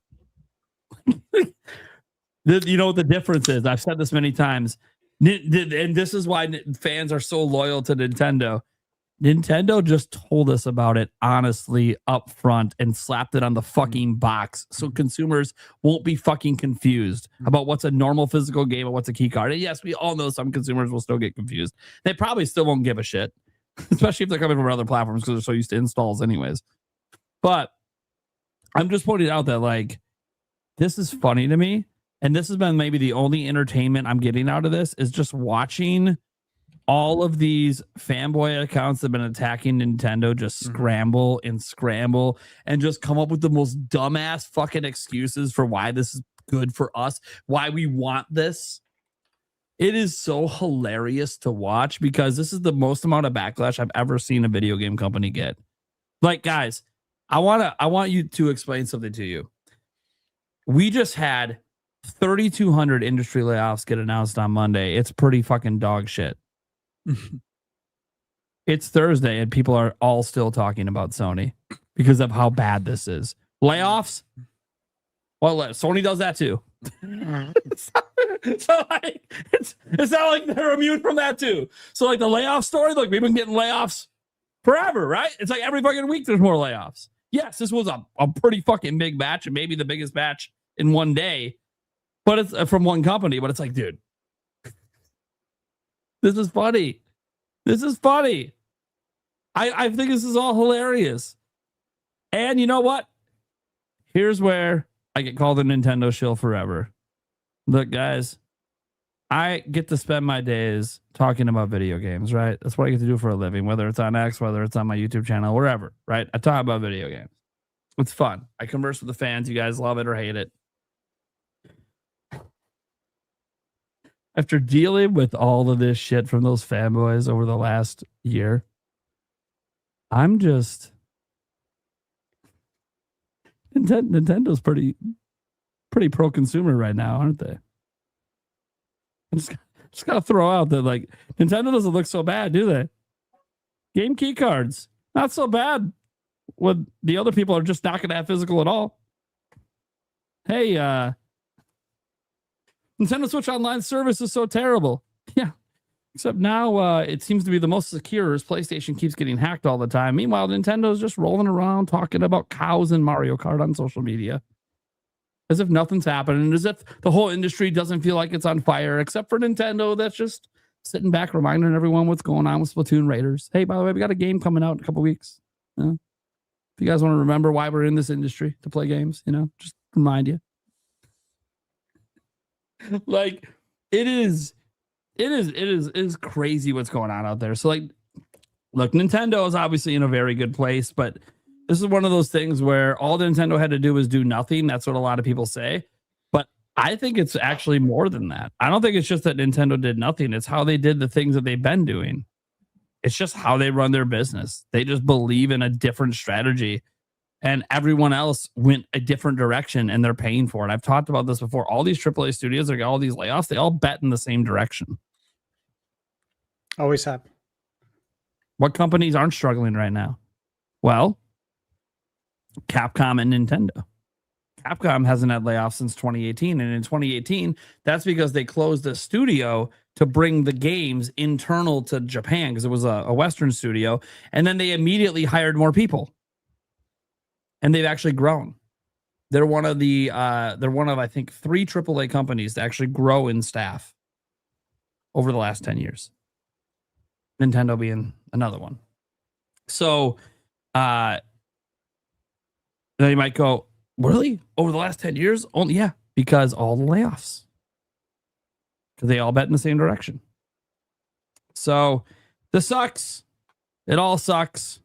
You know what the difference is? I've said this many times. And this is why fans are so loyal to Nintendo. Nintendo just told us about it honestly up front and slapped it on the fucking box so consumers won't be fucking confused about what's a normal physical game and what's a key card. And yes, we all know some consumers will still get confused. They probably still won't give a shit, especially if they're coming from other platforms because they're so used to installs anyways. But I'm just pointing out that, like, this is funny to me. And this has been maybe the only entertainment I'm getting out of this is just watching all of these fanboy accounts that have been attacking Nintendo just scramble and just come up with the most dumbass fucking excuses for why this is good for us, why we want this. It is so hilarious to watch because this is the most amount of backlash I've ever seen a video game company get. Like, guys, I want you to explain something to you. We just had 3,200 industry layoffs get announced on Monday. It's pretty fucking dog shit. It's Thursday and people are all still talking about Sony because of how bad this is. Layoffs? Well, Sony does that too. So like, it's not like they're immune from that too. So like the layoff story, look, we've been getting layoffs forever, right? It's like every fucking week there's more layoffs. Yes, this was a pretty fucking big batch and maybe the biggest batch in one day. But it's from one company, but it's like, dude, this is funny. This is funny. I think this is all hilarious. And you know what? Here's where I get called a Nintendo shill forever. Look, guys, I get to spend my days talking about video games, right? That's what I get to do for a living, whether it's on X, whether it's on my YouTube channel, wherever, right? I talk about video games. It's fun. I converse with the fans. You guys love it or hate it. After dealing with all of this shit from those fanboys over the last year, I'm just... Nintendo's pretty pro-consumer right now, aren't they? I just gotta throw out that, like, Nintendo doesn't look so bad, do they? Game key cards, not so bad when the other people are just not gonna have physical at all. Hey, Nintendo Switch Online service is so terrible. Yeah. Except now it seems to be the most secure as PlayStation keeps getting hacked all the time. Meanwhile, Nintendo's just rolling around talking about cows and Mario Kart on social media. As if nothing's happening. As if the whole industry doesn't feel like it's on fire. Except for Nintendo that's just sitting back reminding everyone what's going on with Splatoon Raiders. Hey, by the way, we got a game coming out in a couple weeks. If you guys want to remember why we're in this industry to play games, just remind you. Like, it is crazy what's going on out there. So, like, look, Nintendo is obviously in a very good place, but this is one of those things where all Nintendo had to do was do nothing. That's what a lot of people say. But I think it's actually more than that. I don't think it's just that Nintendo did nothing. It's how they did the things that they've been doing. It's just how they run their business. They just believe in a different strategy. And everyone else went a different direction and they're paying for it. I've talked about this before. All these AAA studios that got all these layoffs, they all bet in the same direction. Always have. What companies aren't struggling right now? Well, Capcom and Nintendo. Capcom hasn't had layoffs since 2018. And in 2018, that's because they closed the studio to bring the games internal to Japan because it was a Western studio. And then they immediately hired more people. And they've actually grown. They're one of I think 3 AAA companies to actually grow in staff over the last 10 years. Nintendo being another one. So now you might go, really? Over the last 10 years? Only, yeah, because all the layoffs. Because they all bet in the same direction. So this sucks. It all sucks.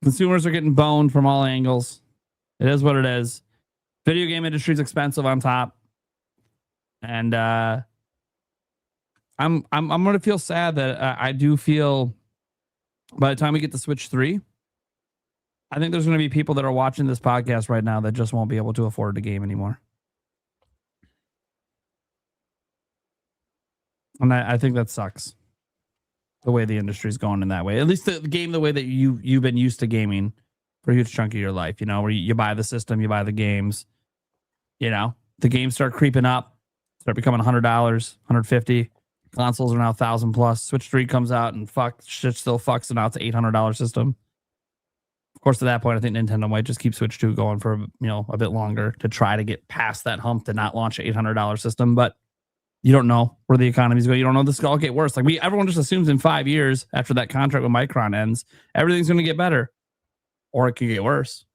Consumers are getting boned from all angles. It is what it is. Video game industry is expensive on top. And I'm going to feel sad that I do feel by the time we get to Switch 3, I think there's going to be people that are watching this podcast right now that just won't be able to afford the game anymore. And I think that sucks. the way the industry's going in that way. At least the game the way that you've been used to gaming for a huge chunk of your life, you know, where you buy the system, you buy the games, you know, the games start creeping up, start becoming $100, $150. Consoles are now 1,000 plus. Switch 3 comes out and shit still fucks, and now it's an $800 system. Of course, at that point, I think Nintendo might just keep Switch 2 going for a bit longer to try to get past that hump to not launch an $800 system. But you don't know where the economy's going. You don't know this could all get worse. Like everyone just assumes in 5 years after that contract with Micron ends, everything's going to get better, or it could get worse.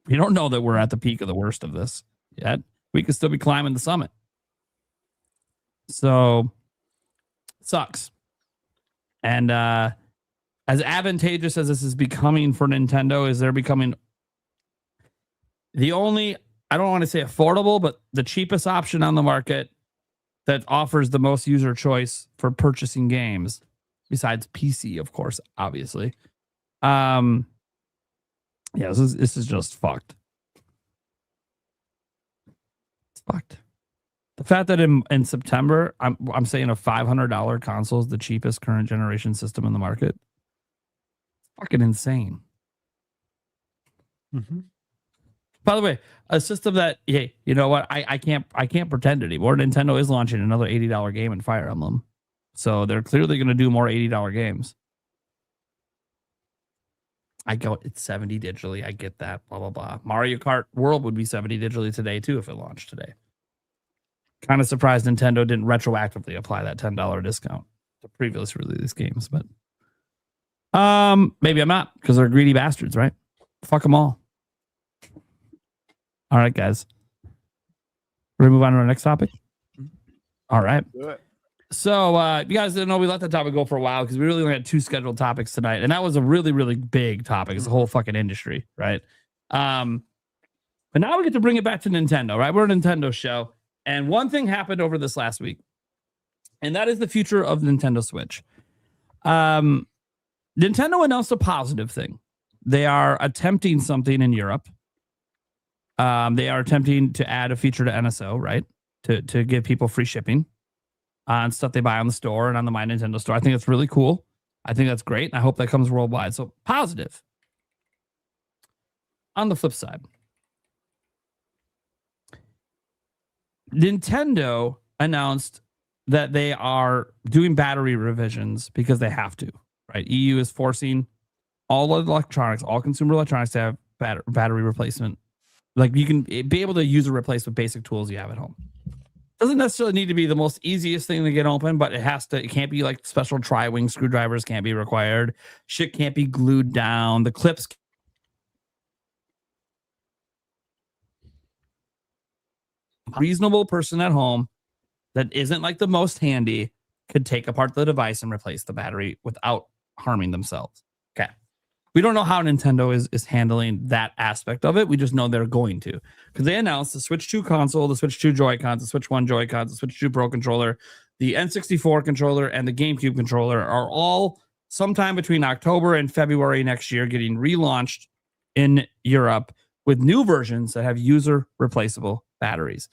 We don't know that we're at the peak of the worst of this yet. We could still be climbing the summit. So it sucks. And as advantageous as this is becoming for Nintendo, is they're becoming the only, I don't want to say affordable, but the cheapest option on the market that offers the most user choice for purchasing games, besides PC, of course, obviously. Yeah, this is just fucked. It's fucked. The fact that in September, I'm saying a $500 console is the cheapest current generation system in the market. Fucking insane. Mm-hmm. By the way, a system that, hey, you know what? I can't pretend anymore. Nintendo is launching another $80 game in Fire Emblem, so they're clearly going to do more $80 games. It's $70 digitally. I get that. Blah blah blah. Mario Kart World would be $70 digitally today too if it launched today. Kind of surprised Nintendo didn't retroactively apply that $10 discount to previously released games, but maybe I'm not, because they're greedy bastards, right? Fuck them all. All right, guys. We're gonna move on to our next topic. All right. Do it. So you guys didn't know we let that topic go for a while because we really only had 2 scheduled topics tonight, and that was a really, really big topic. It's the whole fucking industry, right? But now we get to bring it back to Nintendo, right? We're a Nintendo show, and one thing happened over this last week, and that is the future of Nintendo Switch. Nintendo announced a positive thing. They are attempting something in Europe. They are attempting to add a feature to NSO, right? To give people free shipping on stuff they buy on the store and on the My Nintendo store. I think that's really cool. I think that's great. And I hope that comes worldwide. So positive. On the flip side, Nintendo announced that they are doing battery revisions because they have to, right? EU is forcing all electronics, all consumer electronics to have battery replacement. Like you can be able to use or replace with basic tools you have at home. Doesn't necessarily need to be the most easiest thing to get open, but it can't be like special tri-wing screwdrivers can't be required. Shit can't be glued down. The clips. Reasonable person at home that isn't like the most handy could take apart the device and replace the battery without harming themselves. Okay. We don't know how Nintendo is handling that aspect of it. We just know they're going to, because they announced the Switch 2 console, the Switch 2 Joy-Cons, the Switch 1 Joy-Cons, the Switch 2 Pro controller, the N64 controller, and the GameCube controller are all sometime between October and February next year getting relaunched in Europe with new versions that have user replaceable batteries.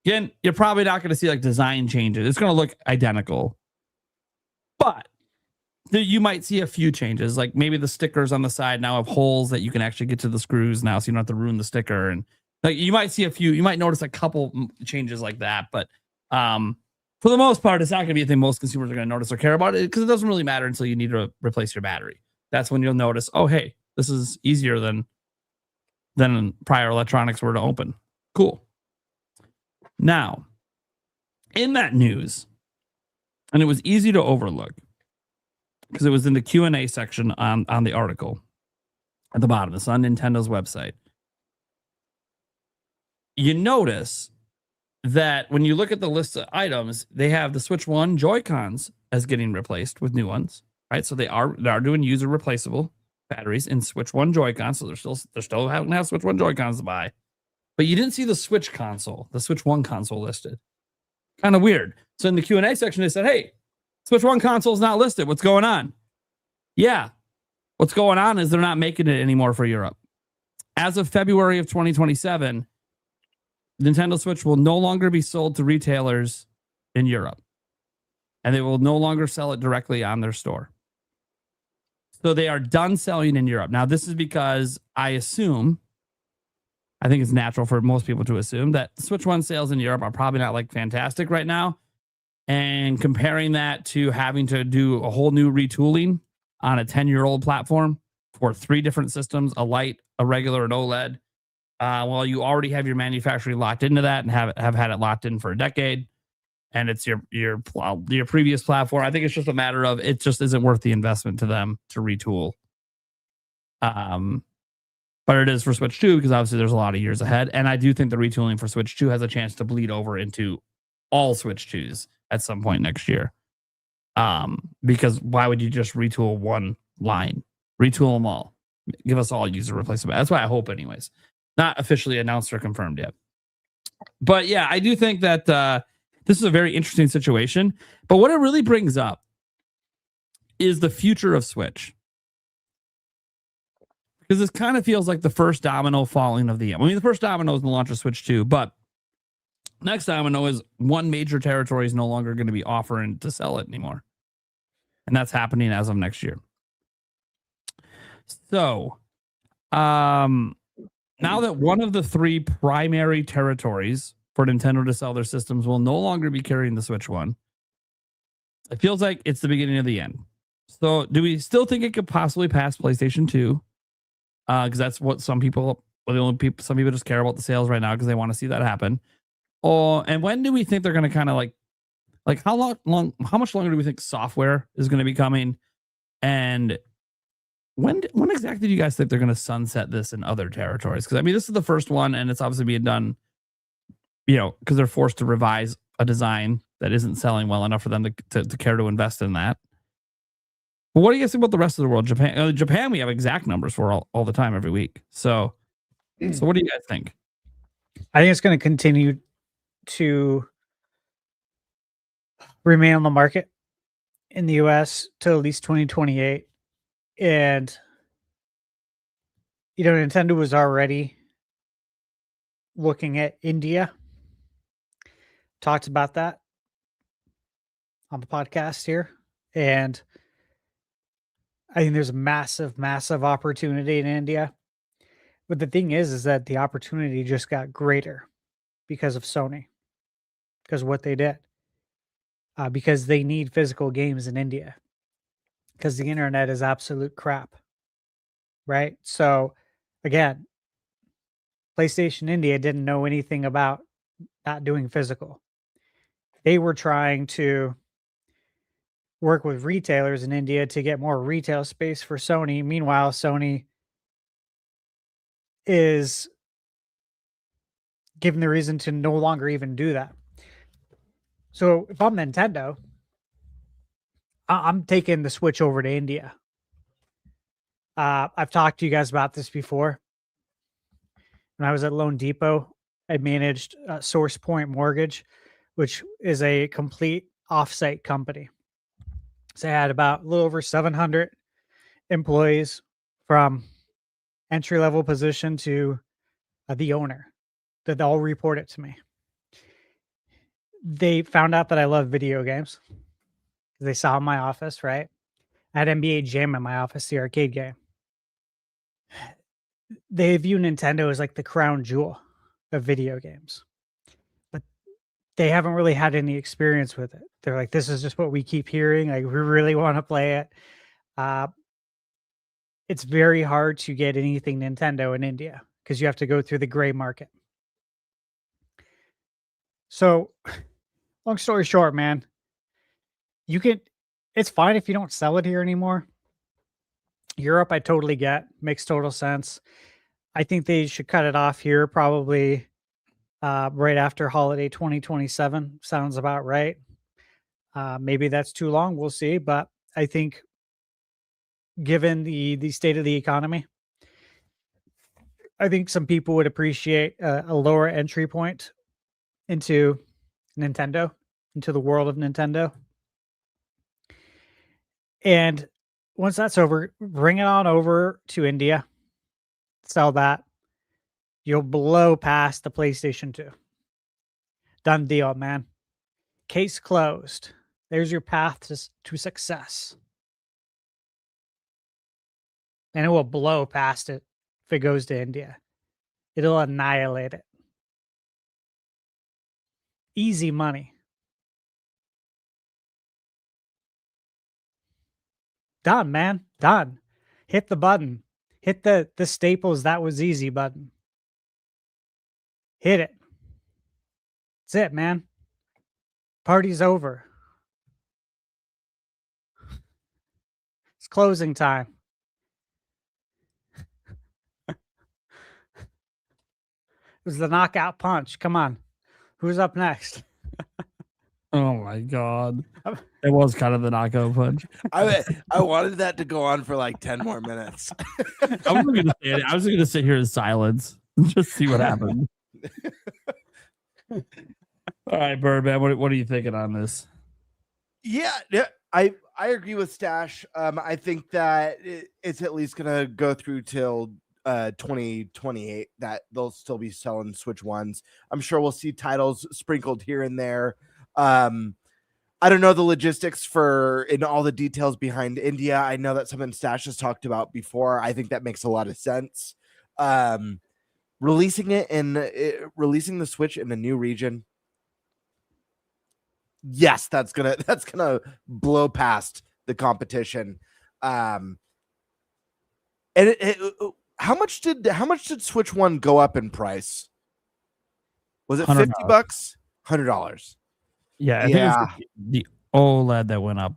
Again, you're probably not going to see like design changes. It's going to look identical, but you might see a few changes, like maybe the stickers on the side now have holes that you can actually get to the screws now, so you don't have to ruin the sticker. And like you might see you might notice a couple changes like that, but for the most part, it's not going to be a thing most consumers are going to notice or care about it, because it doesn't really matter until you need to replace your battery. That's when you'll notice, oh hey, this is easier than prior electronics were to open. Cool. Now, in that news, and it was easy to overlook, because it was in the Q&A section on the article at the bottom. It's on Nintendo's website. You notice that when you look at the list of items, they have the Switch 1 Joy-Cons as getting replaced with new ones, right? So they are doing user replaceable batteries in Switch 1 Joy-Cons. So they're still having to have Switch 1 Joy-Cons to buy. But you didn't see the Switch console, the Switch 1 console listed. Kind of weird. So in the Q&A section, they said, hey, Switch 1 console is not listed. What's going on? Yeah. What's going on is they're not making it anymore for Europe. As of February of 2027, Nintendo Switch will no longer be sold to retailers in Europe. and they will no longer sell it directly on their store. So they are done selling in Europe. Now, this is because I think it's natural for most people to assume that Switch 1 sales in Europe are probably not like fantastic right now. And comparing that to having to do a whole new retooling on a 10-year-old platform for 3 different systems, a light, a regular, and OLED. Well, you already have your manufacturing locked into that and have had it locked in for a decade. And it's your previous platform. I think it's just a matter of it just isn't worth the investment to them to retool. But it is for Switch 2 because obviously there's a lot of years ahead. And I do think the retooling for Switch 2 has a chance to bleed over into all Switch 2s at some point next year. Because why would you just retool one line? Retool them all. Give us all user replacement. That's why I hope anyways. Not officially announced or confirmed yet. But yeah, I do think that this is a very interesting situation. But what it really brings up is the future of Switch. Because this kind of feels like the first domino falling of the year. I mean, the first domino is the launch of Switch 2, but next domino is one major territory is no longer going to be offering to sell it anymore. And that's happening as of next year. So, now that one of the 3 primary territories for Nintendo to sell their systems will no longer be carrying the Switch 1, it feels like it's the beginning of the end. So, do we still think it could possibly pass PlayStation 2? Because that's what some people just care about the sales right now because they want to see that happen. And when do we think they're going to kind of like how much longer do we think software is going to be coming? And when exactly do you guys think they're going to sunset this in other territories? Because I mean, this is the first one, and it's obviously being done, because they're forced to revise a design that isn't selling well enough for them to care to invest in that. But what do you guys think about the rest of the world? Japan, we have exact numbers for all the time every week. So what do you guys think? I think it's going to continue to remain on the market in the US till at least 2028. And, Nintendo was already looking at India. Talked about that on the podcast here. And I think there's a massive, massive opportunity in India. But the thing is that the opportunity just got greater because of Sony, because of what they did. Because they need physical games in India. Because the internet is absolute crap. Right? So, again, PlayStation India didn't know anything about not doing physical. They were trying to work with retailers in India to get more retail space for Sony. Meanwhile, Sony is given the reason to no longer even do that. So if I'm Nintendo, I'm taking the Switch over to India. I've talked to you guys about this before. When I was at Loan Depot, I managed Source Point Mortgage, which is a complete offsite company. So I had about a little over 700 employees from entry-level position to the owner that all report it to me. They found out that I love video games. They saw in my office, right? I had NBA Jam in my office, the arcade game. They view Nintendo as like the crown jewel of video games. But they haven't really had any experience with it. They're like, this is just what we keep hearing. Like, we really want to play it. It's very hard to get anything Nintendo in India because you have to go through the gray market. So, long story short, man, it's fine if you don't sell it here anymore. Europe, I totally get. Makes total sense. I think they should cut it off here probably right after holiday 2027. Sounds about right. Maybe that's too long. We'll see. But I think given the state of the economy, I think some people would appreciate a lower entry point into Nintendo, into the world of Nintendo. And once that's over, bring it on over to India, sell that. You'll blow past the PlayStation 2. Done deal, man. Case closed. There's your path to success. And it will blow past it if it goes to India. It'll annihilate it. Easy money. Done, man. Done. Hit the button. Hit the staples that was easy button. Hit it. That's it, man. Party's over. It's closing time. It was the knockout punch. Come on. Who's up next? Oh my god. It was kind of the knockout punch. I wanted that to go on for like 10 more minutes. I was gonna sit here in silence and just see what happened. All right, Birdman, what are you thinking on this? Yeah, I agree with Stash. I think that it's at least gonna go through till 2028 that they'll still be selling Switch ones. I'm sure we'll see titles sprinkled here and there. I don't know the logistics and all the details behind India. I know that's something Stash has talked about before. I think that makes a lot of sense. Releasing the Switch in a new region. Yes, that's gonna blow past the competition. And how much did Switch 1 go up in price? Was it $50? $100. Yeah, I think it was the OLED that went up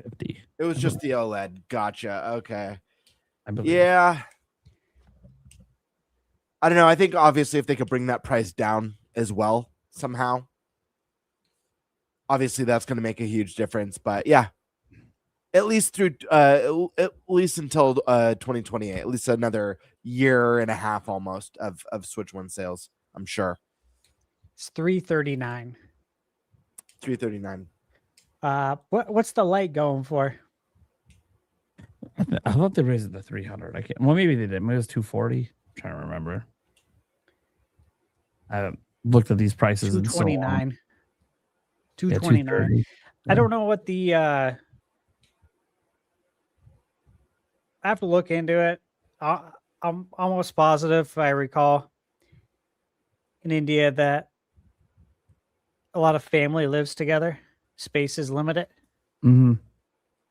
50. It was just the OLED. Gotcha. Okay. I believe. Yeah. I don't know. I think obviously if they could bring that price down as well somehow, obviously that's going to make a huge difference. But yeah, at least through at least until 2028, at least another year and a half almost of Switch 1 sales, I'm sure. It's $339. $339. What's the light going for? I thought they raised it to 300. I can't. Well, maybe they did. Maybe it was 240. I'm trying to remember. I haven't looked at these prices in so long. $229. I don't know what the I have to look into it. I'm almost positive, if I recall, in India that a lot of family lives together. Space is limited,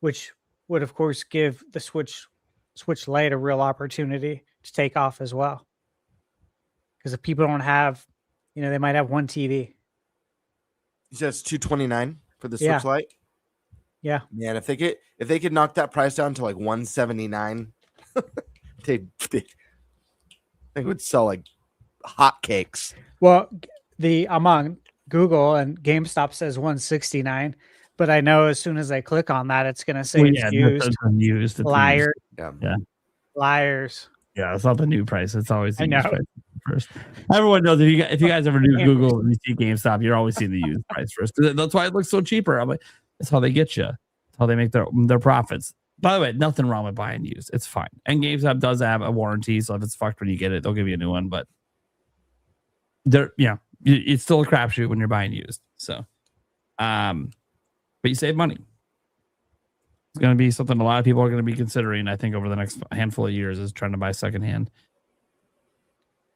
which would, of course, give the Switch Lite a real opportunity to take off as well. Because if people don't have, they might have one TV. You said it's $229 for the Switch Lite? Yeah. Man, if they could knock that price down to like $179, they would sell like hotcakes. Well, I'm on Google and GameStop says $169, but I know as soon as I click on that, it's going to say it's used. Liar. Yeah. Liars. Yeah, it's not the new price. It's always the I used know. price first. Everyone knows if you guys ever do Google and you see GameStop, you're always seeing the used price first. That's why it looks so cheaper. I'm like, that's how they get you. That's how they make their profits. By the way, nothing wrong with buying used. It's fine. And GameStop does have a warranty, so if it's fucked when you get it, they'll give you a new one. But it's still a crapshoot when you're buying used. So, but you save money. It's going to be something a lot of people are going to be considering, I think, over the next handful of years, is trying to buy secondhand.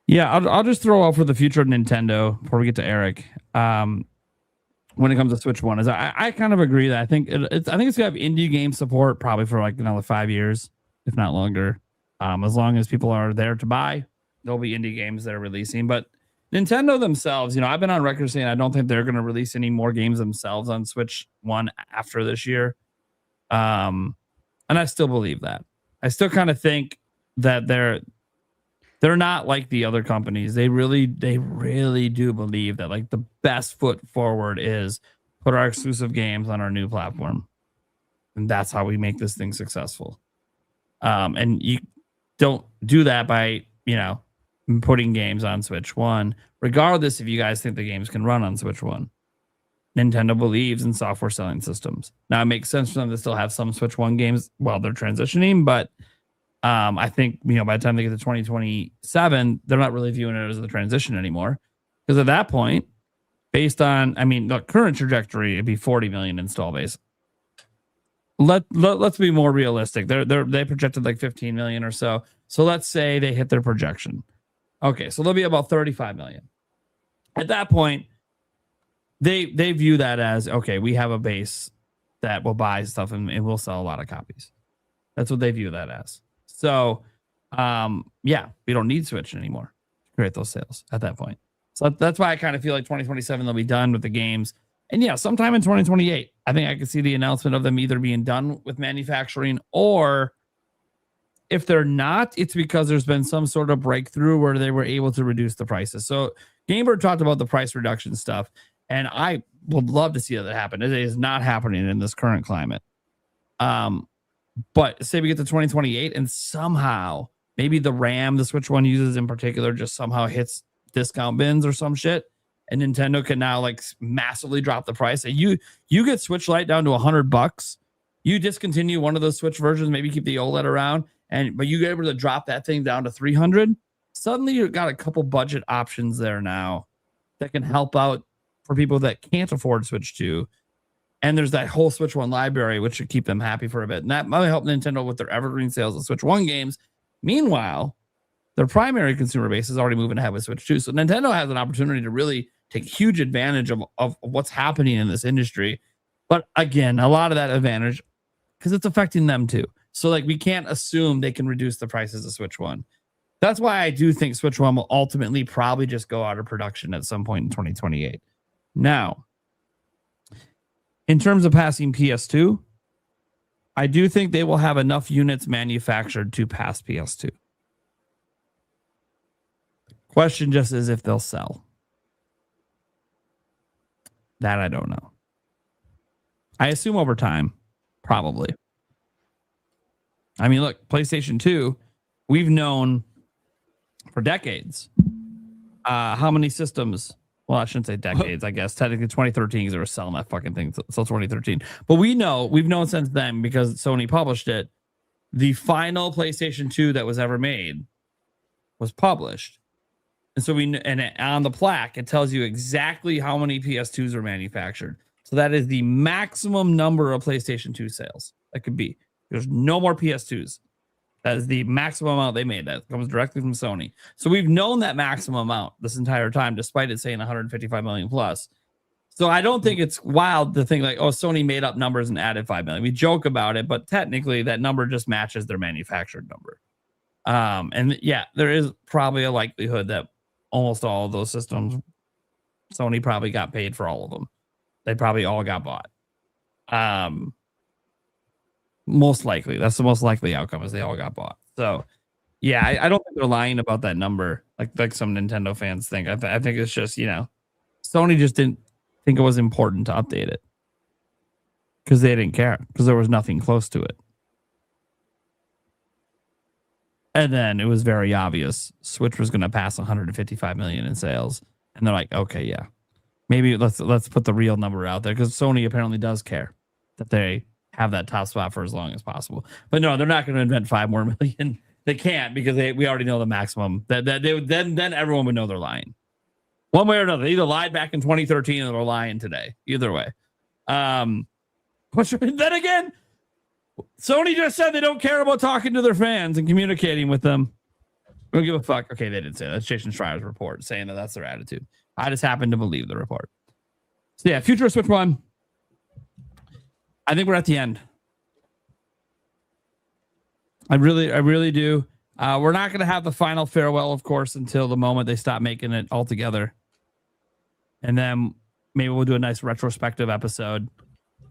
Yeah, I'll just throw out for the future of Nintendo before we get to Eric. When it comes to Switch 1, is I kind of agree that I think it's going to have indie game support probably for like another 5 years, if not longer. As long as people are there to buy, there'll be indie games that are releasing. But Nintendo themselves, I've been on record saying I don't think they're going to release any more games themselves on Switch 1 after this year. And I still believe that. I still kind of think that they're not like the other companies. They really do believe that like the best foot forward is put our exclusive games on our new platform. And that's how we make this thing successful. And you don't do that by, putting games on Switch 1, regardless if you guys think the games can run on Switch 1. Nintendo believes in software selling systems. Now, it makes sense for them to still have some Switch 1 games while they're transitioning, but I think, by the time they get to 2027, they're not really viewing it as the transition anymore. Because at that point, based on, I mean, the current trajectory, it'd be 40 million install base. Let's be more realistic. They projected like 15 million or so. So let's say they hit their projection. Okay, so they'll be about 35 million. At that point, they view that as, okay, we have a base that will buy stuff and we'll sell a lot of copies. That's what they view that as. So, yeah, we don't need Switch anymore to create those sales at that point. So that's why I kind of feel like 2027 they'll be done with the games. And yeah, sometime in 2028, I think I could see the announcement of them either being done with manufacturing, or if they're not, it's because there's been some sort of breakthrough where they were able to reduce the prices. So Gamebird talked about the price reduction stuff, and I would love to see that happen. It is not happening in this current climate. But say we get to 2028 and somehow maybe the RAM the Switch One uses in particular just somehow hits discount bins or some shit, and Nintendo can now like massively drop the price. And you get Switch Lite down to $100. You discontinue one of those Switch versions, maybe keep the OLED around, but you get able to drop that thing down to 300. Suddenly you've got a couple budget options there now that can help out for people that can't afford Switch 2. And there's that whole Switch One library, which should keep them happy for a bit. And that might help Nintendo with their evergreen sales of Switch One games. Meanwhile, their primary consumer base is already moving ahead with Switch 2. So Nintendo has an opportunity to really take huge advantage of what's happening in this industry. But again, a lot of that advantage, because it's affecting them too. So like we can't assume they can reduce the prices of Switch One. That's why I do think Switch One will ultimately probably just go out of production at some point in 2028. Now, in terms of passing PS2, I do think they will have enough units manufactured to pass PS2. Question just is if they'll sell. That I don't know. I assume over time, probably. I mean, look, PlayStation 2, we've known for decades how many systems. Well, I shouldn't say decades, I guess. Technically 2013, because they were selling that fucking thing until 2013. But we've known since then, because Sony published it, the final PlayStation 2 that was ever made was published. And so and on the plaque, it tells you exactly how many PS2s are manufactured. So that is the maximum number of PlayStation 2 sales that could be. There's no more PS2s. That is the maximum amount they made. That comes directly from Sony. So we've known that maximum amount this entire time, despite it saying 155 million plus. So I don't think it's wild to think like, oh, Sony made up numbers and added 5 million. We joke about it, but technically that number just matches their manufactured number. And yeah, there is probably a likelihood that almost all of those systems, Sony probably got paid for all of them. They probably all got bought. Most likely, that's the most likely outcome, is they all got bought. So yeah, I don't think they're lying about that number like some Nintendo fans think. I think it's just, Sony just didn't think it was important to update it because they didn't care, because there was nothing close to it. And then it was very obvious Switch was going to pass 155 million in sales, and they're like, okay, yeah, maybe let's put the real number out there, because Sony apparently does care that they have that top spot for as long as possible. But no, they're not going to invent 5 more million. They can't, because we already know the maximum. That they would, then everyone would know they're lying. One way or another. They either lied back in 2013 or they're lying today. Either way. Then again, Sony just said they don't care about talking to their fans and communicating with them. We don't give a fuck. Okay, they didn't say that. That's Jason Schreier's report saying that's their attitude. I just happen to believe the report. So yeah, future of Switch One. I think we're at the end. I really do. We're not going to have the final farewell, of course, until the moment they stop making it altogether. And then maybe we'll do a nice retrospective episode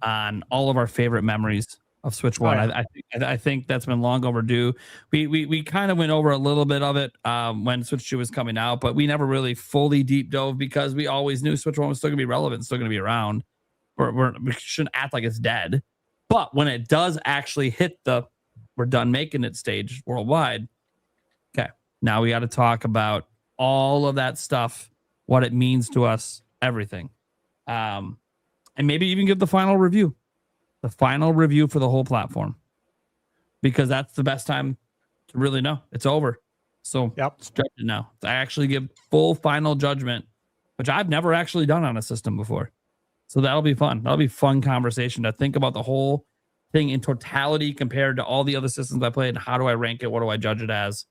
on all of our favorite memories of Switch One. Oh, yeah. I think that's been long overdue. We kind of went over a little bit of it when Switch 2 was coming out, but we never really fully deep dove, because we always knew Switch 1 was still going to be relevant, still going to be around. We shouldn't act like it's dead. But when it does actually hit we're done making it stage worldwide, okay, now we got to talk about all of that stuff, what it means to us, everything. And maybe even give the final review for the whole platform, because that's the best time to really know. It's over. So yep. It's judged now. I actually give full final judgment which I've never actually done on a system before. So that'll be fun. That'll be fun conversation to think about the whole thing in totality compared to all the other systems I played. And how do I rank it? What do I judge it as?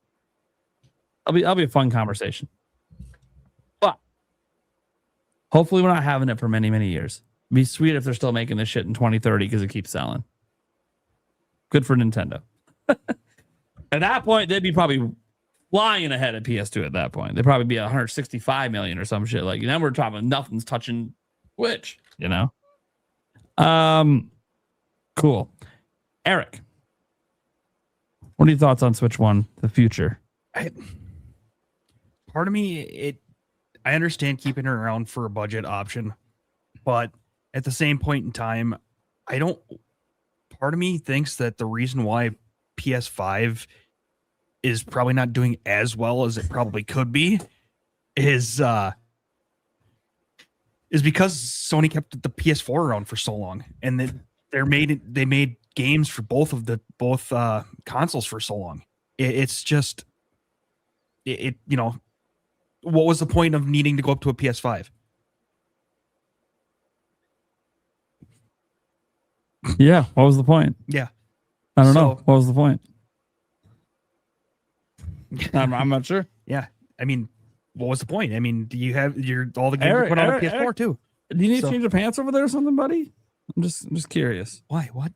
That'll be a fun conversation. But hopefully we're not having it for many, many years. It'd be sweet if they're still making this shit in 2030 because it keeps selling. Good for Nintendo. At that point, they'd be probably flying ahead of PS2 at that point. They'd probably be 165 million or some shit. Like, then we're talking nothing's touching Switch, you know? Cool. Eric, what are your thoughts on Switch 1, the future? Part of me, I understand keeping it around for a budget option, but at the same point in time, part of me thinks that the reason why PS5 is probably not doing as well as it probably could be is because Sony kept the PS4 around for so long, and they made games for both consoles for so long. It's just you know, what was the point of needing to go up to a PS5? Yeah, what was the point? Yeah, I don't know. What was the point? I'm not sure. Yeah, I mean, what was the point? I mean, do you have all the games you put on a PS4 too? Do you need to change your pants over there or something, buddy? I'm just curious. Why? What?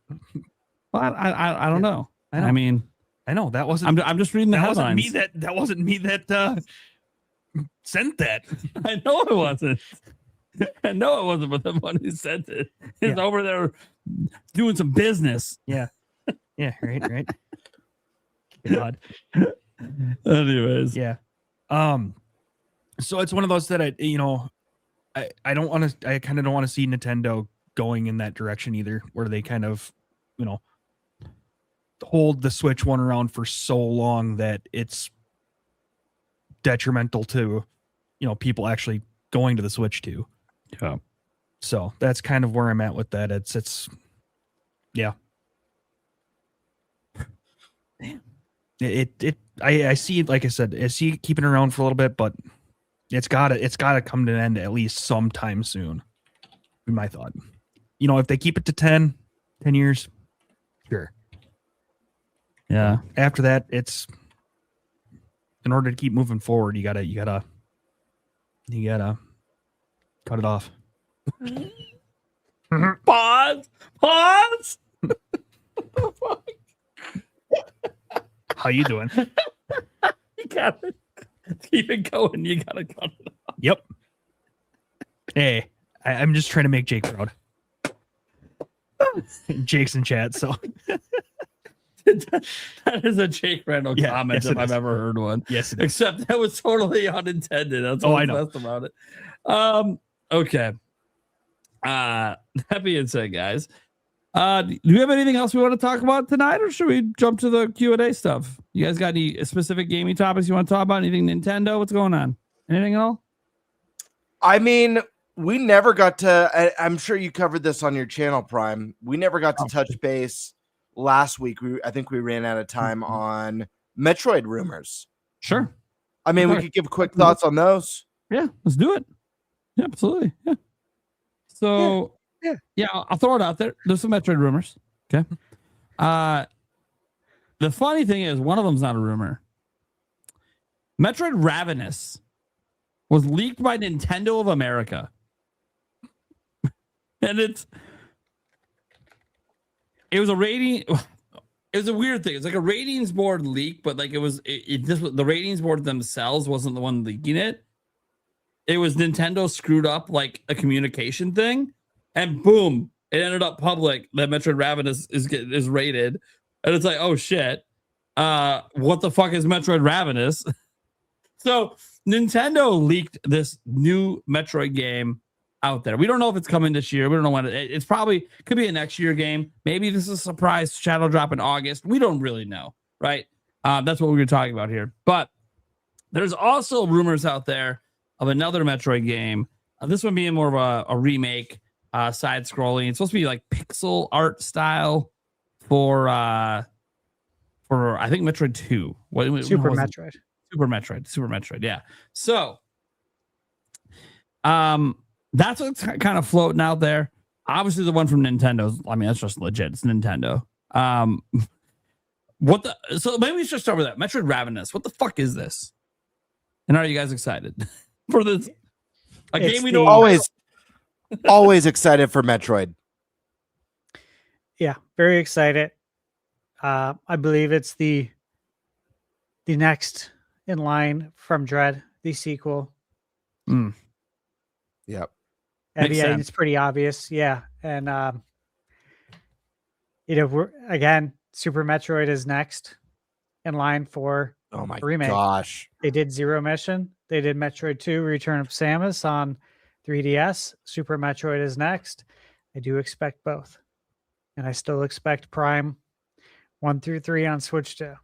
Well, I don't know. I mean, I know that wasn't. I'm just reading the headlines. That wasn't me that sent that. I know it wasn't. I know it wasn't, but the one who sent it is over there doing some business. Yeah. Yeah. Right. God. Anyways. Yeah. So it's one of those that I don't want to. I kind of don't want to see Nintendo going in that direction either, where they kind of, hold the Switch one around for so long that it's detrimental to, people actually going to the Switch too. Yeah. So that's kind of where I'm at with that. It's yeah. Damn. I see, like I said, I see it keeping it around for a little bit, but it's gotta come to an end at least sometime soon. Be my thought. If they keep it to 10 years, sure. Yeah. After that, it's in order to keep moving forward, you gotta cut it off. Pause. What the fuck? How you doing? You gotta keep it going. You gotta cut it off. Yep. Hey, I'm just trying to make Jake proud. Jake's in chat, so that is a Jake Randall comment if I've ever heard one. Yes, except that was totally unintended. That's all I know about it. Okay. That being said, guys, do you have anything else we want to talk about tonight, or should we jump to the Q&A stuff? You guys got any specific gaming topics you want to talk about? Anything Nintendo? What's going on? Anything at all? I mean, we never got to. I'm sure you covered this on your channel, Prime. We never got to touch base last week. I think we ran out of time on Metroid rumors. Sure. I mean, we could give quick thoughts on those. Yeah, let's do it. Yeah, absolutely. Yeah. So, yeah, I'll throw it out there. There's some Metroid rumors. Okay. The funny thing is, one of them's not a rumor. Metroid Ravenous was leaked by Nintendo of America. And it was a rating. It was a weird thing. It's like a ratings board leak, but like the ratings board themselves wasn't the one leaking it. It was Nintendo screwed up like a communication thing, and boom, it ended up public that Metroid Ravenous is rated, and it's like, oh shit, what the fuck is Metroid Ravenous? So Nintendo leaked this new Metroid game out there. We don't know if it's coming this year. We don't know when it's probably could be a next year game. Maybe this is a surprise shadow drop in August. We don't really know, right? That's what we were talking about here. But there's also rumors out there of another Metroid game. This one being more of a remake, side scrolling. It's supposed to be like pixel art style for I think Metroid 2. Super Metroid. Super Metroid. Yeah. So That's what's kind of floating out there. Obviously, the one from Nintendo's. I mean, that's just legit. It's Nintendo. So maybe we should start with that. Metroid Ravenous. What the fuck is this? And are you guys excited for this? A game we know always excited for Metroid. Yeah, very excited. I believe it's the next in line from Dread, the sequel. Yep. And yeah, it's pretty obvious. Yeah. And we're Super Metroid is next in line for remake. Gosh. They did Zero Mission. They did Metroid 2 Return of Samus on 3DS. Super Metroid is next. I do expect both. And I still expect Prime 1 through 3 on Switch 2.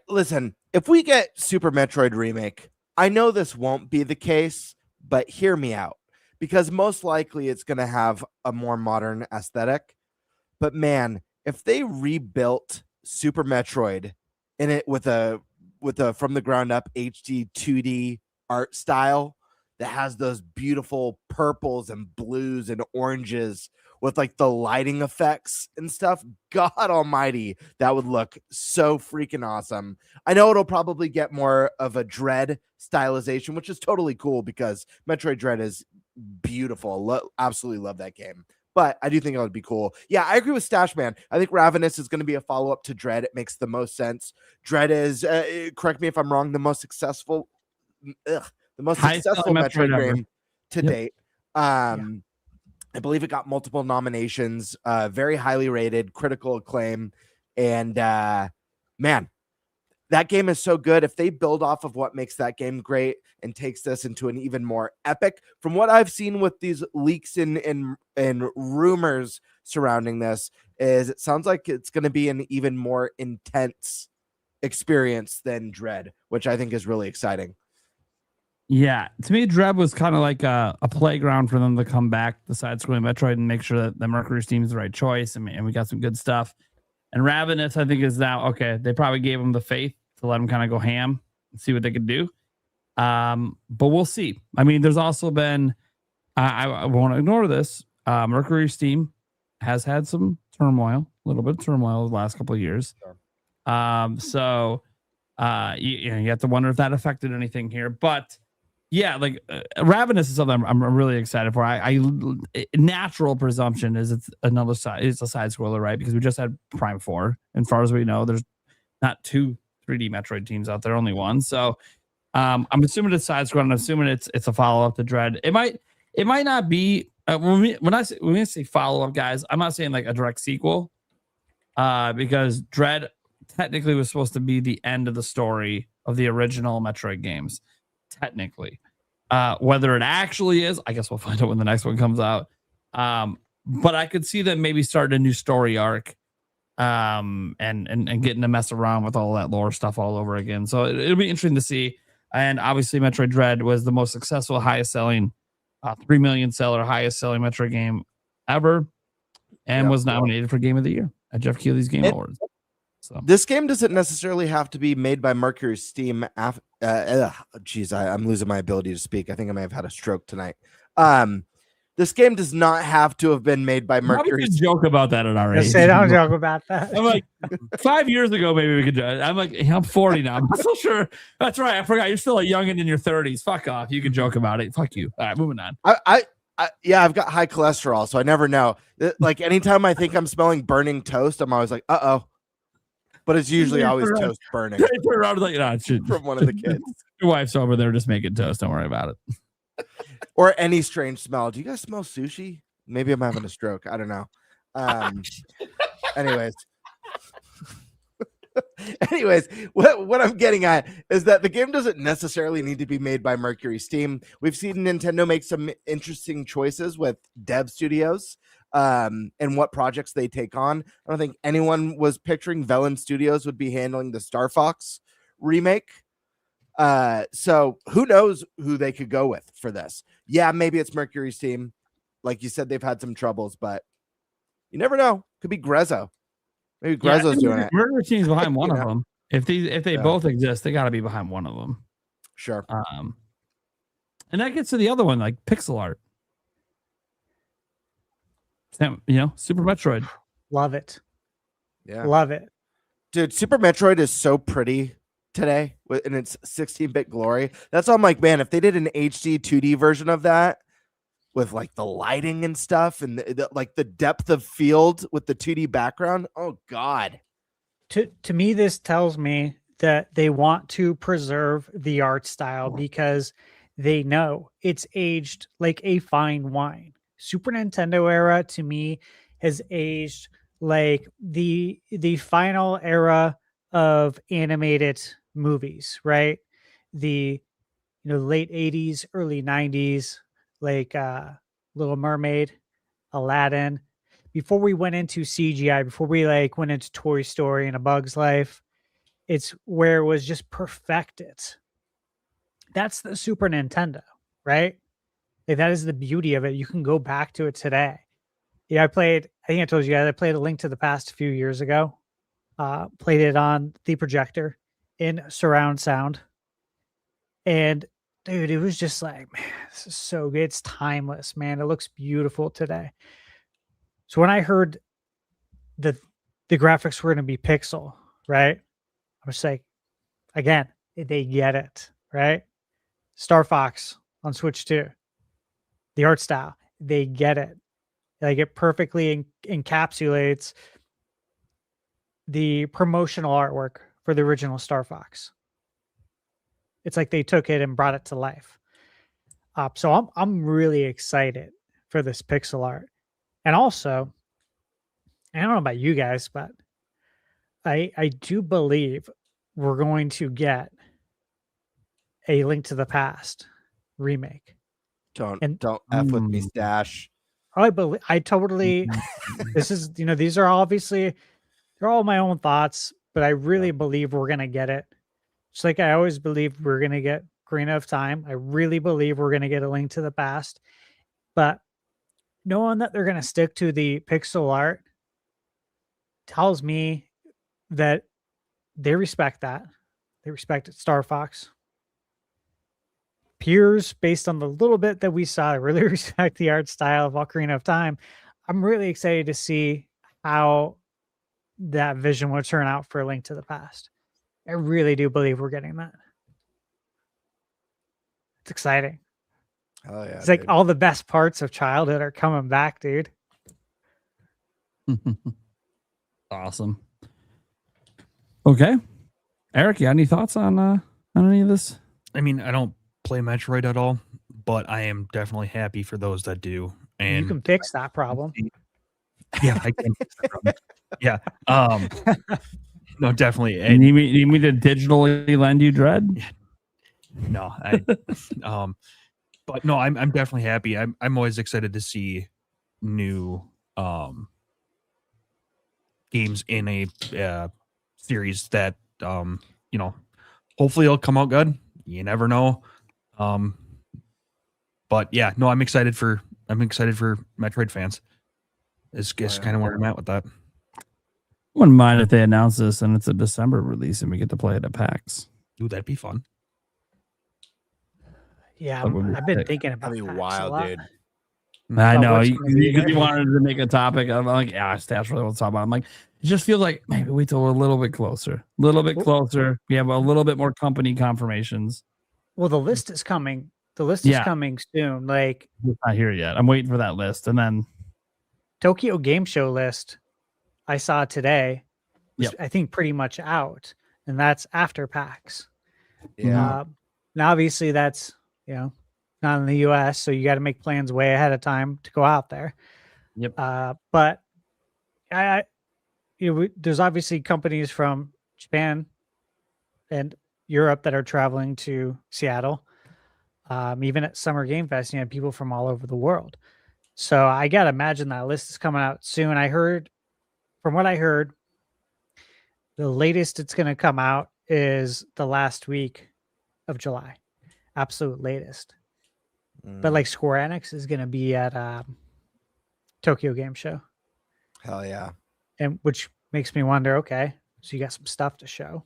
Listen, if we get Super Metroid remake, I know this won't be the case, but hear me out. Because most likely it's going to have a more modern aesthetic. But man, if they rebuilt Super Metroid in it with a from the ground up HD 2D art style that has those beautiful purples and blues and oranges with like the lighting effects and stuff, God almighty, that would look so freaking awesome. I know it'll probably get more of a Dread stylization, which is totally cool because Metroid Dread is beautiful. Absolutely love that game. But I do think it would be cool. Yeah, I agree with Stashman. I think Ravenous is going to be a follow-up to Dread. It makes the most sense. Dread is, correct me if I'm wrong, the most successful Metroid game to date. I believe it got multiple nominations, very highly rated, critical acclaim. And man, that game is so good. If they build off of what makes that game great and takes this into an even more epic, from what I've seen with these leaks and rumors surrounding this, is it sounds like it's going to be an even more intense experience than Dread, which I think is really exciting. Yeah, to me, Dread was kind of like a playground for them to come back, the side-scrolling Metroid, and make sure that the Mercury Steam is the right choice, and we got some good stuff. And Ravenous, I think, is now, okay, they probably gave them the faith to let them kind of go ham and see what they could do. But we'll see. I mean, there's also been, I won't ignore this, Mercury Steam has had some turmoil, a little bit of turmoil the last couple of years. So you have to wonder if that affected anything here. But yeah, like Ravenous is something I'm really excited for. Natural presumption is it's another side. It's a side scroller, right? Because we just had Prime 4, and as far as we know, there's not 2 3D Metroid teams out there, only one. So I'm assuming it's side scroller. I'm assuming it's a follow up to Dread. It might not be when I say follow up, guys. I'm not saying like a direct sequel, because Dread technically was supposed to be the end of the story of the original Metroid games. Technically, whether it actually is, I guess we'll find out when the next one comes out. But I could see them maybe starting a new story arc, and getting to mess around with all that lore stuff all over again. So it'll be interesting to see. And obviously, Metroid Dread was the most successful, highest selling, 3 million seller, highest selling Metroid game ever, and was nominated for Game of the Year at Jeff Keighley's Game Awards. So this game doesn't necessarily have to be made by Mercury Steam. I'm losing my ability to speak. I think I may have had a stroke tonight. This game does not have to have been made by Mercury. Joke about that at our age. Don't joke about that. I'm like 5 years ago, maybe we could. I'm like, I'm 40 now. I'm still sure. That's right. I forgot. You're still a youngin' in your 30s. Fuck off. You can joke about it. Fuck you. All right, moving on. I've got high cholesterol, so I never know. Like anytime I think I'm smelling burning toast, I'm always like, uh-oh. But it's usually always toast burning. Turn around like, no, from one of the kids. Your wife's over there just making toast. Don't worry about it. Or any strange smell. Do you guys smell sushi? Maybe I'm having a stroke. I don't know. Anyways, what I'm getting at is that the game doesn't necessarily need to be made by Mercury Steam. We've seen Nintendo make some interesting choices with dev studios, and what projects they take on. I don't think anyone was picturing Velen Studios would be handling the Star Fox remake. So who knows who they could go with for this? Yeah, maybe it's Mercury Steam. Like you said, they've had some troubles, but you never know. Could be Grezzo. Maybe Grezzo's doing it. Mercury Steam's behind one of them. If they both exist, they got to be behind one of them. Sure. And that gets to the other one, like pixel art. Super Metroid. Love it. Yeah. Love it. Dude, Super Metroid is so pretty today in its 16-bit glory. That's why I'm like, man, if they did an HD 2D version of that with like the lighting and stuff and like the depth of field with the 2D background, oh God. To me, this tells me that they want to preserve the art style because they know it's aged like a fine wine. Super Nintendo era to me has aged like the final era of animated movies, right? The late 80s, early 90s, like Little Mermaid, Aladdin. Before we went into CGI, before we like went into Toy Story and A Bug's Life, it's where it was just perfected. That's the Super Nintendo, right? Like, that is the beauty of it. You can go back to it today. Yeah, I think I told you guys, I played A Link to the Past a few years ago. Played it on the projector in surround sound. And dude, it was just like, man, this is so good. It's timeless, man. It looks beautiful today. So when I heard the graphics were going to be pixel, right? I was like, again, they get it, right? Star Fox on Switch 2. The art style, they get it. Like, it perfectly encapsulates the promotional artwork for the original Star Fox. It's like they took it and brought it to life. So I'm really excited for this pixel art. And also, I don't know about you guys, but I do believe we're going to get a Link to the Past remake. Don't F with me, Stash. I totally, this is, these are obviously, they're all my own thoughts, but I really believe we're going to get it. Just like I always believe we're going to get Ocarina of Time. I really believe we're going to get A Link to the Past. But knowing that they're going to stick to the pixel art tells me that they respect that. They respect Star Fox. Peers, based on the little bit that we saw, really respect the art style of Ocarina of Time. I'm really excited to see how that vision will turn out for A Link to the Past. I really do believe we're getting that. It's exciting. Oh yeah. It's like all the best parts of childhood are coming back, dude. Awesome. Okay. Eric, you got any thoughts on any of this? I mean, I don't play Metroid at all, but I am definitely happy for those that do. And you can fix that problem. Yeah, I can fix that problem. Yeah. No, definitely. You need me to digitally lend you Dread? No, but no, I'm definitely happy. I'm always excited to see new games in a series that hopefully it'll come out good. You never know. But yeah, no, I'm excited for Metroid fans. It's kind of where I'm at with that. Wouldn't mind if they announce this and it's a December release and we get to play it at PAX. Ooh, that'd be fun. Yeah, I've been thinking about That'd be PAX wild, a lot. dude. I know what's you gonna be there. wanted to make a topic. I'm like, yeah, Stash really wants to talk about it. I'm like, it just feels like maybe wait till we're a little bit closer. We have a little bit more company confirmations. Well, the list is coming. The list is coming soon. Like, It's not here yet. I'm waiting for that list. And then Tokyo Game Show list I saw today was, Yep. I think, pretty much out, and that's after PAX. Yeah. Now, obviously, that's not in the U.S., so you got to make plans way ahead of time to go out there. Yep. But there's obviously companies from Japan and Europe that are traveling to Seattle. Even at Summer Game Fest, you have people from all over the world. So I gotta imagine that list is coming out soon. From what I heard, the latest it's going to come out is the last week of July. Absolute latest. But like Square Enix is going to be at Tokyo Game Show. Hell yeah. And which makes me wonder, okay, so you got some stuff to show.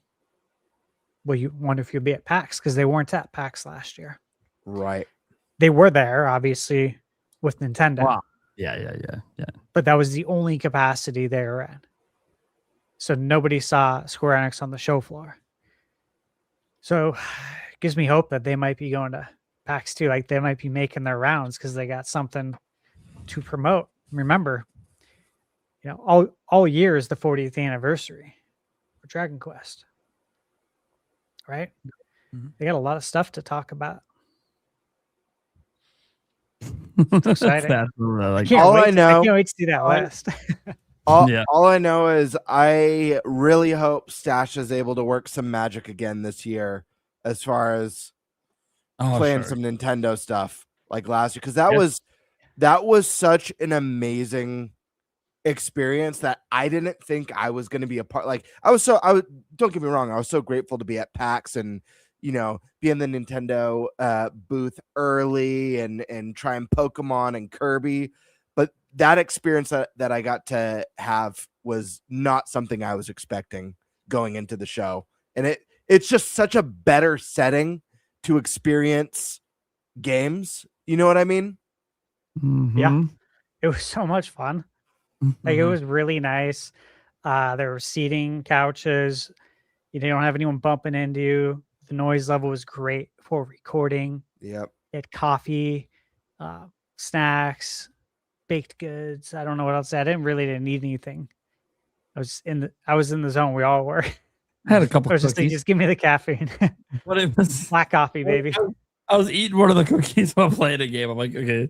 Well, you wonder if you'll be at PAX because they weren't at PAX last year. Right. They were there, obviously, with Nintendo. Wow. Yeah. But that was the only capacity they were in. So nobody saw Square Enix on the show floor. So it gives me hope that they might be going to PAX 2. Like they might be making their rounds because they got something to promote. Remember, all year is the 40th anniversary for Dragon Quest. Right? Mhm. They got a lot of stuff to talk about. That's exciting. like, All I know- I can't wait to see that list. All I know is I really hope Stash is able to work some magic again this year as far as playing some Nintendo stuff like last year, because that was such an amazing experience that I didn't think I was going to be a part. Like don't get me wrong, I was so grateful to be at PAX and be in the Nintendo booth early and trying Pokemon and Kirby. But that experience that I got to have was not something I was expecting going into the show. And it's just such a better setting to experience games. You know what I mean? Mhm. Yeah. It was so much fun. Like it Mhm. was really nice. There were seating couches. You don't have anyone bumping into you. The noise level was great for recording. Yep. You had coffee, snacks, baked goods. I don't know what else. I didn't need anything. I was in the zone. We all were. I had a couple I was just like, cookies. just give me the caffeine. But it was Black coffee, baby. I was eating one of the cookies while playing a game. I'm like, okay.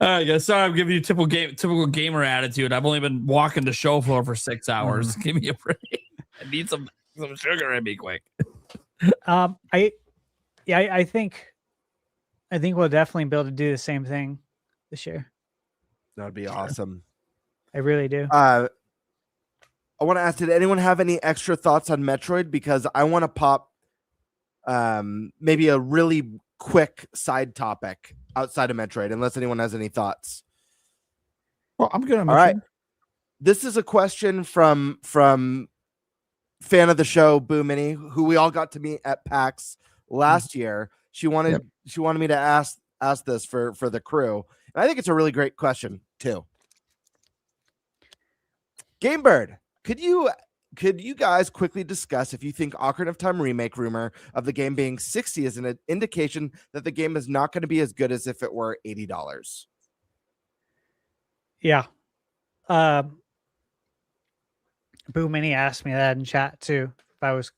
All right, guys. Sorry, I'm giving you typical gamer attitude. I've only been walking the show floor for 6 hours. Give me a break. I need some sugar in me quick. I think we'll definitely be able to do the same thing this year. That'd be awesome. I really do. I want to ask, did anyone have any extra thoughts on Metroid? Because I want to pop maybe a really quick side topic outside of Metroid, unless anyone has any thoughts. Well, I'm good on All right. This is a question from fan of the show, Boo Mini, who we all got to meet at PAX last year. She wanted me to ask this for the crew. And I think it's a really great question too. Gamebird, could you guys quickly discuss if you think Ocarina of Time remake rumor of the game being $60 is an indication that the game is not going to be as good as if it were $80? Yeah. Boo Mini asked me that in chat too. If I was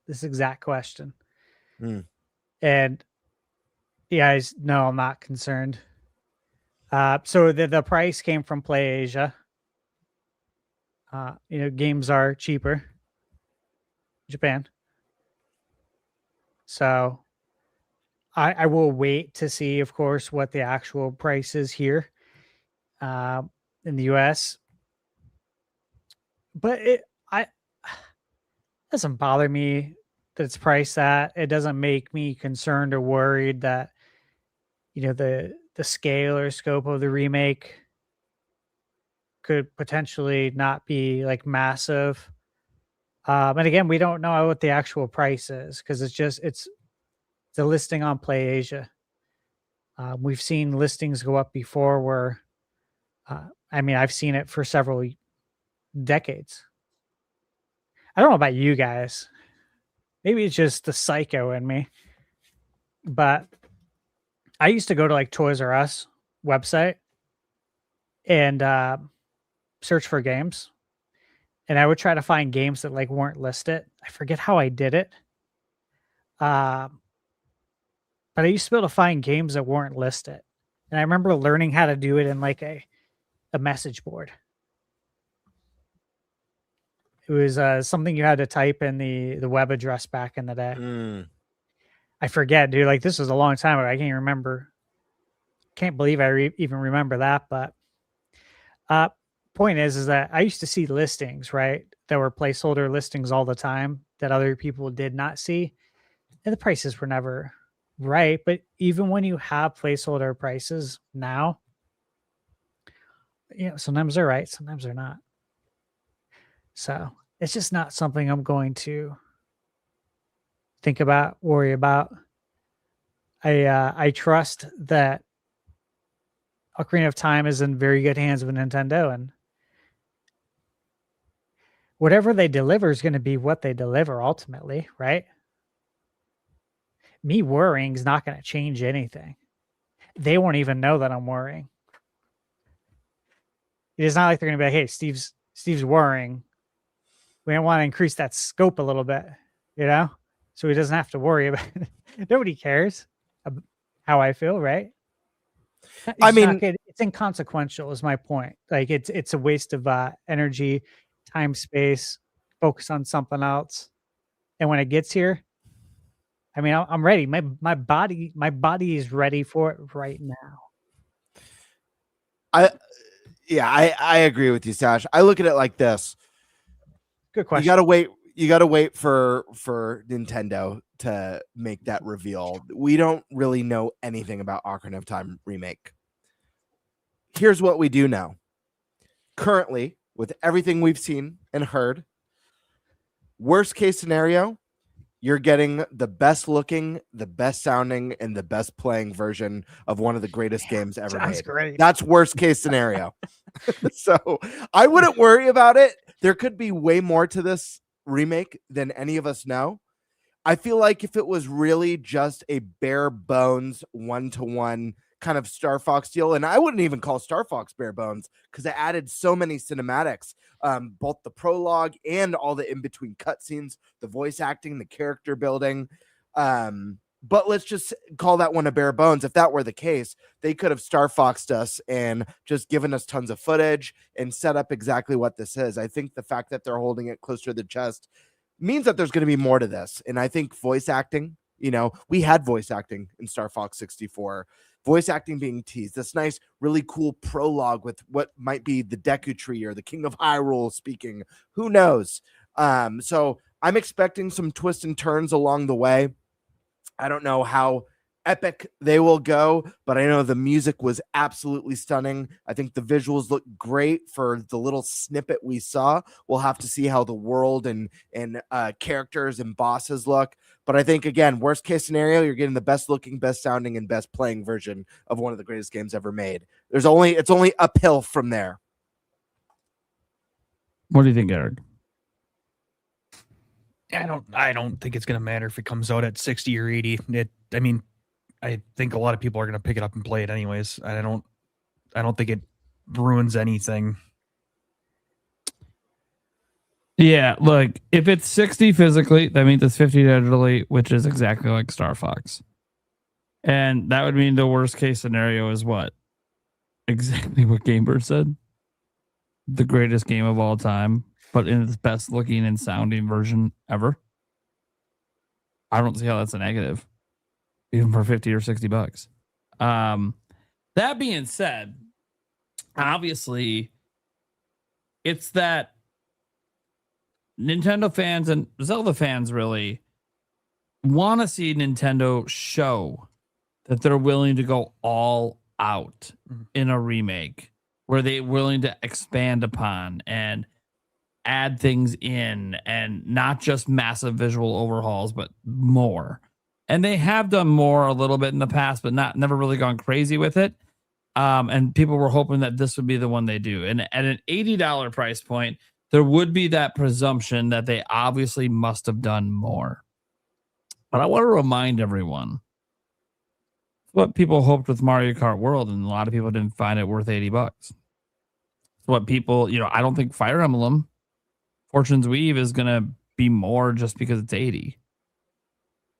this exact question. And you guys know I'm not concerned. So the price came from PlayAsia. Games are cheaper in Japan. So I will wait to see, of course, what the actual price is here in the US. But it doesn't bother me that it's priced that. It doesn't make me concerned or worried that the scale or scope of the remake could potentially not be like massive. And again, we don't know what the actual price is because it's the listing on PlayAsia. We've seen listings go up before where I've seen it for several decades. I don't know about you guys. Maybe it's just the psycho in me. But I used to go to like Toys R Us website and search for games. And I would try to find games that like weren't listed. I forget how I did it. But I used to be able to find games that weren't listed. And I remember learning how to do it in like a message board. It was something you had to type in the web address back in the day. I forget, dude. Like this was a long time ago. I can't remember. Can't believe I even remember that. But point is that I used to see listings, right? There were placeholder listings all the time that other people did not see. And the prices were never right. But even when you have placeholder prices now, sometimes they're right, sometimes they're not. So it's just not something I'm going to think about, worry about. I trust that Ocarina of Time is in very good hands with Nintendo, and whatever they deliver is going to be what they deliver ultimately, right? Me worrying is not going to change anything. They won't even know that I'm worrying. It's not like they're going to be like, "Hey, Steve's worrying. We don't want to increase that scope a little bit, so he doesn't have to worry about it." Nobody cares how I feel, right? It's inconsequential is my point. Like it's a waste of energy, time, space, focus on something else. And when it gets here, I mean, I'm ready. My body is ready for it right now. I agree with you, Sash. I look at it like this. Good question. You gotta wait for Nintendo to make that reveal. We don't really know anything about Ocarina of Time remake. Here's what we do know. Currently, with everything we've seen and heard, worst case scenario, you're getting the best looking, the best sounding, and the best playing version of one of the greatest games ever made. Great. That's worst case scenario. So I wouldn't worry about it. There could be way more to this remake than any of us know. I feel like if it was really just a bare bones 1-to-1 kind of Star Fox deal, and I wouldn't even call Star Fox bare bones because it added so many cinematics, both the prologue and all the in-between cutscenes, the voice acting, the character building. But let's just call that one a bare bones. If that were the case, they could have Star Foxed us and just given us tons of footage and set up exactly what this is. I think the fact that they're holding it close to the chest means that there's going to be more to this. And I think voice acting, we had voice acting in Star Fox 64. Voice acting being teased. This nice, really cool prologue with what might be the Deku Tree or the King of Hyrule speaking. Who knows? So I'm expecting some twists and turns along the way. I don't know how epic they will go, but I know the music was absolutely stunning. I think the visuals look great for the little snippet we saw. We'll have to see how the world and characters and bosses look. But I think, again, worst case scenario, you're getting the best looking, best sounding, and best playing version of one of the greatest games ever made. It's only uphill from there. What do you think, Eric? I don't think it's going to matter if it comes out at 60 or 80. I think a lot of people are going to pick it up and play it anyways. I don't think it ruins anything. Yeah, look, if it's 60 physically, that means it's 50 digitally, which is exactly like Star Fox. And that would mean the worst case scenario is what? Exactly what Gamebird said. The greatest game of all time, but in its best looking and sounding version ever. I don't see how that's a negative, even for 50 or 60 bucks. That being said, obviously, it's that Nintendo fans and Zelda fans really want to see Nintendo show that they're willing to go all out in a remake where they're willing to expand upon and add things in, and not just massive visual overhauls, but more. And they have done more a little bit in the past, but never really gone crazy with it. And people were hoping that this would be the one they do. And at an $80 price point, there would be that presumption that they obviously must have done more. But I want to remind everyone what people hoped with Mario Kart World, and a lot of people didn't find it worth $80. What people, I don't think Fire Emblem Fortune's Weave is going to be more just because it's 80.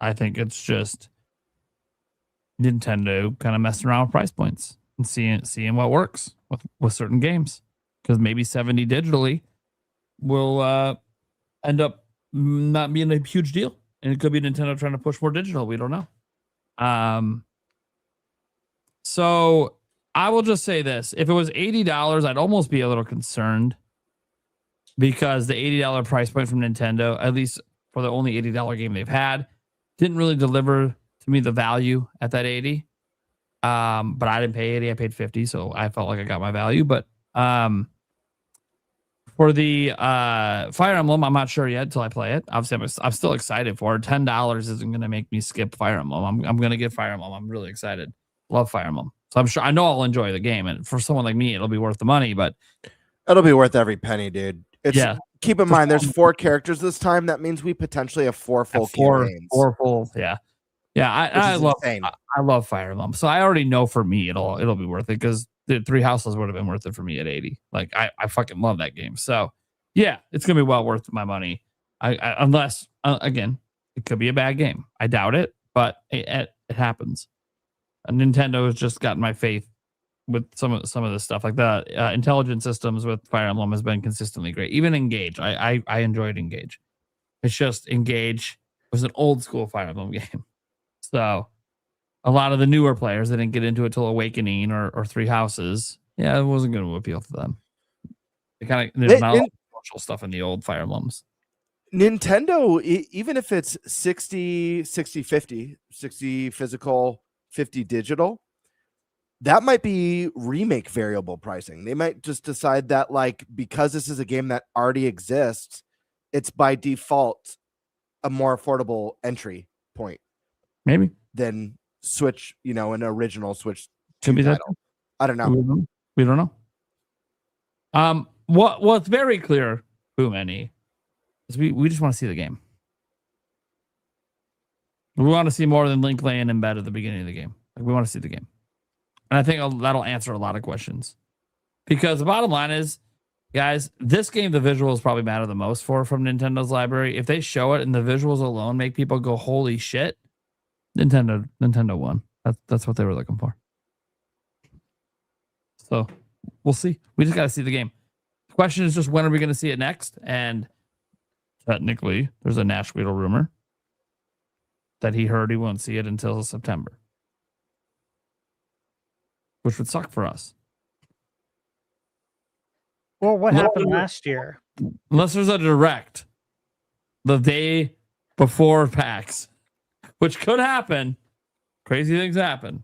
I think it's just Nintendo kind of messing around with price points and seeing what works with certain games. Because maybe 70 digitally will end up not being a huge deal. And it could be Nintendo trying to push more digital. We don't know. So I will just say this. If it was $80, I'd almost be a little concerned, because the $80 price point from Nintendo, at least for the only $80 game they've had, didn't really deliver to me the value at that 80. But I didn't pay 80, I paid 50, so I felt like I got my value. But For the Fire Emblem, I'm not sure yet until I play it. Obviously, I'm still excited for it. $10 isn't going to make me skip Fire Emblem. I'm going to get Fire Emblem. I'm really excited. Love Fire Emblem. So I'm sure I know I'll enjoy the game, and for someone like me, it'll be worth the money. But It'll be worth every penny, dude. yeah, Keep in mind, there's 4 characters this time. That means we potentially have 4 full campaigns. 4 full. Yeah. I love Fire Emblem. So I already know for me it'll be worth it because the 3 houses would have been worth it for me at 80. Like I fucking love that game. So yeah, it's gonna be well worth my money. Unless again, it could be a bad game. I doubt it, but it happens. Nintendo has just gotten my faith with some of the stuff. Like the intelligence systems with Fire Emblem has been consistently great. Even Engage, I enjoyed Engage. It's just Engage was an old school Fire Emblem game. So a lot of the newer players that didn't get into it till Awakening or 3 Houses, yeah, it wasn't going to appeal to them. There's not a lot of social stuff in the old Fire Emblems. Nintendo, even if it's 60-50, 60 physical, 50 digital, that might be remake variable pricing. They might just decide that, like, because this is a game that already exists, it's by default a more affordable entry point. Maybe. Than Switch, an original Switch. Could be that. I don't know. We don't know. What's very clear, Boom Any, is we just want to see the game. We want to see more than Link laying in bed at the beginning of the game. Like, we want to see the game. And I think that'll answer a lot of questions. Because the bottom line is, guys, this game, the visuals probably matter the most from Nintendo's library. If they show it and the visuals alone make people go, holy shit, Nintendo won. That's what they were looking for. So we'll see. We just got to see the game. The question is just, when are we going to see it next? And technically, there's a Nash Weedle rumor that he heard he won't see it until September, which would suck for us. Well, what happened last year? Unless there's a direct the day before PAX, which could happen. Crazy things happen.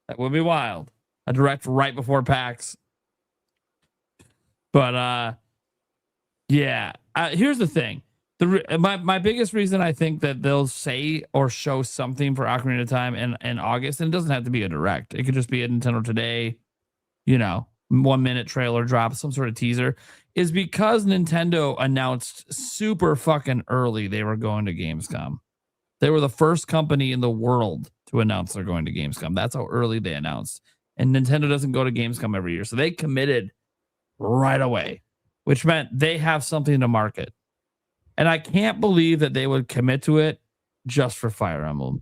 That would be wild. A direct right before PAX. But yeah. Here's the thing. My biggest reason I think that they'll say or show something for Ocarina of Time in August, and it doesn't have to be a direct. It could just be a Nintendo Today, 1 minute trailer drop, some sort of teaser, is because Nintendo announced super fucking early they were going to Gamescom. They were the first company in the world to announce they're going to Gamescom. That's how early they announced. And Nintendo doesn't go to Gamescom every year. So they committed right away, which meant they have something to market. And I can't believe that they would commit to it just for Fire Emblem.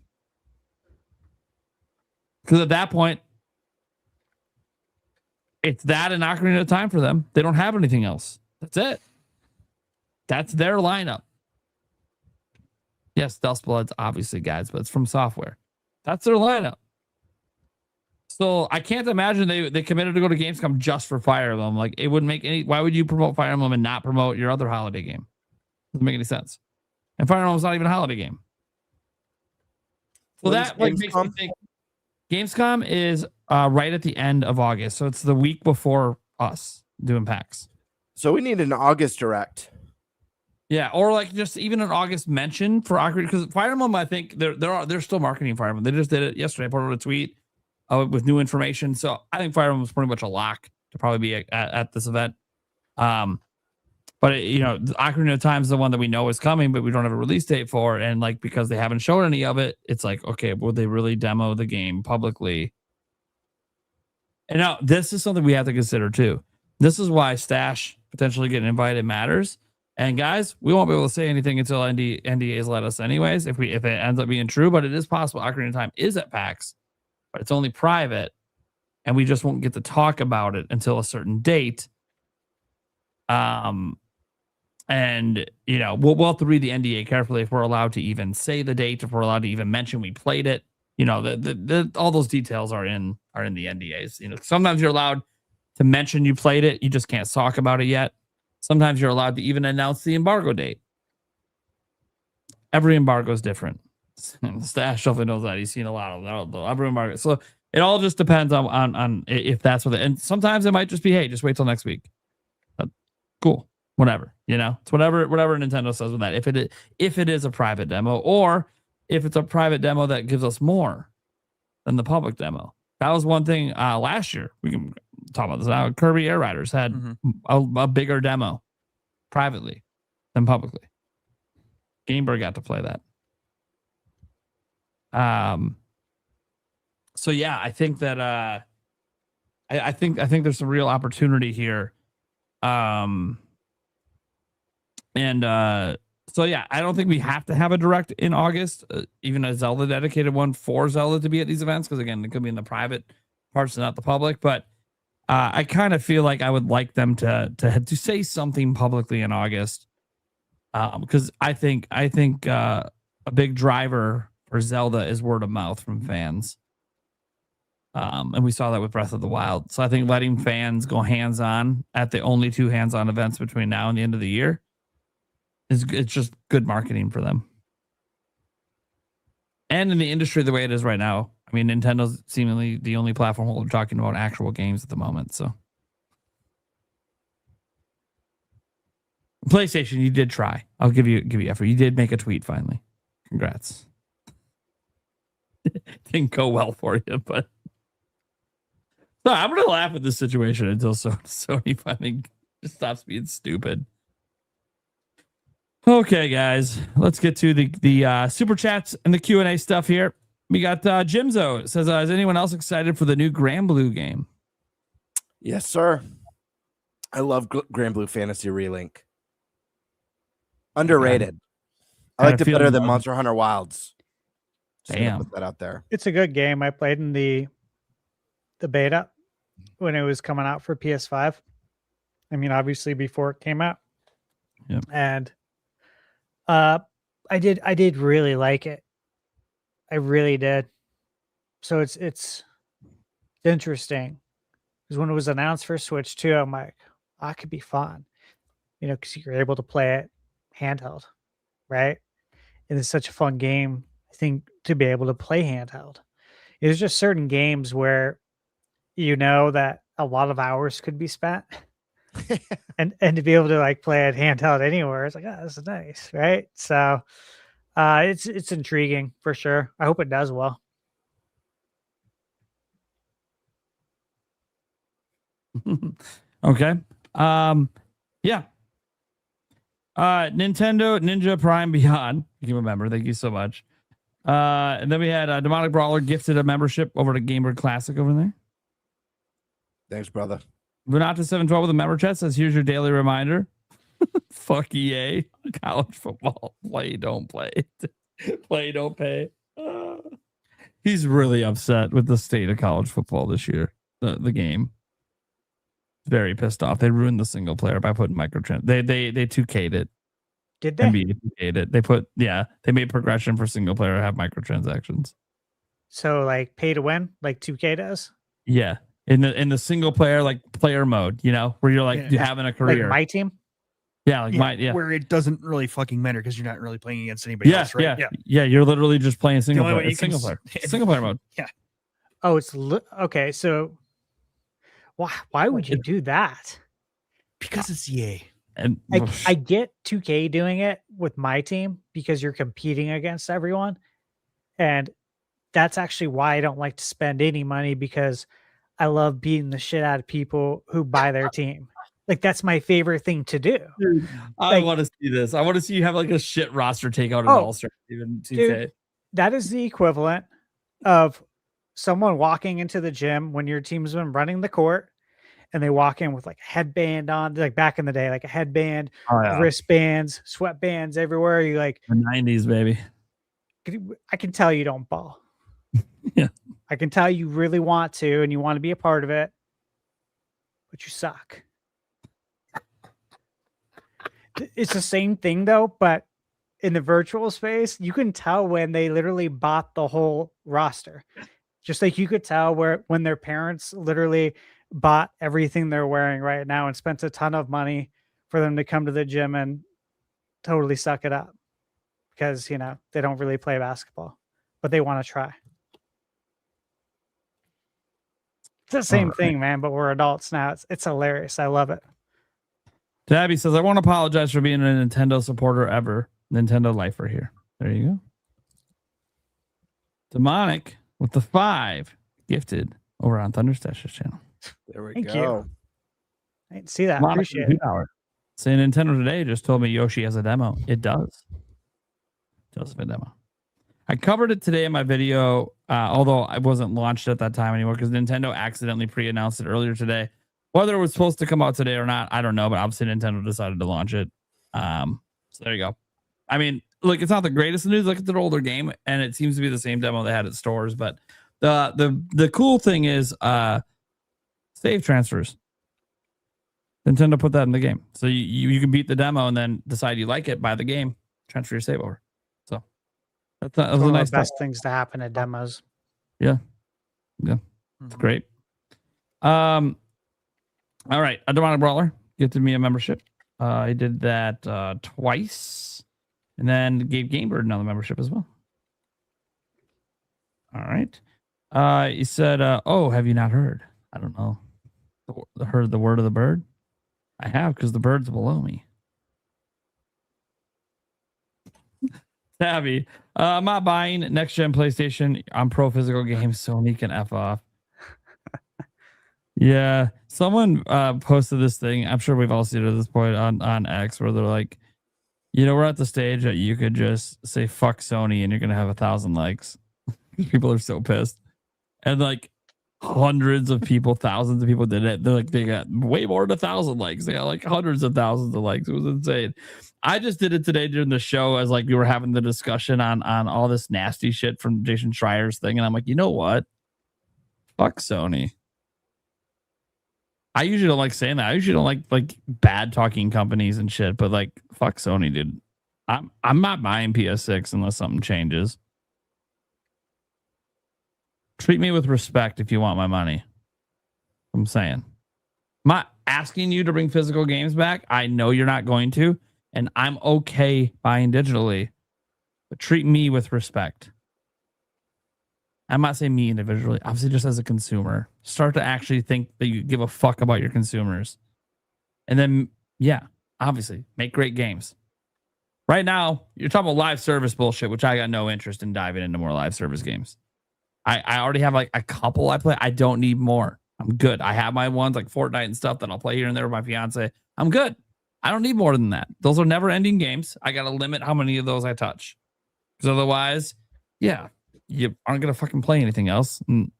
Because at that point, it's that and Ocarina of Time for them. They don't have anything else. That's it. That's their lineup. Yes, Dustblood's obviously, guys, but it's from software. That's their lineup. So I can't imagine they committed to go to Gamescom just for Fire Emblem. Like, it wouldn't make any. Why would you promote Fire Emblem and not promote your other holiday game? Doesn't make any sense. And Fire Emblem's not even a holiday game. So that makes me think Gamescom is right at the end of August. So it's the week before us doing PAX. So we need an August direct. Yeah, or like just even an August mention for Ocarina, because Fire Emblem, I think they're still marketing Fire Emblem. They just did it yesterday. I put out a tweet with new information. So I think Fire Emblem is pretty much a lock to probably be at this event. But Ocarina of Time is the one that we know is coming, but we don't have a release date for. And like, because they haven't shown any of it, it's like, okay, would they really demo the game publicly? And now this is something we have to consider too. This is why Stash potentially getting invited matters. And guys, we won't be able to say anything until NDAs let us anyways, if it ends up being true, but it is possible Ocarina of Time is at PAX, but it's only private, and we just won't get to talk about it until a certain date. And we'll have to read the NDA carefully if we're allowed to even say the date, if we're allowed to even mention we played it. All those details are in the NDAs. Sometimes you're allowed to mention you played it, you just can't talk about it yet. Sometimes you're allowed to even announce the embargo date. Every embargo is different. Stash definitely knows that. He's seen a lot of every embargo. So it all just depends on if that's what and sometimes it might just be, hey, just wait till next week. Cool. Whatever, it's whatever Nintendo says with that. If it is a private demo, or if it's a private demo that gives us more than the public demo. That was one thing last year. We can talk about this now. Kirby Air Riders had a bigger demo privately than publicly. Gamebird got to play that. So yeah, I think that I think there's some real opportunity here. So yeah, I don't think we have to have a direct in August, even a Zelda dedicated one for Zelda to be at these events, because again, it could be in the private parts and not the public. But I kind of feel like I would like them to say something publicly in August, because I think a big driver for Zelda is word of mouth from fans. And we saw that with Breath of the Wild. So I think letting fans go hands-on at the only 2 hands-on events between now and the end of the year it's just good marketing for them. And in the industry the way it is right now, I mean, Nintendo's seemingly the only platform holder talking about actual games at the moment. So PlayStation, you did try. I'll give you effort. You did make a tweet finally. Congrats. Didn't go well for you, but no, I'm gonna laugh at this situation until Sony finally just stops being stupid. Okay, guys, let's get to the super chats and the Q&A stuff here. We got Jimzo. It says, is anyone else excited for the new Grand Blue game? Yes, sir. I love Grand Blue Fantasy Relink. Underrated. I liked it better than Monster Hunter Wilds. Damn. Put that out there. It's a good game. I played in the beta when it was coming out for PS5. I mean, obviously before it came out. Yep. And I did really like it. I really did. So it's interesting, because when it was announced for Switch 2, I'm like, that could be fun, because you're able to play it handheld, right? And it's such a fun game, I think, to be able to play handheld. There's just certain games where that a lot of hours could be spent. and to be able to like play it handheld anywhere, it's like, oh, this is nice, right? So it's intriguing for sure. I hope it does well. Okay. Yeah. Nintendo Ninja Prime Beyond. You remember. Thank you so much. And then we had Demonic Brawler gifted a membership over to Gamebird Classic over there. Thanks, brother. Venata712 with a member chat says, here's your daily reminder. Fuck EA. College football. Play, don't play. Play, don't pay. He's really upset with the state of college football this year. The game. Very pissed off. They ruined the single player by putting microtrans. They 2K'd it. Did they? NBA 2K'd it. They made progression for single player have microtransactions. So like pay to win, like 2K does? Yeah. In the single player, like player mode, where you're like you having a career. Like my team? Yeah, where it doesn't really fucking matter because you're not really playing against anybody else, right? Yeah. You're literally just playing single player. It's single player. Single player mode. Yeah. Oh, it's okay. So why would you do that? Because it's EA. And I get 2K doing it with my team because you're competing against everyone, and that's actually why I don't like to spend any money, because I love beating the shit out of people who buy their team. Like, that's my favorite thing to do. Dude, I want to see this. I want to see you have like a shit roster takeout in All-Star. Even 2K. Dude, that is the equivalent of someone walking into the gym when your team's been running the court, and they walk in with like a headband on, like back in the day, like a headband, wristbands, sweatbands everywhere. You like the 90s, baby. I can tell you don't ball. Yeah. I can tell you really want to, and you want to be a part of it, but you suck. It's the same thing though, but in the virtual space, you can tell when they literally bought the whole roster. Just like you could tell when their parents literally bought everything they're wearing right now and spent a ton of money for them to come to the gym and totally suck it up because, they don't really play basketball, but they want to try. It's the same thing, man, but we're adults now. It's hilarious. I love it. Tabby says, I won't apologize for being a Nintendo supporter ever. Nintendo lifer here. There you go. Demonic with the 5 gifted over on Thunderstash's channel. There we Thank go. you. I didn't see that. Demonic Appreciate with it. $2. Saying Nintendo Today just told me Yoshi has a demo. It does. Joseph a demo. I covered it today in my video, although I wasn't launched at that time anymore because Nintendo accidentally pre-announced it earlier today. Whether it was supposed to come out today or not, I don't know, but obviously Nintendo decided to launch it. So there you go. I mean, look, it's not the greatest news. Look, it's an older game, and it seems to be the same demo they had at stores. But the cool thing is save transfers. Nintendo put that in the game, so you can beat the demo and then decide you like it, buy the game, transfer your save over. So that was One a of nice the best things to happen at demos. Yeah, it's great. All right, a Demonic Brawler gifted me a membership. I did that twice, and then gave Gamebird another membership as well. All right. He said, "Oh, have you not heard? I don't know. Heard the word of the bird? I have, because the bird's below me." Tabby, I'm not buying next gen PlayStation on pro physical games. Sony can F off. Yeah, someone posted this thing. I'm sure we've all seen it at this point on X, where they're like, we're at the stage that you could just say fuck Sony and you're gonna have 1,000 likes. People are so pissed, and like hundreds of people, thousands of people did it. They're like, they got way more than 1,000 likes. They got like hundreds of thousands of likes. It was insane. I just did it today during the show as like we were having the discussion on all this nasty shit from Jason Schreier's thing, and I'm like, you know what? Fuck Sony. I usually don't like saying that. I usually don't like bad talking companies and shit, but like fuck Sony, dude. I'm not buying PS6 unless something changes. Treat me with respect if you want my money. I'm saying. I'm not asking you to bring physical games back. I know you're not going to, and I'm okay buying digitally, but treat me with respect. I'm not saying me individually, obviously just as a consumer. Start to actually think that you give a fuck about your consumers. And then, yeah, obviously, make great games. Right now, you're talking about live service bullshit, which I got no interest in diving into more live service games. I already have like a couple I play. I don't need more. I'm good. I have my ones like Fortnite and stuff that I'll play here and there with my fiance. I'm good. I don't need more than that. Those are never ending games. I got to limit how many of those I touch. Because otherwise, yeah, you aren't going to fucking play anything else. And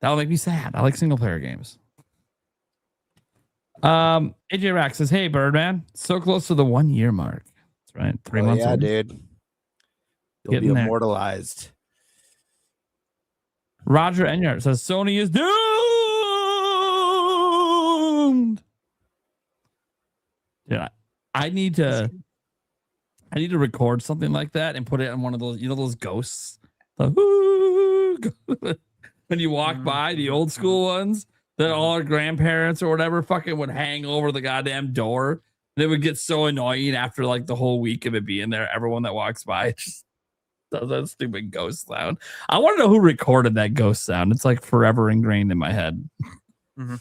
that'll make me sad. I like single player games. AJ Rack says, hey, Birdman, so close to the 1 year mark. That's right. 3 months. Yeah, away. dude. You'll Getting be there. immortalized. Roger Enyart says Sony is doomed. Yeah, I need to record something like that and put it on one of those, those ghosts. When you walk by the old school ones that all our grandparents or whatever fucking would hang over the goddamn door. They would get so annoying after like the whole week of it being there. Everyone that walks by just does that stupid ghost sound. I want to know who recorded that ghost sound. It's like forever ingrained in my head. Mm-hmm.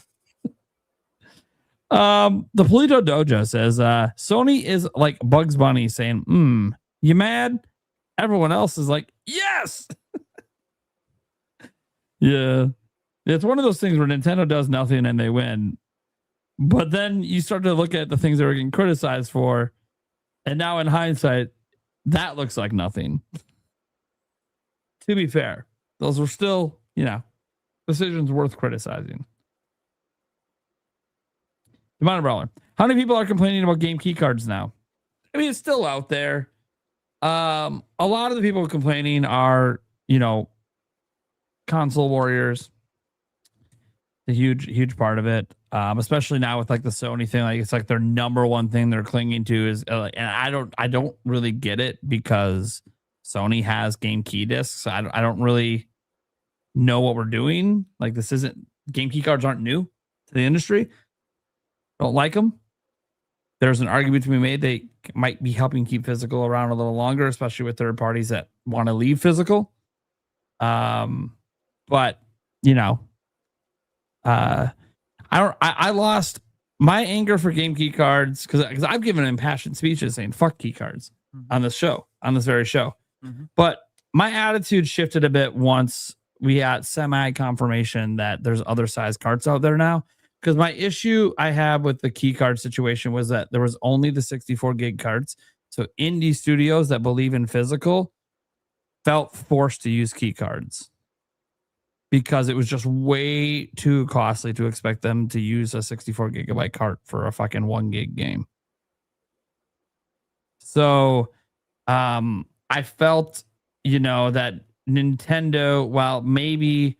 The Polito Dojo says Sony is like Bugs Bunny saying, you mad? Everyone else is like, yes. Yeah. It's one of those things where Nintendo does nothing and they win. But then you start to look at the things they were getting criticized for. And now in hindsight, that looks like nothing. To be fair, those were still, decisions worth criticizing. Demonic Brawler. How many people are complaining about game key cards now? I mean, it's still out there. A lot of the people complaining are, console warriors. A huge part of it. Especially now with like the Sony thing, like it's like their number one thing they're clinging to is, and I don't really get it because Sony has game key discs. I don't really know what we're doing. Like this isn't, game key cards aren't new to the industry. Don't like them. There's an argument to be made they might be helping keep physical around a little longer, especially with third parties that want to leave physical. But I lost my anger for game key cards, because I've given impassioned speeches saying fuck key cards on this show, on this very show. But my attitude shifted a bit once we had semi confirmation that there's other size cards out there now. Because my issue I have with the key card situation was that there was only the 64 gig cards. So indie studios that believe in physical felt forced to use key cards because it was just way too costly to expect them to use a 64 gigabyte card for a fucking 1 gig game. So I felt, that Nintendo, while maybe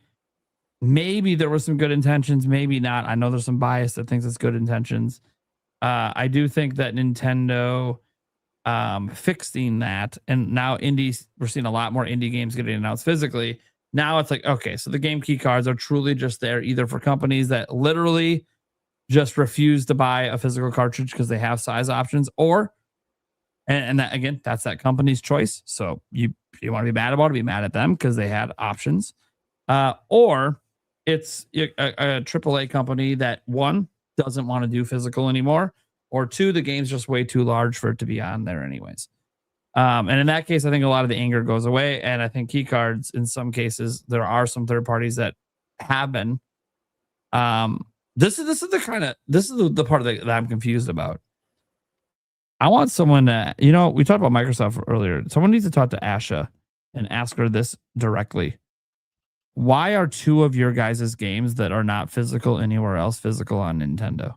there were some good intentions, maybe not. I know there's some bias that thinks it's good intentions. I do think that Nintendo fixing that, and now we're seeing a lot more indie games getting announced physically. Now it's like, okay, so the game key cards are truly just there either for companies that literally just refuse to buy a physical cartridge because they have size options, or and that, again, that's that company's choice. So you want to be mad about it, be mad at them because they had options. Or it's a AAA company that, one, doesn't want to do physical anymore, or two, the game's just way too large for it to be on there anyways. And in that case, I think a lot of the anger goes away. And I think key cards, in some cases, there are some third parties that have been. This is the part that I'm confused about. I want someone to, we talked about Microsoft earlier. Someone needs to talk to Asha and ask her this directly. Why are two of your guys' games that are not physical anywhere else physical on Nintendo?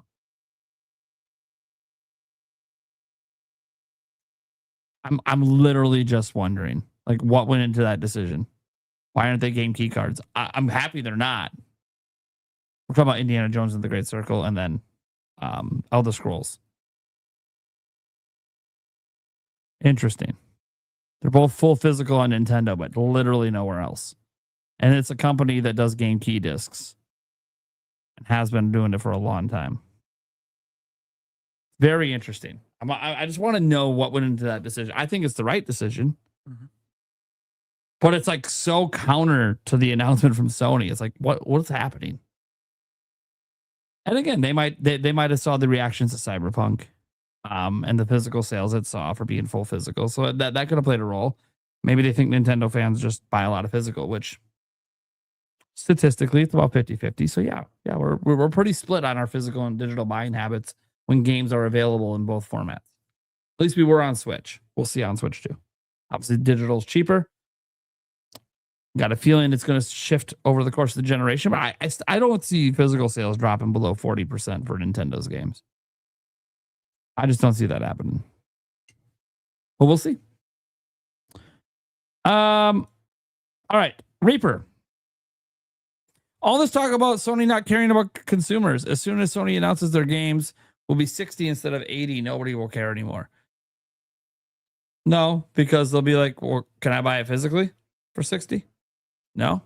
I'm literally just wondering, like, what went into that decision? Why aren't they game key cards? I'm happy they're not. We're talking about Indiana Jones and the Great Circle, and then Elder Scrolls. Interesting. They're both full physical on Nintendo, but literally nowhere else. And it's a company that does game key discs and has been doing it for a long time. Very interesting. I just want to know what went into that decision. I think it's the right decision. But it's like so counter to the announcement from Sony. It's like, what's happening? And again, they might have saw the reactions to Cyberpunk and the physical sales it saw for being full physical. So that could have played a role. Maybe they think Nintendo fans just buy a lot of physical, which statistically it's about 50-50. So yeah, we're pretty split on our physical and digital buying habits when games are available in both formats. At least we were on Switch. We'll see on Switch too. Obviously, digital's cheaper. Got a feeling it's going to shift over the course of the generation, but I don't see physical sales dropping below 40% for Nintendo's games. I just don't see that happening. But we'll see. All right, Reaper. All this talk about Sony not caring about consumers. As soon as Sony announces their games will be 60 instead of 80, nobody will care anymore. No, because they'll be like, well, can I buy it physically for 60? No?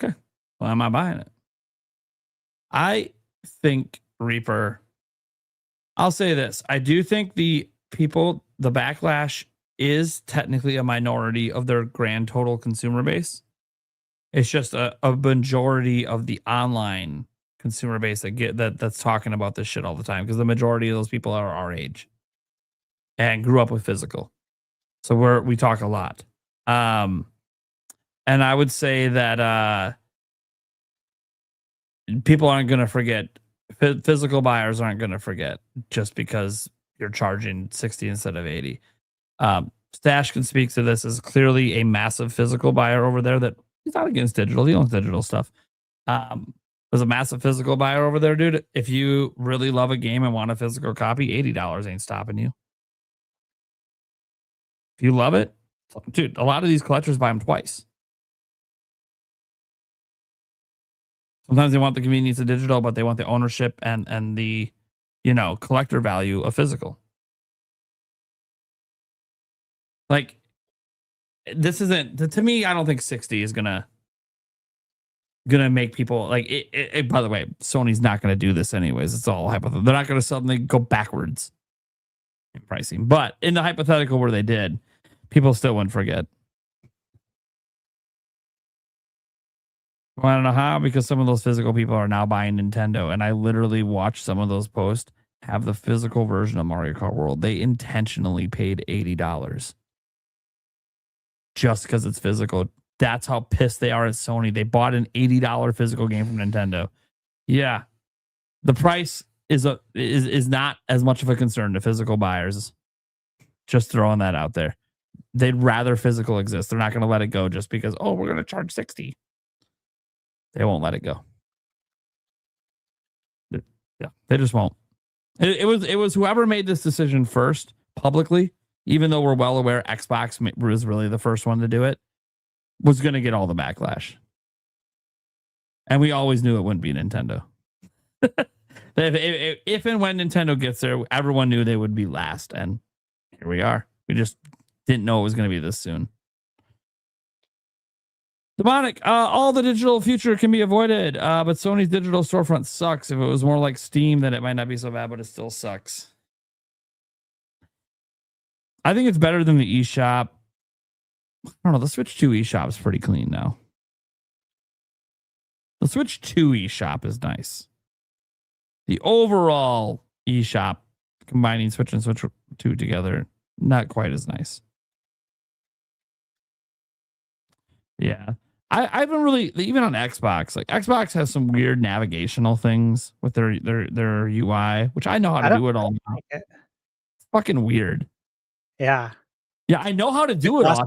Okay. Well, am I buying it? I think, Reaper, I'll say this. I do think the backlash is technically a minority of their grand total consumer base. It's just a majority of the online consumer base that's talking about this shit all the time, because the majority of those people are our age and grew up with physical. So we talk a lot. And I would say that people aren't going to forget. Physical buyers aren't going to forget just because you're charging 60 instead of 80. Stash can speak to this as clearly a massive physical buyer over there that he's not against digital. He owns digital stuff. There's a massive physical buyer over there, dude. If you really love a game and want a physical copy, $80 ain't stopping you. If you love it, dude, a lot of these collectors buy them twice. Sometimes they want the convenience of digital, but they want the ownership and the, collector value of physical. Like, this isn't, to me, I don't think 60 is gonna make people like it. By the way, Sony's not gonna do this anyways. It's all hypothetical. They're not gonna suddenly go backwards in pricing. But in the hypothetical where they did, people still wouldn't forget. Want to know how? Because some of those physical people are now buying Nintendo, and I literally watched some of those posts have the physical version of Mario Kart World. They intentionally paid $80 just because it's physical. That's how pissed they are at Sony. They bought an $80 physical game from Nintendo. Yeah, the price is not as much of a concern to physical buyers. Just throwing that out there. They'd rather physical exist. They're not going to let it go just because, oh, we're going to charge 60. They won't let it go. Yeah, they just won't. It was whoever made this decision first publicly, even though we're well aware Xbox was really the first one to do it, was going to get all the backlash. And we always knew it wouldn't be Nintendo. if and when Nintendo gets there, everyone knew they would be last. And here we are. We just didn't know it was going to be this soon. Demonic, all the digital future can be avoided, but Sony's digital storefront sucks. If it was more like Steam, then it might not be so bad, but it still sucks. I think it's better than the eShop. I don't know. The Switch 2 eShop is pretty clean now. The Switch 2 eShop is nice. The overall eShop, combining Switch and Switch 2 together, not quite as nice. Yeah. I haven't really, even on Xbox, like Xbox has some weird navigational things with their UI, which I know how to do it all. Like it. It's fucking weird. Yeah. Yeah, I know how to do it all.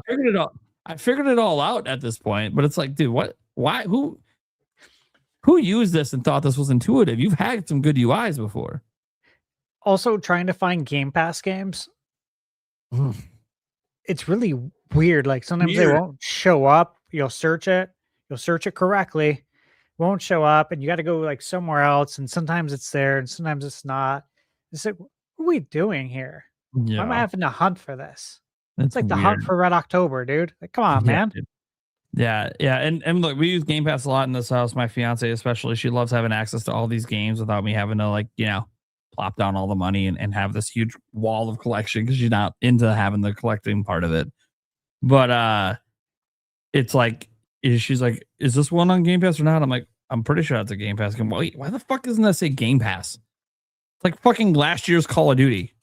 I figured it all out at this point, but it's like, dude, what? Why? Who used this and thought this was intuitive? You've had some good UIs before. Also, trying to find Game Pass games. It's really weird. Like sometimes they won't show up. You'll search it correctly, won't show up, and you got to go like somewhere else. And sometimes it's there, and sometimes it's not. It's like, what are we doing here? Yeah. Why am I having to hunt for this? It's It's like the weird. hunt for Red October, dude. Like, come on, man. Dude. Yeah. And look, we use Game Pass a lot in this house. My fiance, especially, she loves having access to all these games without me having to plop down all the money and have this huge wall of collection because she's not into having the collecting part of it. But it's like, she's like, is this one on Game Pass or not? I'm like, I'm pretty sure that's a Game Pass game. Wait, why the fuck doesn't that say Game Pass? It's like fucking last year's Call of Duty.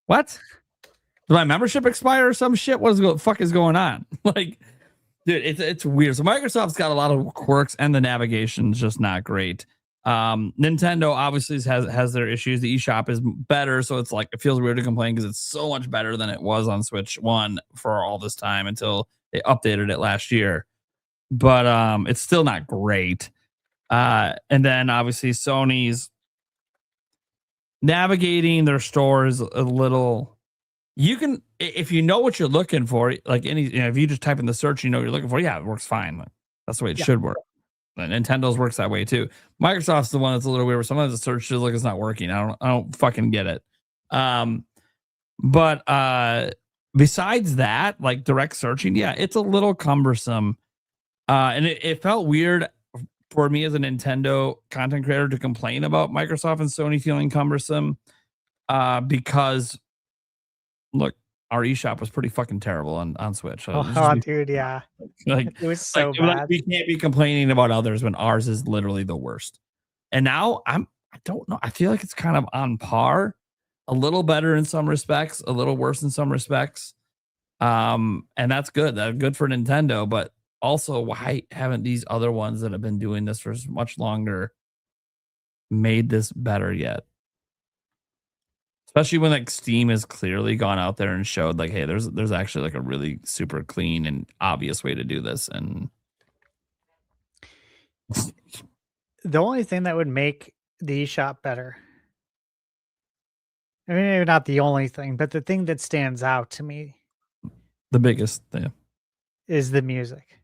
What? Did my membership expire or some shit? What the fuck is going on? Like, dude, it's weird. So Microsoft's got a lot of quirks and the navigation's just not great. Nintendo obviously has their issues. The eShop is better, so it's like it feels weird to complain because it's so much better than it was on Switch 1 for all this time until they updated it last year. But it's still not great. And then obviously Sony's navigating their stores a little. You can, if you know what you're looking for, like if you just type in the search, you know what you're looking for. Yeah, it works fine. Like, that's the way it should work. And Nintendo's works that way too. Microsoft's the one that's a little weird. Where sometimes the search just like it's not working. I don't fucking get it. But besides that, like direct searching, yeah, it's a little cumbersome. And it felt weird for me as a Nintendo content creator to complain about Microsoft and Sony feeling cumbersome. Because look, our eShop was pretty fucking terrible on Switch. Dude, yeah. Like it was so like, bad. we can't be complaining about others when ours is literally the worst. And now I don't know. I feel like it's kind of on par, a little better in some respects, a little worse in some respects. And that's good. That's good for Nintendo. But also, why haven't these other ones that have been doing this for much longer made this better yet? Especially when like Steam has clearly gone out there and showed like, hey, there's actually like a really super clean and obvious way to do this. And the only thing that would make the eShop better, I mean, maybe not the only thing, but the thing that stands out to me, the biggest thing, is the music.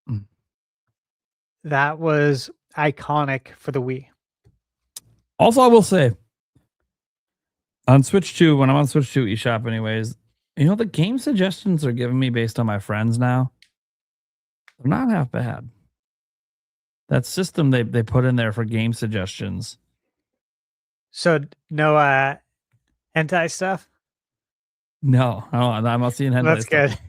Mm. That was iconic for the Wii. Also, I will say, on Switch 2, when I'm on Switch 2 eShop anyways, the game suggestions they're giving me based on my friends now, they're not half bad. That system they put in there for game suggestions. So no hentai stuff? No, I'm not seeing hentai That's stuff. good.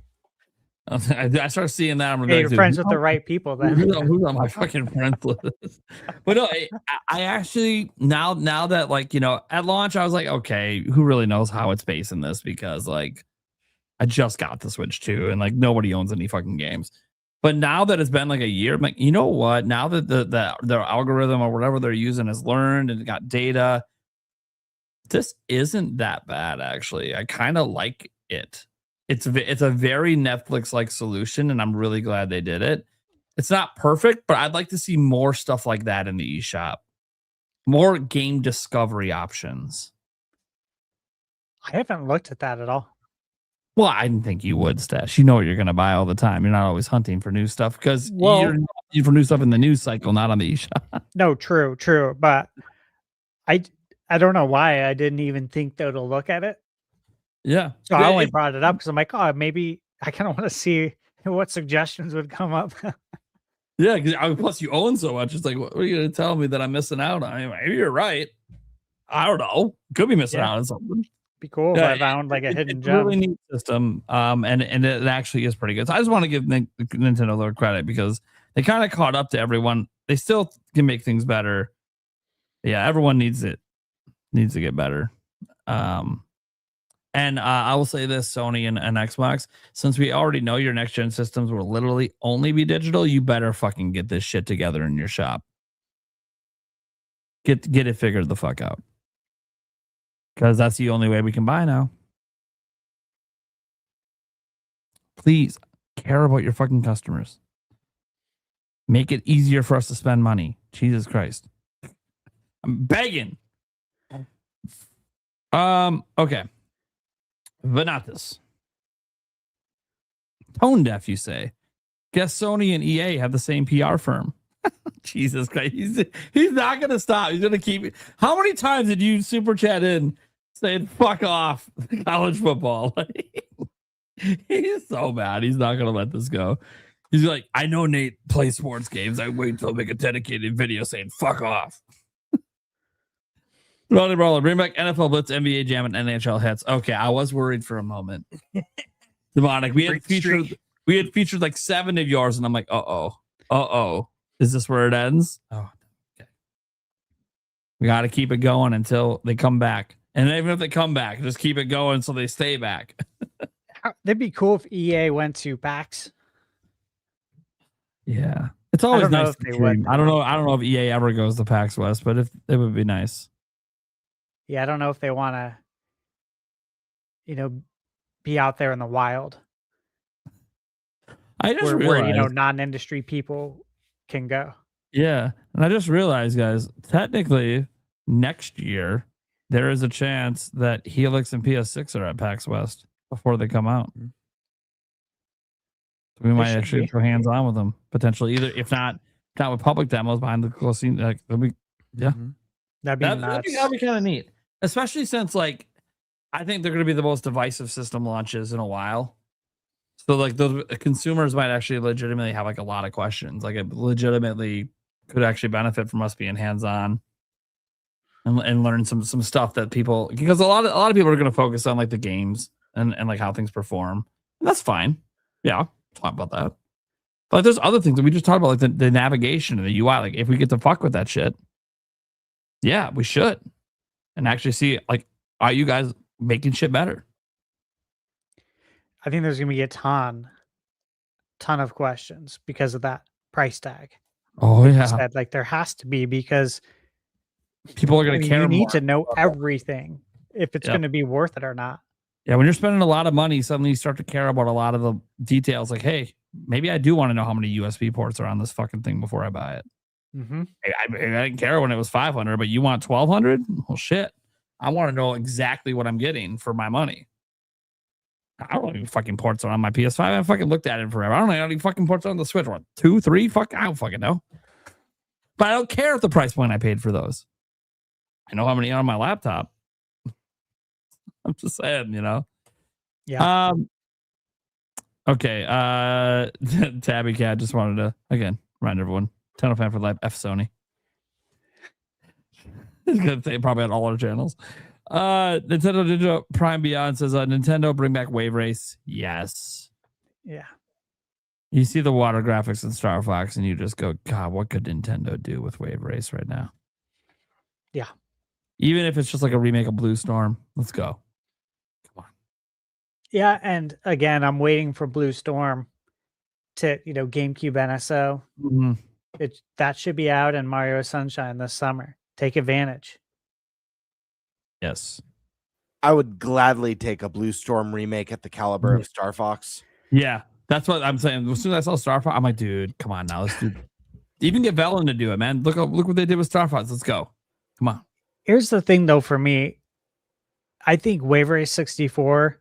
I start seeing that. I'm Hey, like, you're dude, friends with the right people then. who's on my fucking friends list? But no, I actually now that like, you know, at launch I was like, okay, who really knows how it's based in this, because like I just got the Switch 2 and like nobody owns any fucking games. But now that it's been like a year, I'm like, you know what? Now that their algorithm or whatever they're using has learned and got data, this isn't that bad actually. I kind of like it. It's a very Netflix like solution, and I'm really glad they did it. It's not perfect, but I'd like to see more stuff like that in the eShop. More game discovery options. I haven't looked at that at all. Well, I didn't think you would, Stash. You know what you're going to buy all the time. You're not always hunting for new stuff because you're hunting for new stuff in the news cycle, not on the eShop. No, true. But I don't know why I didn't even think though to look at it. Yeah. So I only brought it up because I'm like, oh, maybe I kind of want to see what suggestions would come up. Yeah, because plus you own so much. It's like, what are you going to tell me that I'm missing out on? I mean, maybe you're right. I don't know. Could be missing out on something. Be cool if I found like a hidden gem. Really neat system, and it actually is pretty good. So I just want to give Nintendo their credit because they kind of caught up to everyone. They still can make things better. Yeah, everyone needs to get better. And I will say this, Sony and Xbox, since we already know your next gen systems will literally only be digital, you better fucking get this shit together in your shop. Get it figured the fuck out. Because that's the only way we can buy now. Please care about your fucking customers. Make it easier for us to spend money. Jesus Christ. I'm begging. Okay. But not this. Tone deaf, you say. Guess Sony and EA have the same PR firm. Jesus Christ. He's not going to stop. He's going to keep it. How many times did you super chat in saying fuck off college football? He's so bad. He's not going to let this go. He's like, I know Nate plays sports games. I wait until I make a dedicated video saying fuck off. Ronnie Brawler, bring back NFL Blitz, NBA Jam, and NHL hits. Okay, I was worried for a moment. Demonic. We had featured like 7 of yours, and I'm like, uh-oh. Is this where it ends? Oh, okay. We got to keep it going until they come back. And even if they come back, just keep it going so they stay back. That'd be cool if EA went to PAX. Yeah. It's always nice to dream. I don't know if EA ever goes to PAX West, but if it would be nice. Yeah, I don't know if they want to, be out there in the wild. I just realized, where non-industry people can go. Yeah, and I just realized, guys, technically next year there is a chance that Helix and PS6 are at PAX West before they come out. We might actually throw hands on with them potentially, either if not with public demos behind the close scene. Like, that'd be That'd be kind of neat, especially since like I think they're going to be the most divisive system launches in a while. So like those consumers might actually legitimately have like a lot of questions. Like it legitimately could actually benefit from us being hands on and learn some stuff that people, because a lot of people are going to focus on like the games and like how things perform. And that's fine. Yeah, talk about that. But there's other things that we just talked about, like the navigation and the UI. Like if we get to fuck with that shit, yeah, we should. And actually see, like, are you guys making shit better? I think there's going to be a ton of questions because of that price tag. Oh, yeah. Said, like, there has to be, because people are going to care. You need to know everything if it's going to be worth it or not. Yeah, when you're spending a lot of money, suddenly you start to care about a lot of the details. Like, hey, maybe I do want to know how many USB ports are on this fucking thing before I buy it. Mm-hmm. I didn't care when it was 500, but you want 1,200? Well, shit. I want to know exactly what I'm getting for my money. I don't know any fucking ports are on my PS5. I haven't fucking looked at it forever. I don't know any fucking ports on the Switch. What, 2, 3? Fuck, I don't fucking know. But I don't care at the price point I paid for those. I know how many are on my laptop. I'm just saying, Yeah. Okay. Tabby Cat just wanted to again remind everyone. Tunnel Fan for Life, F Sony. He's gonna say probably on all our channels. Nintendo Ninja Prime Beyond says Nintendo bring back Wave Race. Yes. Yeah. You see the water graphics in Star Fox, and you just go, God, what could Nintendo do with Wave Race right now? Yeah. Even if it's just like a remake of Blue Storm, let's go. Come on. Yeah, and again, I'm waiting for Blue Storm to, GameCube NSO. Mhm. That should be out in Mario Sunshine this summer. Take advantage. Yes. I would gladly take a Blue Storm remake at the caliber of Star Fox. Yeah, that's what I'm saying. As soon as I saw Star Fox, I'm like, dude, come on now. Let's do even get Velen to do it, man. Look what they did with Star Fox. Let's go. Come on. Here's the thing, though, for me. I think Wave Race 64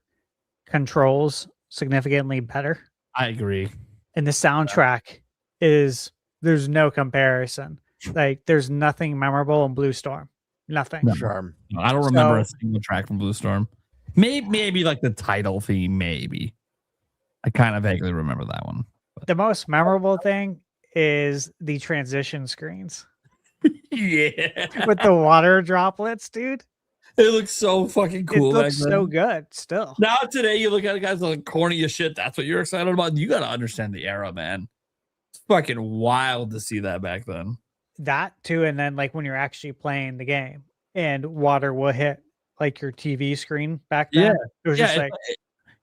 controls significantly better. I agree. And the soundtrack there's no comparison. Like, there's nothing memorable in Blue Storm. Nothing. No. Charm. I don't remember a single track from Blue Storm. Maybe like the title theme, maybe. I kind of vaguely remember that one. But. The most memorable thing is the transition screens. Yeah. With the water droplets, dude. It looks so fucking cool. It looks so good still. Now today you look at it, guys, like corny as shit. That's what you're excited about. You got to understand the era, man. It's fucking wild to see that back then. That too, and then like when you're actually playing the game and water will hit like your TV screen back then. Yeah. It was just like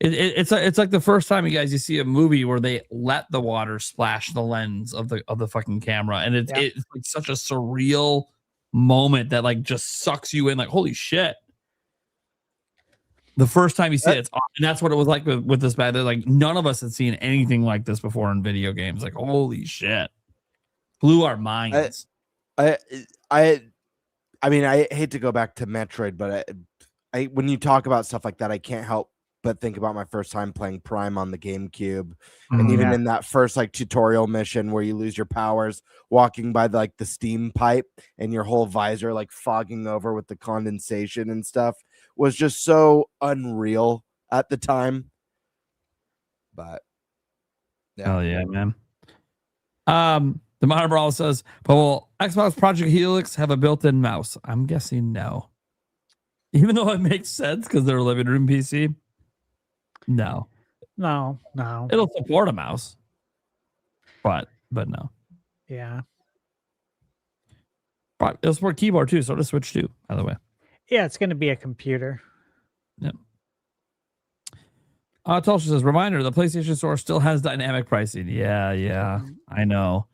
it's like the first time you see a movie where they let the water splash the lens of the fucking camera, and it's like such a surreal moment that like just sucks you in. Like, holy shit! The first time you see it, it's awesome. And that's what it was like with this bad. Like none of us had seen anything like this before in video games. Like, holy shit, blew our minds. I mean, I hate to go back to Metroid, but I when you talk about stuff like that, I can't help but think about my first time playing Prime on the GameCube. And even in that first like tutorial mission where you lose your powers, walking by the steam pipe and your whole visor like fogging over with the condensation and stuff was just so unreal at the time. But hell yeah, man. The Modern Brawl says, but will Xbox Project Helix have a built-in mouse? I'm guessing no. Even though it makes sense because they're a living room PC. No. It'll support a mouse. But no. Yeah. But it'll support keyboard too, so does Switch too, by the way. Yeah, it's gonna be a computer. Yep. Tulsa says, reminder, the PlayStation Store still has dynamic pricing. Yeah, I know.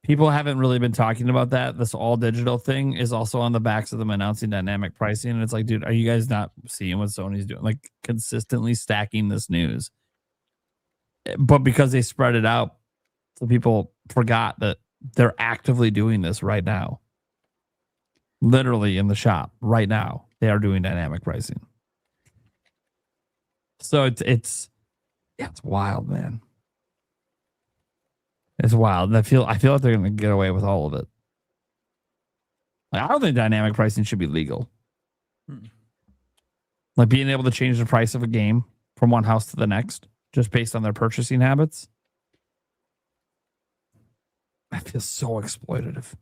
People haven't really been talking about that. This all digital thing is also on the backs of them announcing dynamic pricing. And it's like, dude, are you guys not seeing what Sony's doing? Like consistently stacking this news. But because they spread it out, so people forgot that they're actively doing this right now. Literally in the shop right now, they are doing dynamic pricing. So it's wild, man. It's wild. And I feel like they're going to get away with all of it. Like, I don't think dynamic pricing should be legal. Like being able to change the price of a game from one house to the next just based on their purchasing habits. I feel so exploitative.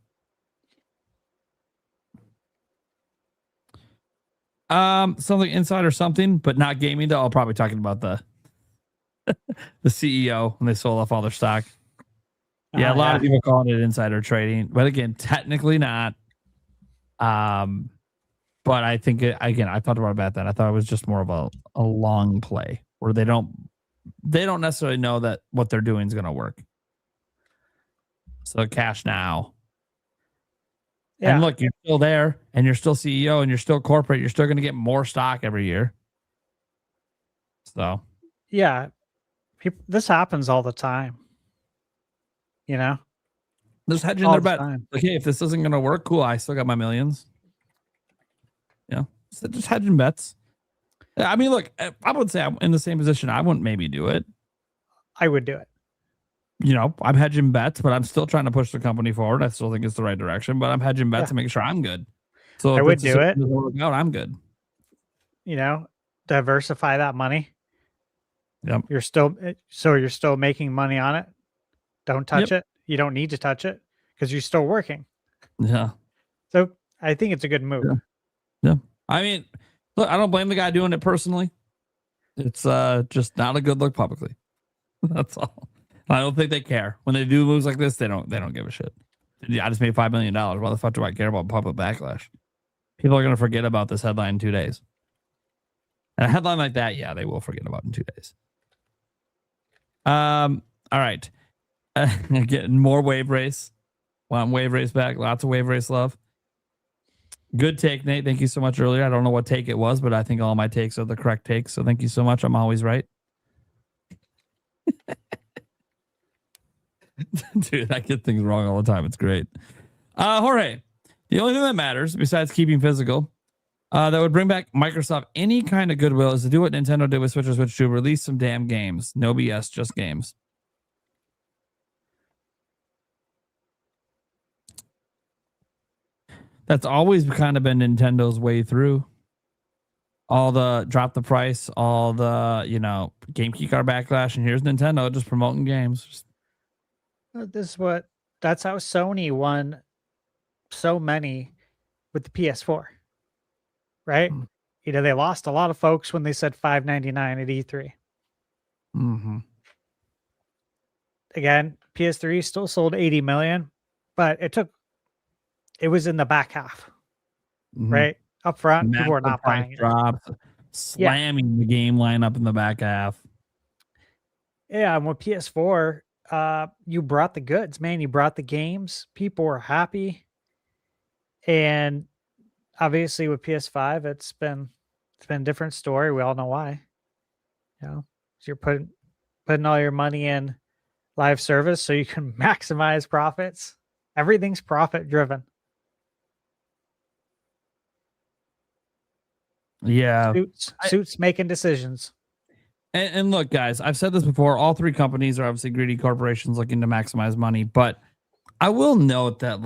Something inside or something, but not gaming though. I'll probably talking about the CEO when they sold off all their stock. Yeah, a lot of people calling it insider trading, but again, technically not. But I think I thought about that. I thought it was just more of a long play where they don't necessarily know that what they're doing is going to work. So cash now. Yeah. And look, you're still there, and you're still CEO, and you're still corporate. You're still going to get more stock every year. So, yeah, this happens all the time. You know, there's hedging their bet. Like, hey, if this isn't going to work, cool. I still got my millions. Yeah, so just hedging bets. I mean, look, I would say I'm in the same position. I wouldn't maybe do it. I would do it. You know, I'm hedging bets, but I'm still trying to push the company forward. I still think it's the right direction, but I'm hedging bets to make sure I'm good. So I would do it. Out, I'm good. You know, diversify that money. Yep. You're still making money on it. Don't touch it. You don't need to touch it because you're still working. Yeah. So I think it's a good move. Yeah. I mean, look, I don't blame the guy doing it personally. It's just not a good look publicly. That's all. I don't think they care. When they do moves like this, they don't give a shit. Yeah, I just made $5 million. Why the fuck do I care about public backlash? People are going to forget about this headline in 2 days. And a headline like that, yeah, they will forget about in 2 days. All right. Getting more wave race. Want wave race back. Lots of wave race love. Good take, Nate. Thank you so much earlier. I don't know what take it was, but I think all my takes are the correct takes. So thank you so much. I'm always right. Dude, I get things wrong all the time. It's great. Jorge, the only thing that matters besides keeping physical that would bring back Microsoft any kind of goodwill is to do what Nintendo did with Switch or Switch 2, release some damn games. No BS, just games. That's always kind of been Nintendo's way through. All the drop the price, all the, game keycard backlash, and here's Nintendo just promoting games. That's how Sony won so many with the PS4, right? They lost a lot of folks when they said $599 at E3. Mm-hmm. Again, PS3 still sold 80 million, but it was in the back half, right? Up front, people were not buying it. Drops, slamming the game lineup in the back half. Yeah, and with PS4, you brought the goods, man. You brought the games. People were happy. And obviously with PS5, it's been a different story. We all know why. You're putting all your money in live service so you can maximize profits. Everything's profit driven. Yeah. Suits making decisions. And look, guys, I've said this before. All three companies are obviously greedy corporations looking to maximize money. But I will note that,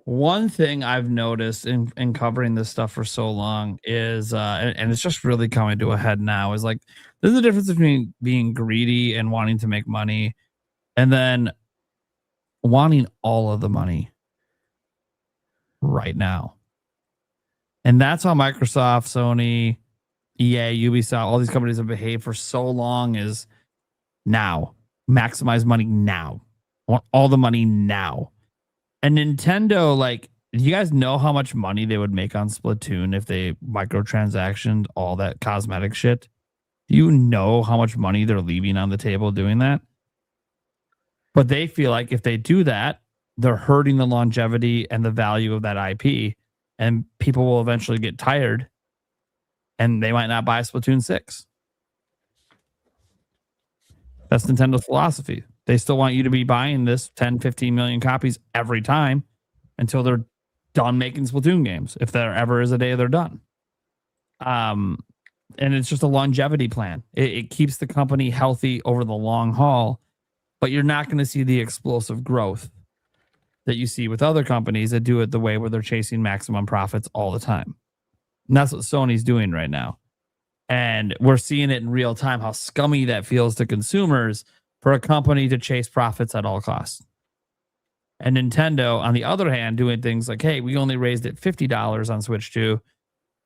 one thing I've noticed in covering this stuff for so long is, and it's just really coming to a head now, is there's a difference between being greedy and wanting to make money and then wanting all of the money right now. And that's how Microsoft, Sony, EA, Ubisoft, all these companies have behaved for so long is now. Maximize money now. I want all the money now. And Nintendo, do you guys know how much money they would make on Splatoon if they microtransactioned all that cosmetic shit? Do you know how much money they're leaving on the table doing that? But they feel like if they do that, they're hurting the longevity and the value of that IP. And people will eventually get tired and they might not buy Splatoon 6. That's Nintendo's philosophy. They still want you to be buying this 10, 15 million copies every time until they're done making Splatoon games. If there ever is a day they're done. And it's just a longevity plan. It keeps the company healthy over the long haul, but you're not going to see the explosive growth that you see with other companies that do it the way where they're chasing maximum profits all the time. And that's what Sony's doing right now. And we're seeing it in real time, how scummy that feels to consumers for a company to chase profits at all costs. And Nintendo, on the other hand, doing things like, hey, we only raised it $50 on Switch 2,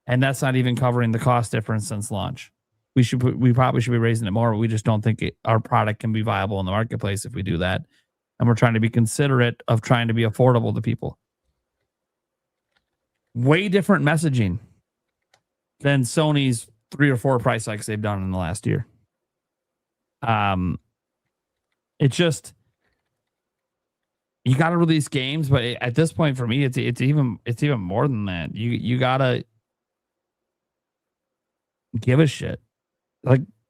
and that's not even covering the cost difference since launch. We probably should be raising it more, but we just don't think our product can be viable in the marketplace if we do that. And we're trying to be considerate of trying to be affordable to people. Way different messaging than Sony's 3 or 4 price hikes they've done in the last year. It's just, you got to release games, but at this point for me, it's even more than that. You gotta give a shit.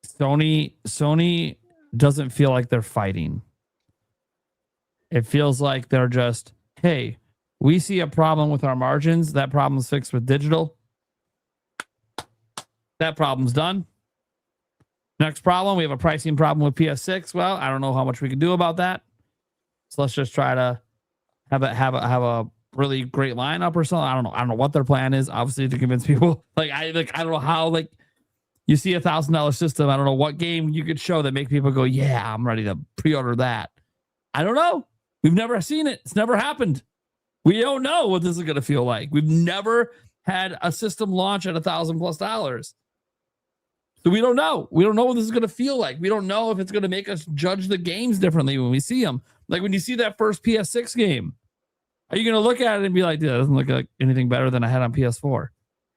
Sony doesn't feel like they're fighting. It feels like they're just, hey, we see a problem with our margins. That problem's fixed with digital. That problem's done. Next problem, we have a pricing problem with PS6. Well, I don't know how much we can do about that. So let's just try to have a really great lineup or something. I don't know what their plan is. Obviously, to convince people. I don't know how. You see $1,000 system. I don't know what game you could show that make people go, yeah, I'm ready to pre-order that. I don't know. We've never seen it. It's never happened. We don't know what this is going to feel like. We've never had a system launch at $1,000+ So we don't know. We don't know what this is going to feel like. We don't know if it's going to make us judge the games differently when we see them. Like when you see that first PS6 game, are you going to look at it and be like, "Dude, that doesn't look like anything better than I had on PS4?"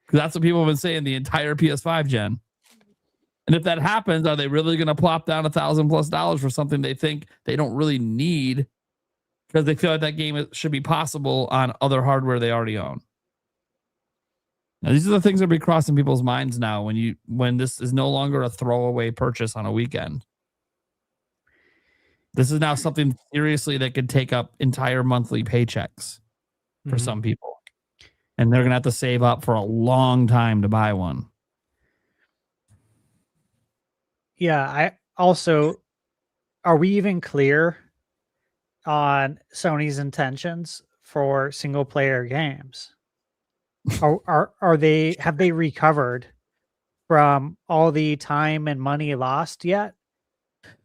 Because that's what people have been saying the entire PS5 gen. And if that happens, are they really going to plop down $1,000+ for something they think they don't really need because they feel like that game should be possible on other hardware they already own? Now, these are the things that be crossing people's minds now when this is no longer a throwaway purchase on a weekend. This is now something seriously that could take up entire monthly paychecks for some people. And they're going to have to save up for a long time to buy one. Yeah, I also, are we even clear on Sony's intentions for single player games? Are they, have they recovered from all the time and money lost yet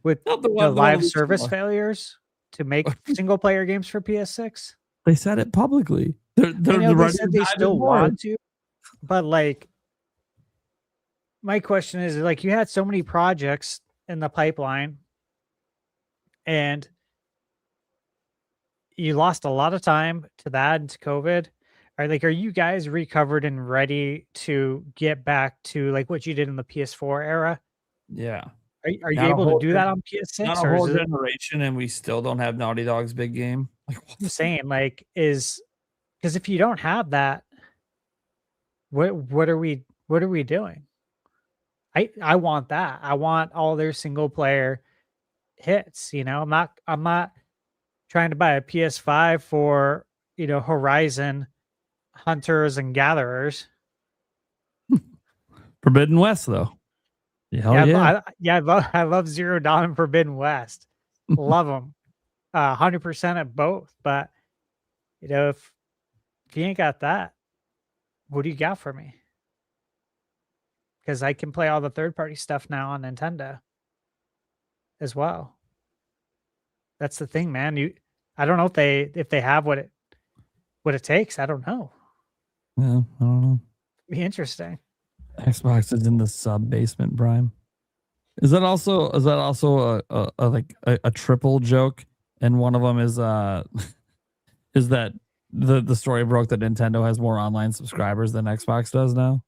with the live service failures to make single player games for PS6? They said it publicly. They said they still want to, but like, my question is, like, you had so many projects in the pipeline and you lost a lot of time to that and to COVID. Are you guys recovered and ready to get back to like what you did in the PS4 era? Yeah. Are you able to do that on PS6? Not a whole generation, and we still don't have Naughty Dog's big game. Like, I'm saying, like, because if you don't have that, what are we doing? I want that. I want all their single player hits. I'm not trying to buy a PS5 for Horizon Hunters and Gatherers. Forbidden West, though. I love Zero Dawn and Forbidden West. Love them, 100% at both. But if you ain't got that, what do you got for me? Because I can play all the third-party stuff now on Nintendo as well. That's the thing, man. I don't know if they have what it takes. I don't know. Yeah, I don't know. Be interesting. Xbox is in the sub basement, Brian. Is that also a triple joke? And one of them is that the story broke that Nintendo has more online subscribers than Xbox does now,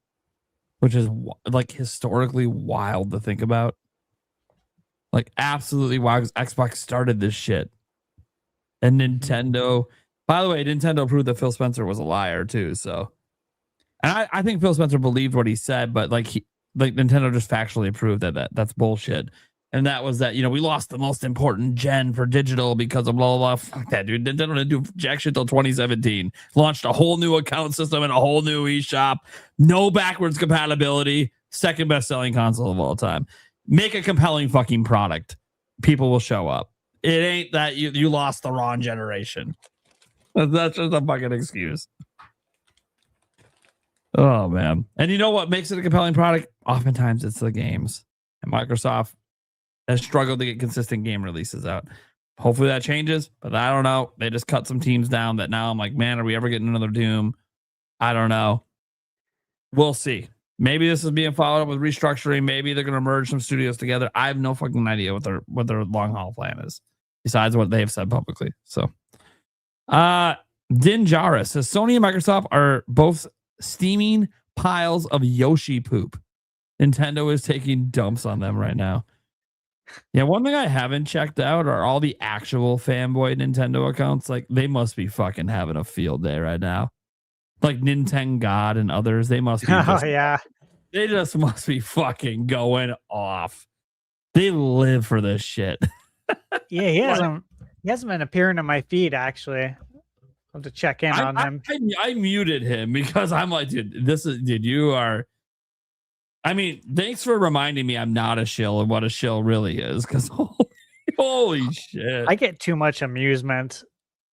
which is like historically wild to think about. Like absolutely wild. Xbox started this shit, and Nintendo. By the way, Nintendo proved that Phil Spencer was a liar too. So, and I think Phil Spencer believed what he said, but like Nintendo just factually proved that's bullshit. And that was that, we lost the most important gen for digital because of blah, blah, blah. Fuck that, dude. Nintendo didn't do jack shit till 2017. Launched a whole new account system and a whole new eShop. No backwards compatibility. Second best selling console of all time. Make a compelling fucking product. People will show up. It ain't that you lost the wrong generation. That's just a fucking excuse. Oh, man. And you know what makes it a compelling product? Oftentimes it's the games. And Microsoft has struggled to get consistent game releases out. Hopefully that changes, but I don't know. They just cut some teams down that now I'm like, man, are we ever getting another Doom? I don't know. We'll see. Maybe this is being followed up with restructuring. Maybe they're going to merge some studios together. I have no fucking idea what their long haul plan is, besides what they've said publicly. So, Din Jara says Sony and Microsoft are both steaming piles of Yoshi poop. Nintendo is taking dumps on them right now. Yeah, one thing I haven't checked out are all the actual fanboy Nintendo accounts. Like, they must be fucking having a field day right now. Like NintenGod and others, they must be. They just must be fucking going off. They live for this shit. Yeah, he hasn't been appearing on my feed actually. I'll have to check in on him. I muted him because I'm like, dude, you are. I mean, thanks for reminding me I'm not a shill and what a shill really is. Because holy shit, I get too much amusement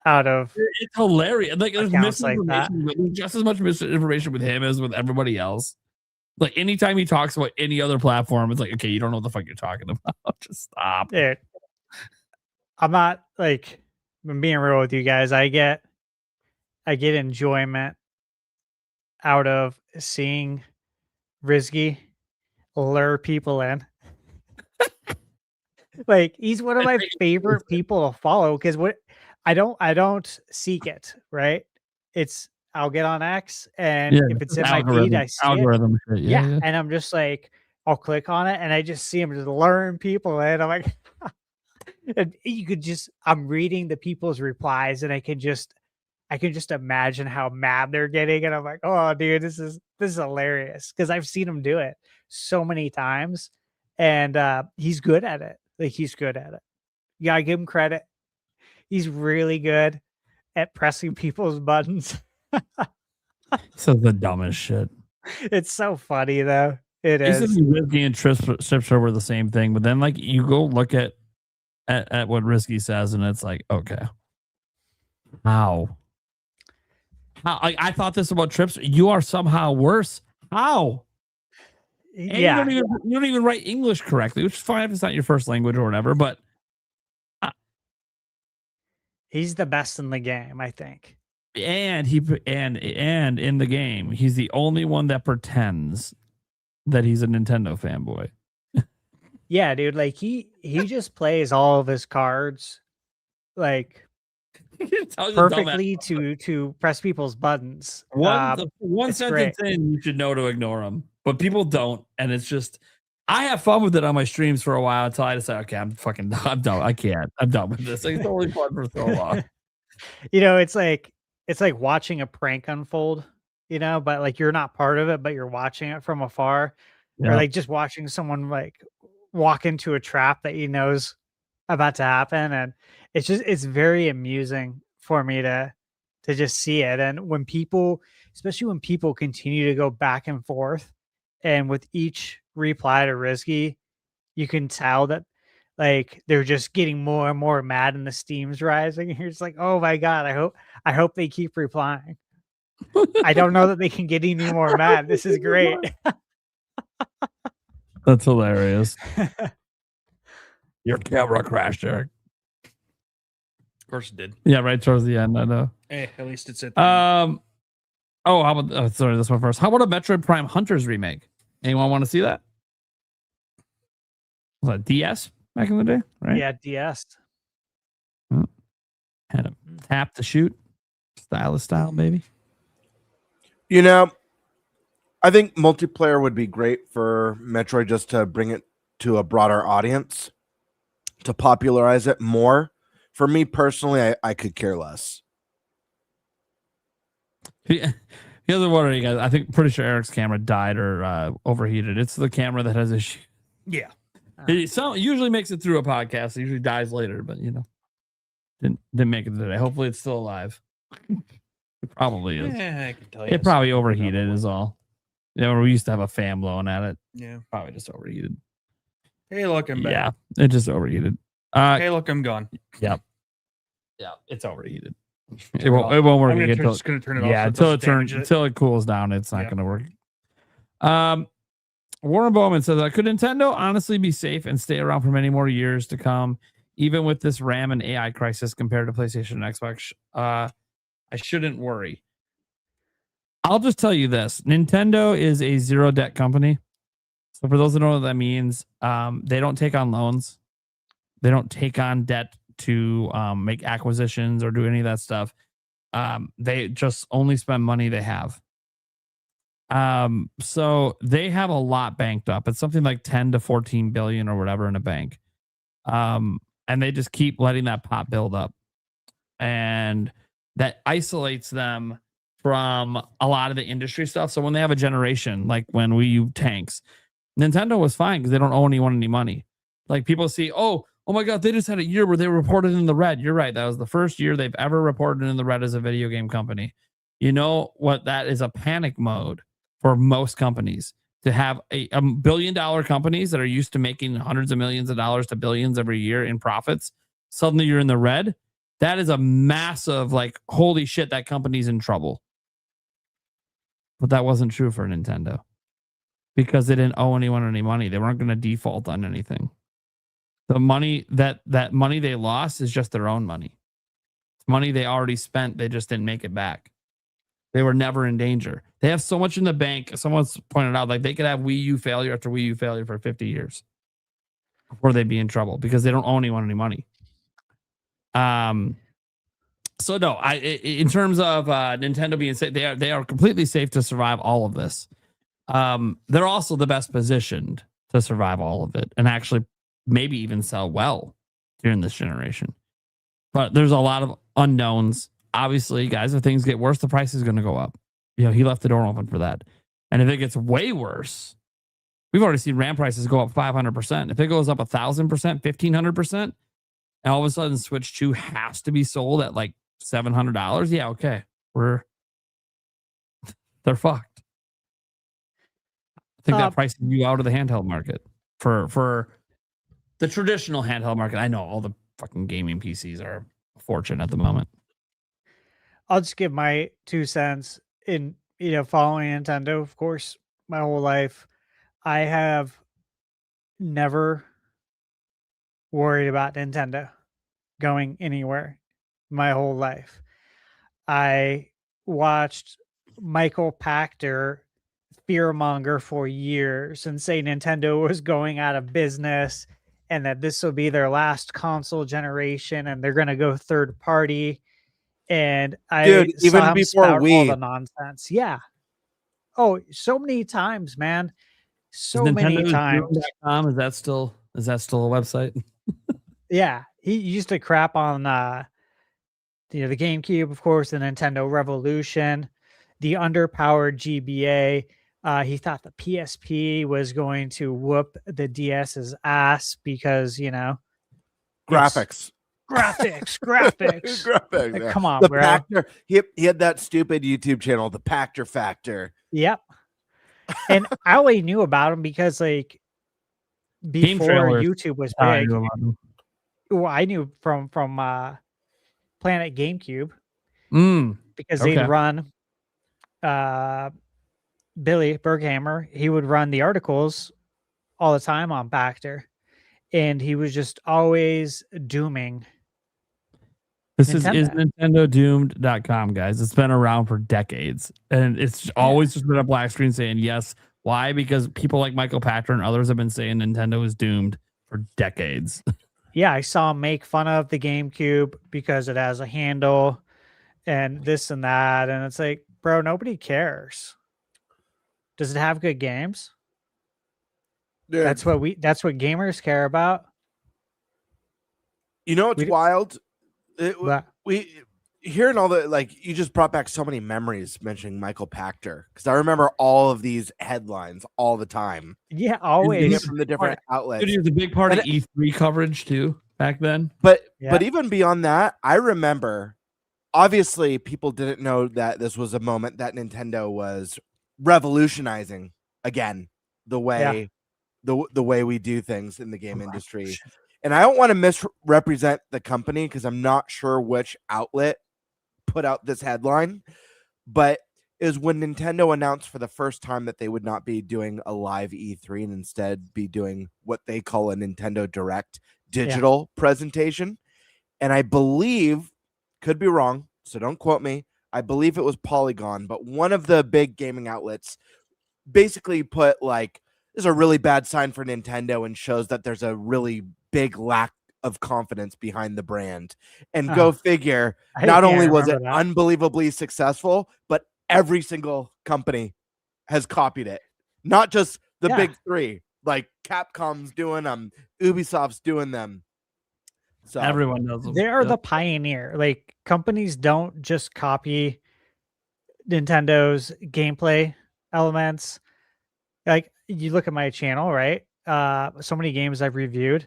out of it's hilarious. Like there's misinformation, like just as much misinformation with him as with everybody else. Like anytime he talks about any other platform, it's like, okay, you don't know what the fuck you're talking about. Just stop. Dude, I'm not like, I'm being real with you guys. I get enjoyment out of seeing Rizky lure people in. Like he's one of my favorite people to follow because what I don't seek it, right? I'll get on X and Yeah, if it's in my feed, I see it. algorithm shit. Yeah, Yeah. and I'm just like, I'll click on it and I just see him just luring people in. I'm like, and you could just I'm reading the people's replies and I can just imagine how mad they're getting. And I'm like, oh dude, this is hilarious. Cause I've seen him do it so many times. And he's good at it. Like he's good at it. You gotta give him credit. He's really good at pressing people's buttons. So the dumbest shit. It's so funny though. It He says is. Risky and Tripster were the same thing, but then like you go look at what Risky says, and it's like, okay, how? Like, I thought this about Trips. You are somehow worse. How? And Yeah. you don't even write English correctly, which is fine if it's not your first language or whatever. But He's the best in the game, I think. and in the game, he's the only one that pretends that he's a Nintendo fanboy. Yeah, dude. Like he just plays all of his cards like perfectly to press people's buttons. One it's sentence in, you should know to ignore him, but people don't, and it's just. I have fun with it on my streams for a while until I decide, okay, I'm done. I can't. I'm done with this. It's only fun for so long. You know, it's like watching a prank unfold, you know, but like you're not part of it, but you're watching it from afar. Yeah. Or like just watching someone like walk into a trap that he knows about to happen. And it's very amusing for me to just see it. And when people, especially when people continue to go back and forth, and with each reply to Risky, you can tell that like they're just getting more and more mad and the steam's rising. You're just like, oh my God, I hope they keep replying. I don't know that they can get any more mad. This is great. That's hilarious. Your camera crashed, Eric. Of course it did. Yeah, right towards the end. I know. Hey, at least it's at Oh, how about sorry, this one first. How about a Metroid Prime Hunters remake? Anyone want to see that? Was that DS back in the day? Right? Yeah, DS. Had a tap to shoot. Style, baby. You know, I think multiplayer would be great for Metroid just to bring it to a broader audience, to popularize it more. For me personally, I could care less. Here's the one, you guys. I think pretty sure Eric's camera died or overheated. It's the camera that has issue. Yeah. It usually makes it through a podcast. It usually dies later, but you know, didn't make it today. Hopefully, it's still alive. It probably is. Yeah, I can tell you. It probably overheated is all. You know, we used to have a fan blowing at it. Yeah. Probably just overheated. Hey, look, I'm back. Yeah, it just overheated. Hey, look, I'm gone. Yep. Yeah, it's overheated. It won't work I'm again. just gonna turn it off. Yeah, until it cools down, it's not gonna work. Warren Bowman says, could Nintendo honestly be safe and stay around for many more years to come, even with this RAM and AI crisis compared to PlayStation and Xbox? I shouldn't worry. I'll just tell you this. Nintendo is a zero debt company. So for those that don't know what that means, they don't take on loans. They don't take on debt to make acquisitions or do any of that stuff. They just only spend money they have. So they have a lot banked up. It's something like 10 to 14 billion or whatever in a bank. And they just keep letting that pot build up. And that isolates them from a lot of the industry stuff. So when they have a generation, like when Wii U tanks, Nintendo was fine because they don't owe anyone any money. Like people see, oh my God, they just had a year where they reported in the red. You're right. That was the first year they've ever reported in the red as a video game company. You know what? That is a panic mode for most companies to have a $1 billion companies that are used to making hundreds of millions of dollars to billions every year in profits. Suddenly you're in the red. That is a massive, like, holy shit, that company's in trouble. But that wasn't true for Nintendo because they didn't owe anyone any money. They weren't going to default on anything. The money that money they lost is just their own money. It's money they already spent. They just didn't make it back. They were never in danger. They have so much in the bank. Someone's pointed out, like, they could have Wii U failure after Wii U failure for 50 years before they'd be in trouble because they don't owe anyone any money. So no, in terms of Nintendo being safe, they are completely safe to survive all of this. They're also the best positioned to survive all of it and actually maybe even sell well during this generation. But there's a lot of unknowns. Obviously, guys, if things get worse, the price is going to go up. You know, he left the door open for that. And if it gets way worse, we've already seen RAM prices go up 500%. If it goes up 1,000%, 1,500%, and all of a sudden Switch 2 has to be sold at like $700, yeah, okay, they're fucked. I think that prices you out of the handheld market for the traditional handheld market. I know all the fucking gaming PCs are a fortune at the moment. I'll just give my 2 cents in, following Nintendo, of course, my whole life. I have never worried about Nintendo going anywhere my whole life. I watched Michael Pachter fearmonger for years and say Nintendo was going out of business and that this will be their last console generation and they're going to go third party. And I saw even him before spout all Wii. the nonsense. Yeah. Oh, so many times, man. So Is many Nintendo times. Doom.com, is that still a website? Yeah. He used to crap on the GameCube, of course, the Nintendo Revolution, the underpowered GBA. He thought the PSP was going to whoop the DS's ass because, Graphics. graphics. Like, Yeah. come on, The bro. Pactor. He had that stupid YouTube channel, the Pactor Factor. Yep. And I only knew about him because, like, before trailers. YouTube was I big, knew about them. well, I knew from Planet GameCube because Okay. they'd run Billy Berghammer. He would run the articles all the time on Pactor, and he was just always dooming. This is Nintendo. NintendoDoomed.com, guys. It's been around for decades. And it's always just been a black screen saying yes. Why? Because people like Michael Pachter and others have been saying Nintendo is doomed for decades. Yeah, I saw him make fun of the GameCube because it has a handle and this and that. And it's like, bro, nobody cares. Does it have good games? Dude, That's what gamers care about. You know what's wild? What? We hearing all the, like, you just brought back so many memories mentioning Michael Pachter, because I remember all of these headlines all the time. Yeah, always from the different outlets. Dude, he was a big part of E3 coverage too back then. But even beyond that, I remember, obviously people didn't know that this was a moment that Nintendo was revolutionizing again the way the way we do things in the game industry. And I don't want to misrepresent the company because I'm not sure which outlet put out this headline, but is when Nintendo announced for the first time that they would not be doing a live E3 and instead be doing what they call a Nintendo Direct digital presentation. And I believe, could be wrong, so don't quote me, I believe it was Polygon, but one of the big gaming outlets basically put, like, this is a really bad sign for Nintendo and shows that there's a really big lack of confidence behind the brand. And go figure, not only was it unbelievably successful, but every single company has copied it. Not just the big three, like Capcom's doing them, Ubisoft's doing them. So everyone knows them. They are the pioneer. Like, companies don't just copy Nintendo's gameplay elements. Like, you look at my channel, right? So many games I've reviewed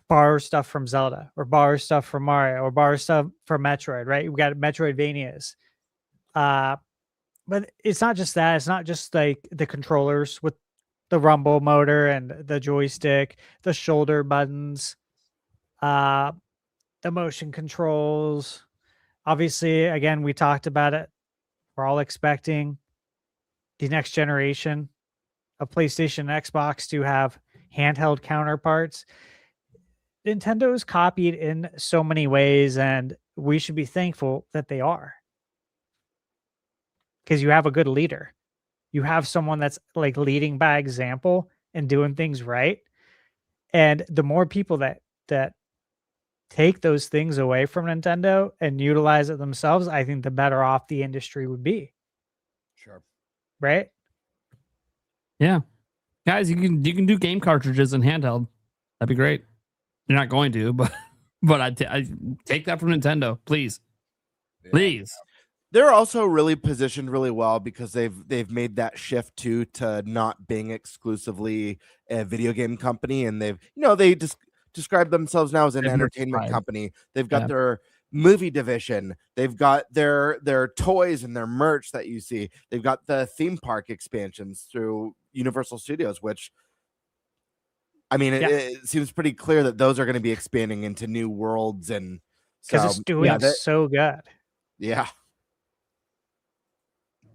borrow stuff from Zelda or borrow stuff from Mario or borrow stuff from Metroid, right? We got Metroidvanias. But it's not just that. It's not just like the controllers with the rumble motor and the joystick, the shoulder buttons, the motion controls. Obviously, again, we talked about it. We're all expecting the next generation of PlayStation and Xbox to have handheld counterparts. Nintendo's copied in so many ways, and we should be thankful that they are. because you have a good leader. You have someone that's like leading by example and doing things right. And the more people that take those things away from Nintendo and utilize it themselves, I think the better off the industry would be. Sure. Right? Yeah. Guys, you can do game cartridges in handheld. That'd be great. You're not going to, but I take that from Nintendo, please. Please. They're also really positioned really well because they've made that shift to not being exclusively a video game company, and they just describe themselves now as an entertainment company. They've got their movie division, they've got their toys and their merch that you see. They've got the theme park expansions through Universal Studios, which I mean, it seems pretty clear that those are going to be expanding into new worlds, and because it's doing so good. Yeah.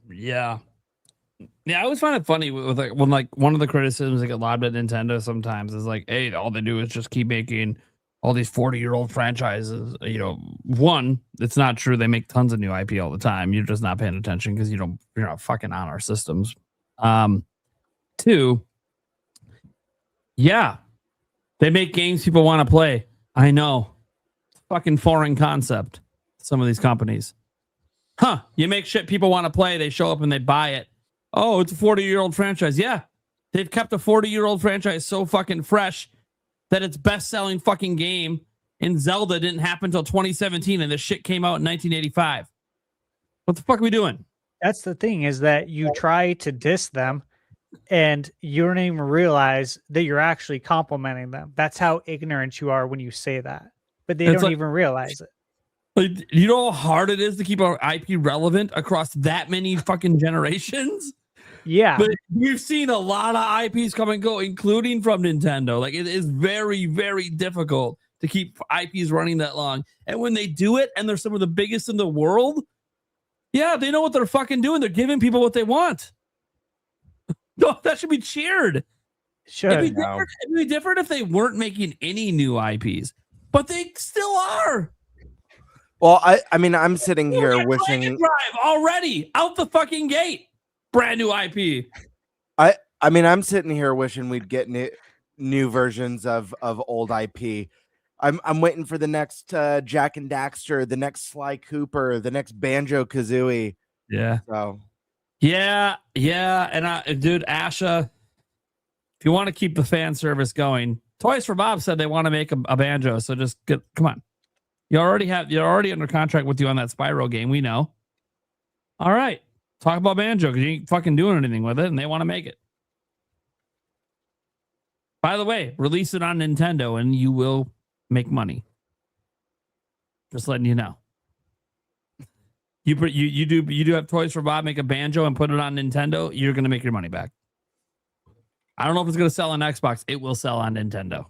Yeah. Yeah, I always find it funny with when one of the criticisms that get lobbed at Nintendo sometimes is like, hey, all they do is just keep making all these 40-year-old franchises. One, it's not true. They make tons of new IP all the time. You're just not paying attention because you're not fucking on our systems. Two, yeah, they make games people want to play. I know. Fucking foreign concept. Some of these companies. You make shit people want to play. They show up and they buy it. Oh, it's a 40-year-old franchise. Yeah. They've kept a 40-year-old franchise so fucking fresh that its best-selling fucking game in Zelda didn't happen until 2017 and this shit came out in 1985. What the fuck are we doing? That's the thing, is that you try to diss them and you don't even realize that you're actually complimenting them. That's how ignorant you are when you say that. But they don't even realize it. Like, you know how hard it is to keep our IP relevant across that many fucking generations? Yeah. But we've seen a lot of IPs come and go, including from Nintendo. Like, it is very, very difficult to keep IPs running that long. And when they do it, and they're some of the biggest in the world, yeah, they know what they're fucking doing. They're giving people what they want. No, that should be cheered. It'd be different if they weren't making any new IPs, but they still are. Well, I mean, I'm sitting here wishing Drive already out the fucking gate, brand new IP. I mean, I'm sitting here wishing we'd get new versions of old IP. I'm waiting for the next Jack and Daxter, the next Sly Cooper, the next Banjo Kazooie. Yeah. So. Yeah, and dude, Asha, if you want to keep the fan service going, Toys for Bob said they want to make a Banjo. So just come on. You're already under contract with you on that Spyro game. We know. All right. Talk about Banjo because you ain't fucking doing anything with it and they want to make it. By the way, release it on Nintendo and you will make money. Just letting you know. You do have Toys for Bob make a Banjo and put it on Nintendo, you're going to make your money back. I don't know if it's going to sell on Xbox. It will sell on Nintendo.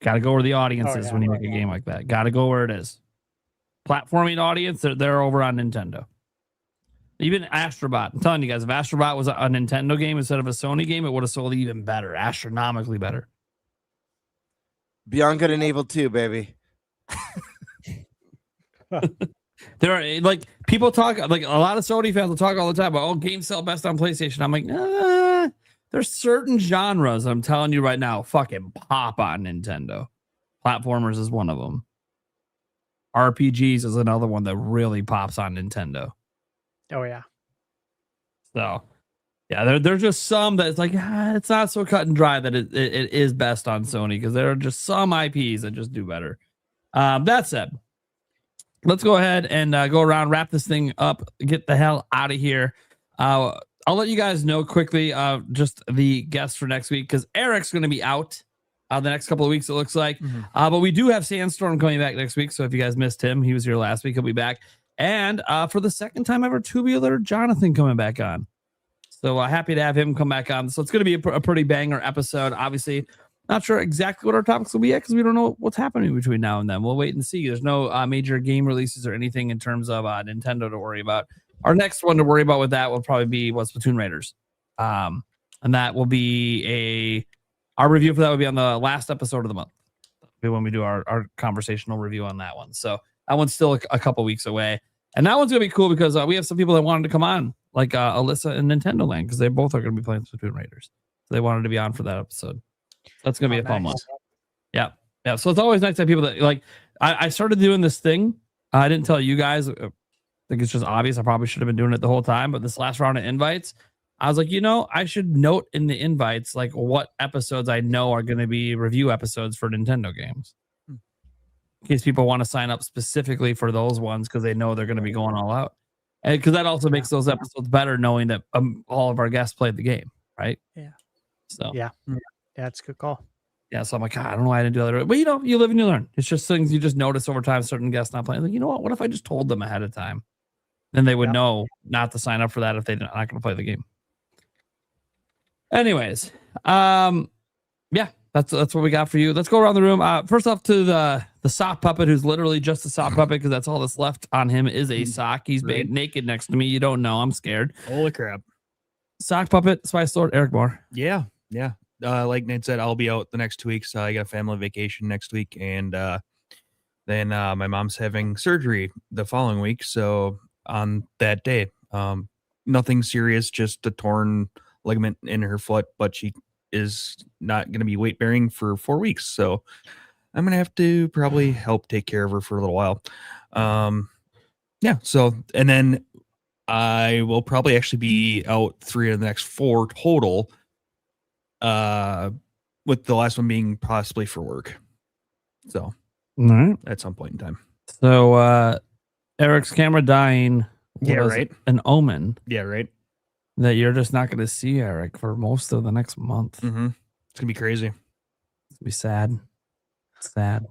Got to go where the audience is when you make a game like that. Got to go where it is. Platforming audience, they're over on Nintendo. Even Astrobot. I'm telling you guys, if Astrobot was a Nintendo game instead of a Sony game, it would have sold even better, astronomically better. Beyond Good and Evil 2, baby. There are like people talk, like a lot of Sony fans will talk all the time about, oh, games sell best on PlayStation. I'm like, there's certain genres, I'm telling you right now, fucking pop on Nintendo. Platformers is one of them. RPGs is another one that really pops on Nintendo. Oh, yeah. So, yeah, there's just some that's like, it's not so cut and dry that it is best on Sony because there are just some IPs that just do better. That said, let's go ahead and go around, wrap this thing up, get the hell out of here. I'll let you guys know quickly just the guests for next week because Eric's going to be out the next couple of weeks, it looks like. Mm-hmm. But we do have Sandstorm coming back next week. So if you guys missed him, he was here last week. He'll be back. And for the second time ever, Tubular Jonathan coming back on. So happy to have him come back on. So it's going to be a pretty banger episode. Obviously, not sure exactly what our topics will be yet because we don't know what's happening between now and then. We'll wait and see. There's no major game releases or anything in terms of Nintendo to worry about. Our next one to worry about with that will probably be Splatoon Raiders. And that will be our review for that will be on the last episode of the month. That'll be when we do our conversational review on that one. So that one's still a couple weeks away. And that one's gonna be cool because we have some people that wanted to come on, like Alyssa and Nintendo Land, because they both are gonna be playing Splatoon Raiders. So they wanted to be on for that episode. That's gonna be a fun one. Yeah. Yeah. So it's always nice to have people that like I started doing this thing. I didn't tell you guys. I think it's just obvious. I probably should have been doing it the whole time, but this last round of invites, I was like, I should note in the invites like what episodes I know are going to be review episodes for Nintendo games. In case people want to sign up specifically for those ones because they know they're going to be going all out. And because that also makes those episodes better knowing that all of our guests played the game, right? Yeah. So yeah, that's a good call. Yeah, so I'm like, God, I don't know why I didn't do that. But you live and you learn. It's just things you just notice over time. Certain guests not playing. Like, you know what? What if I just told them ahead of time? Then they would know not to sign up for that if they're not going to play the game. Anyways, yeah, that's what we got for you. Let's go around the room. First off, to the sock puppet, who's literally just a sock puppet because that's all that's left on him is a sock. He's naked next to me. You don't know. I'm scared. Holy crap! Sock puppet, Spice Lord, Eric Moore. Yeah. Like Nate said, I'll be out the next 2 weeks. I got a family vacation next week, and then my mom's having surgery the following week. So on that day, nothing serious, just a torn ligament in her foot, but she is not going to be weight bearing for 4 weeks. So I'm going to have to probably help take care of her for a little while. Yeah. So, and then I will probably actually be out 3 of the next 4 total. With the last one being possibly for work. So, all right, at some point in time. So, Eric's camera dying. Yeah, was right. An omen. Yeah, right. That you're just not going to see Eric for most of the next month. Mm-hmm. It's gonna be crazy. It's gonna be sad. Sad.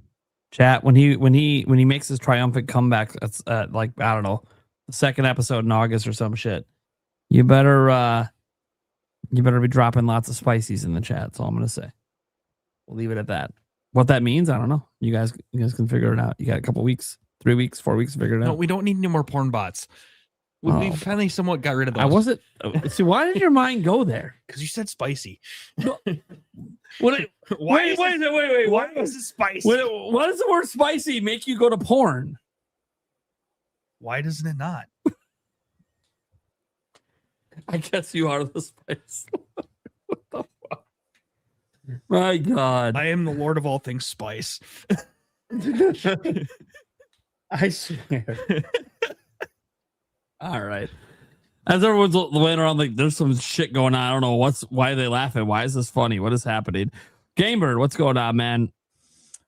Chat when he makes his triumphant comeback. That's like I don't know, the second episode in August or some shit. You better be dropping lots of spices in the chat. That's all I'm gonna say. We'll leave it at that. What that means, I don't know. You guys can figure it out. You got a couple weeks, 3 weeks, 4 weeks to figure it out. No, we don't need any more porn bots. We finally somewhat got rid of those. I wasn't. See, why did your mind go there? Because you said spicy. Wait. Why was it spicy? Why does the word spicy make you go to porn? Why doesn't it not? I guess you are the spice. What the fuck? My God. I am the Lord of all things spice. I swear. All right. As everyone's laying around, like, there's some shit going on. I don't know why are they laughing? Why is this funny? What is happening? Gamebird, what's going on, man?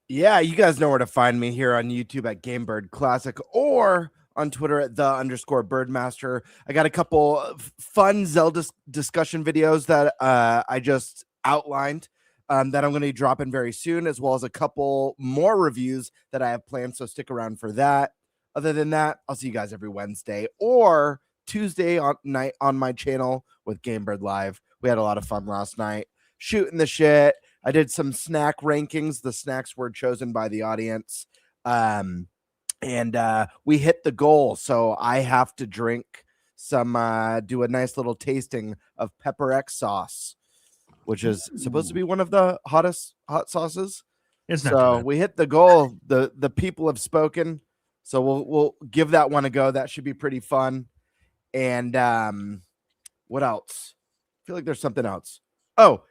Yeah, you guys know where to find me here on YouTube at Gamebird Classic or on Twitter at _Birdmaster. I got a couple of fun Zelda discussion videos that I just outlined that I'm going to be dropping very soon, as well as a couple more reviews that I have planned. So stick around for that. Other than that, I'll see you guys every Wednesday or Tuesday night on my channel with Gamebird Live. We had a lot of fun last night shooting the shit. I did some snack rankings. The snacks were chosen by the audience. And we hit the goal. So I have to drink some, do a nice little tasting of Pepper X sauce, which is supposed to be one of the hot sauces. It's not so we hit the goal. The people have spoken. So we'll give that one a go. That should be pretty fun. And what else? I feel like there's something else. Oh,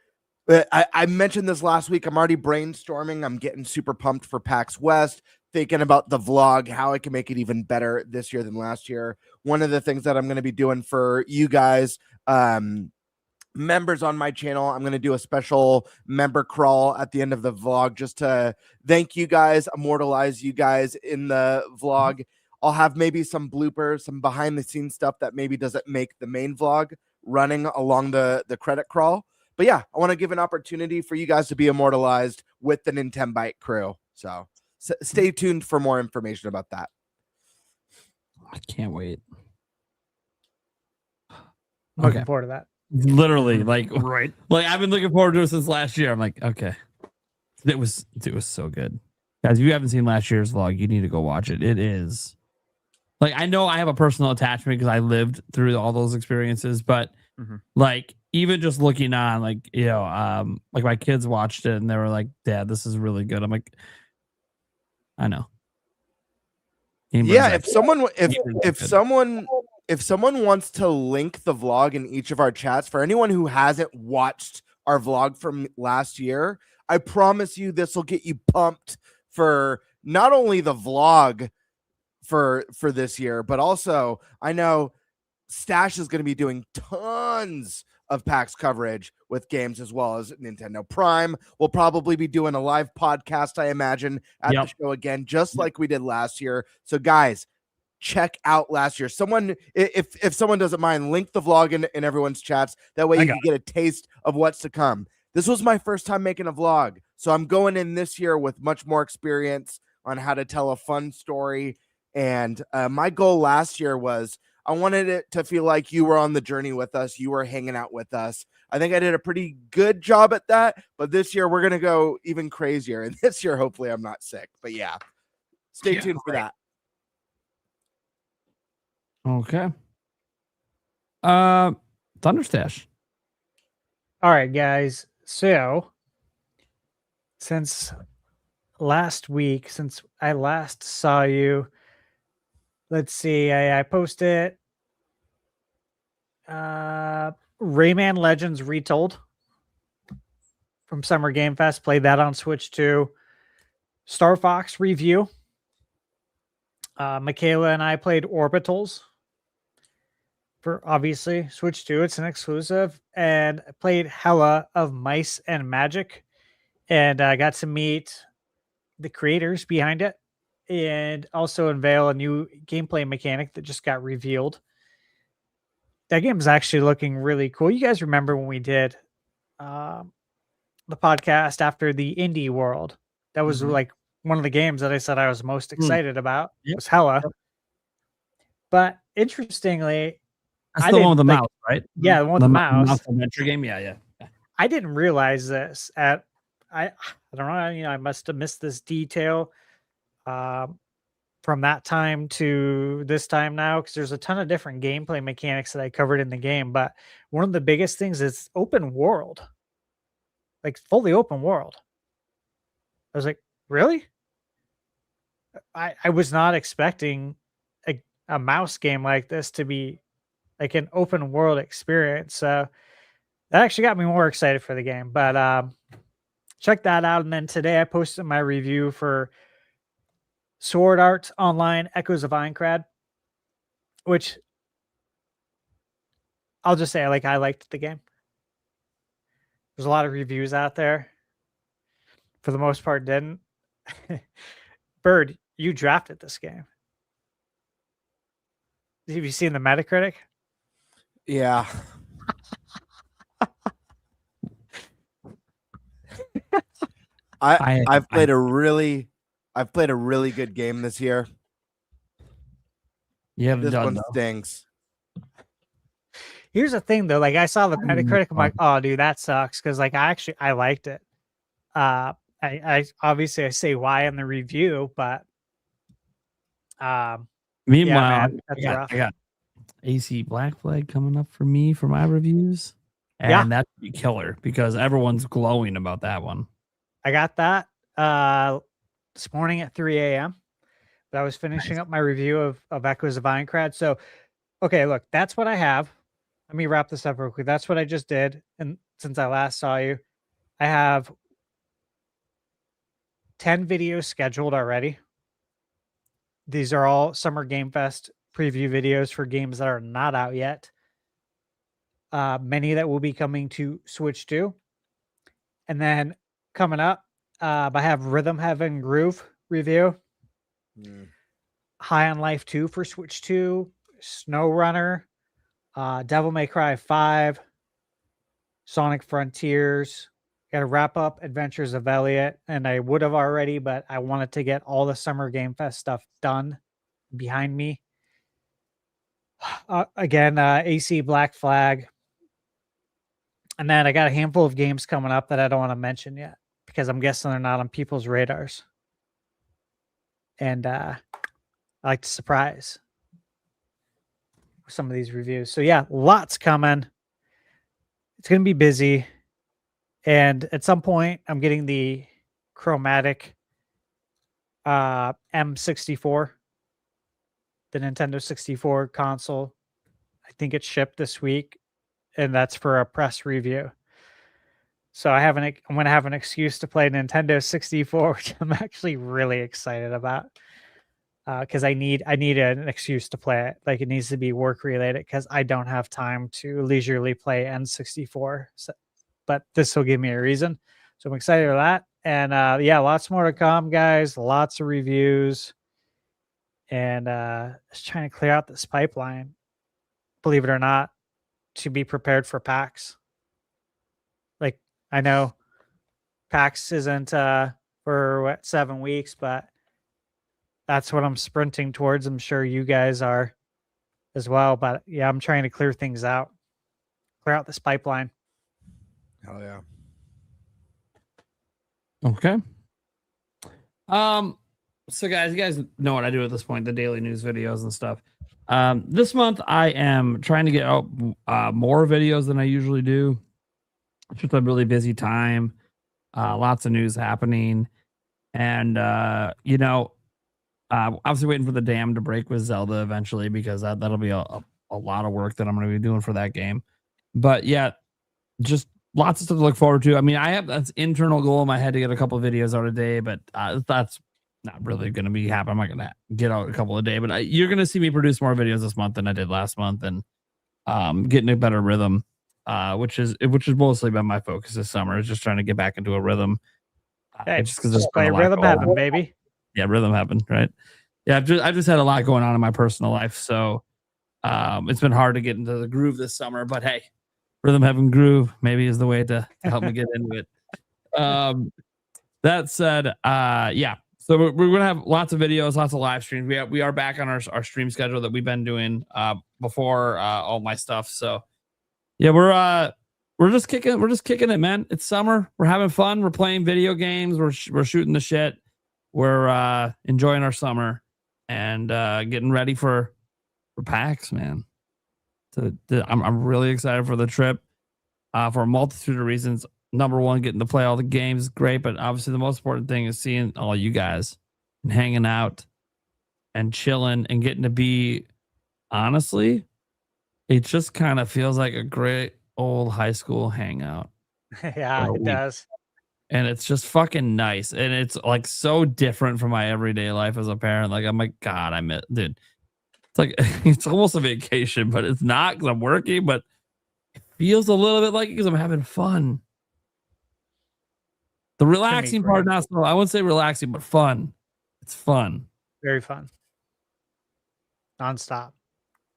I mentioned this last week. I'm already brainstorming. I'm getting super pumped for PAX West, thinking about the vlog, how I can make it even better this year than last year. One of the things that I'm going to be doing for you guys, members on my channel, I'm going to do a special member crawl at the end of the vlog just to thank you guys, immortalize you guys in the vlog. I'll have maybe some bloopers, some behind the scenes stuff that maybe doesn't make the main vlog running along the credit crawl. But yeah, I want to give an opportunity for you guys to be immortalized with the NintenByte crew. So stay tuned for more information about that. I can't wait. Looking forward to that. Literally, like, right. Like, I've been looking forward to it since last year. I'm like, okay. It was so good. Guys, if you haven't seen last year's vlog, you need to go watch it. It is like, I know I have a personal attachment because I lived through all those experiences, but like, even just looking on, like, you know, like my kids watched it and they were like, Dad, this is really good. I'm like, I know. Yeah, if someone good. if someone wants to link the vlog in each of our chats, for anyone who hasn't watched our vlog from last year, I promise you this will get you pumped for not only the vlog for this year, but also I know Stash is going to be doing tons of PAX coverage with games as well as Nintendo Prime. We'll probably be doing a live podcast, I imagine, at the show again, just like we did last year. So guys, check out last year. Someone, if someone doesn't mind, link the vlog in everyone's chats. That way you can get a taste of what's to come. This was my first time making a vlog, so I'm going in this year with much more experience on how to tell a fun story. And my goal last year was I wanted it to feel like you were on the journey with us. You were hanging out with us. I think I did a pretty good job at that, but this year we're going to go even crazier. And this year, hopefully I'm not sick, but yeah, stay tuned for that. Okay. Thunderstash. All right, guys. So since last week, since I last saw you, let's see, I posted Rayman Legends Retold from Summer Game Fest. Played that on Switch 2. Star Fox review. Michaela and I played Orbitals for obviously Switch 2. It's an exclusive. And I played hella of Mice and Magic. And I got to meet the creators behind it and also unveil a new gameplay mechanic that just got revealed. That game is actually looking really cool. You guys remember when we did the podcast after the Indie World? That was like one of the games that I said I was most excited about. It was hella. But interestingly, that's the one with the mouse, right? Yeah, the one with the mouse. Adventure game. Yeah. I didn't realize this at I don't know. I must have missed this detail from that time to this time now, because there's a ton of different gameplay mechanics that I covered in the game. But one of the biggest things is open world, like fully open world. I was like, really? I was not expecting a mouse game like this to be like an open world experience. So that actually got me more excited for the game. But check that out. And then today I posted my review for Sword Art Online Echoes of Aincrad, which I'll just say I liked the game. There's a lot of reviews out there. For the most part, didn't. Bird, you drafted this game. Have you seen the Metacritic? Yeah. I've played a really good game this year. You haven't this done one though. Stinks. Here's the thing though, like I saw the Metacritic, I'm like, oh dude, that sucks. Cause like I liked it. I obviously I say why in the review, but meanwhile, yeah, I got AC Black Flag coming up for me for my reviews. And that'd be killer because everyone's glowing about that one. I got that this morning at 3 a.m. But I was finishing up my review of Echoes of Aincrad. So, okay, look, that's what I have. Let me wrap this up real quick. That's what I just did. And since I last saw you, I have 10 videos scheduled already. These are all Summer Game Fest preview videos for games that are not out yet. Many that will be coming to Switch 2. And then coming up, I have Rhythm Heaven Groove review. High on Life 2 for Switch 2. SnowRunner. Devil May Cry 5. Sonic Frontiers. Got to wrap up Adventures of Elliot. And I would have already, but I wanted to get all the Summer Game Fest stuff done behind me. Again, AC Black Flag. And then I got a handful of games coming up that I don't want to mention yet because I'm guessing they're not on people's radars. And I like to surprise with some of these reviews. So yeah, lots coming. It's going to be busy. And at some point, I'm getting the Chromatic M64 the Nintendo 64 console. I think it shipped this week, and that's for a press review. So I'm going to have an excuse to play Nintendo 64, which I'm actually really excited about. Because I need an excuse to play it. Like, it needs to be work related because I don't have time to leisurely play N64. So, but this will give me a reason. So I'm excited for that. And yeah, lots more to come, guys. Lots of reviews. And just trying to clear out this pipeline, believe it or not, to be prepared for PAX. Like, I know PAX isn't for 7 weeks, but that's what I'm sprinting towards. I'm sure you guys are as well. But yeah, I'm trying to clear things out, clear out this pipeline. Hell yeah. Okay. So guys, you guys know what I do at this point, the daily news videos and stuff. This month I am trying to get out more videos than I usually do. It's just a really busy time. Lots of news happening. And obviously waiting for the dam to break with Zelda eventually, because that'll be a lot of work that I'm going to be doing for that game. But yeah, just lots of stuff to look forward to. I mean, I have that's internal goal in my head to get a couple of videos out a day, but that's not really going to be happening. I'm not going to get out a couple a day, but you're going to see me produce more videos this month than I did last month, and getting a better rhythm, which has mostly been my focus this summer, is just trying to get back into a rhythm. Hey, Just because just play rhythm heaven, baby. Yeah, rhythm happened, right? Yeah, I've just had a lot going on in my personal life, so it's been hard to get into the groove this summer. But hey, rhythm heaven groove maybe is the way to help me get into it. That said, yeah, so we're gonna have lots of videos, lots of live streams. We are back on our stream schedule that we've been doing before all my stuff. So yeah, we're just kicking it, man. It's summer. We're having fun. We're playing video games. We're shooting the shit. We're enjoying our summer and getting ready for PAX, man. I'm really excited for the trip for a multitude of reasons. Number one, getting to play all the games is great, but obviously the most important thing is seeing all you guys and hanging out and chilling and getting to be, honestly, it just kind of feels like a great old high school hangout. Yeah, it does. And it's just fucking nice. And it's like so different from my everyday life as a parent. Like, I'm like, God, dude. It's like, it's almost a vacation, but it's not because I'm working, but it feels a little bit like it because I'm having fun. The relaxing part, not so, I wouldn't say relaxing, but fun. It's fun. Very fun. Nonstop.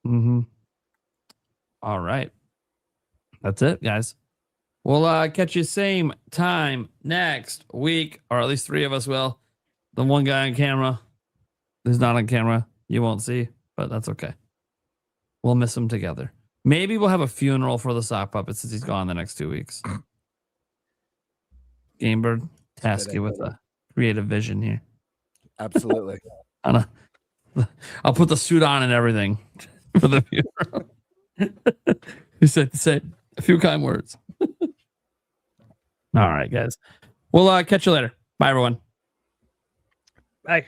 Mm-hmm. All right. That's it, guys. We'll catch you same time next week, or at least 3 of us will. The one guy on camera who's not on camera, you won't see, but that's okay. We'll miss him together. Maybe we'll have a funeral for the sock puppet since he's gone the next 2 weeks. Gamebird, task you with a creative vision here. Absolutely. I'll put the suit on and everything for the funeral. You said to say a few kind words. All right, guys. We'll catch you later. Bye, everyone. Bye.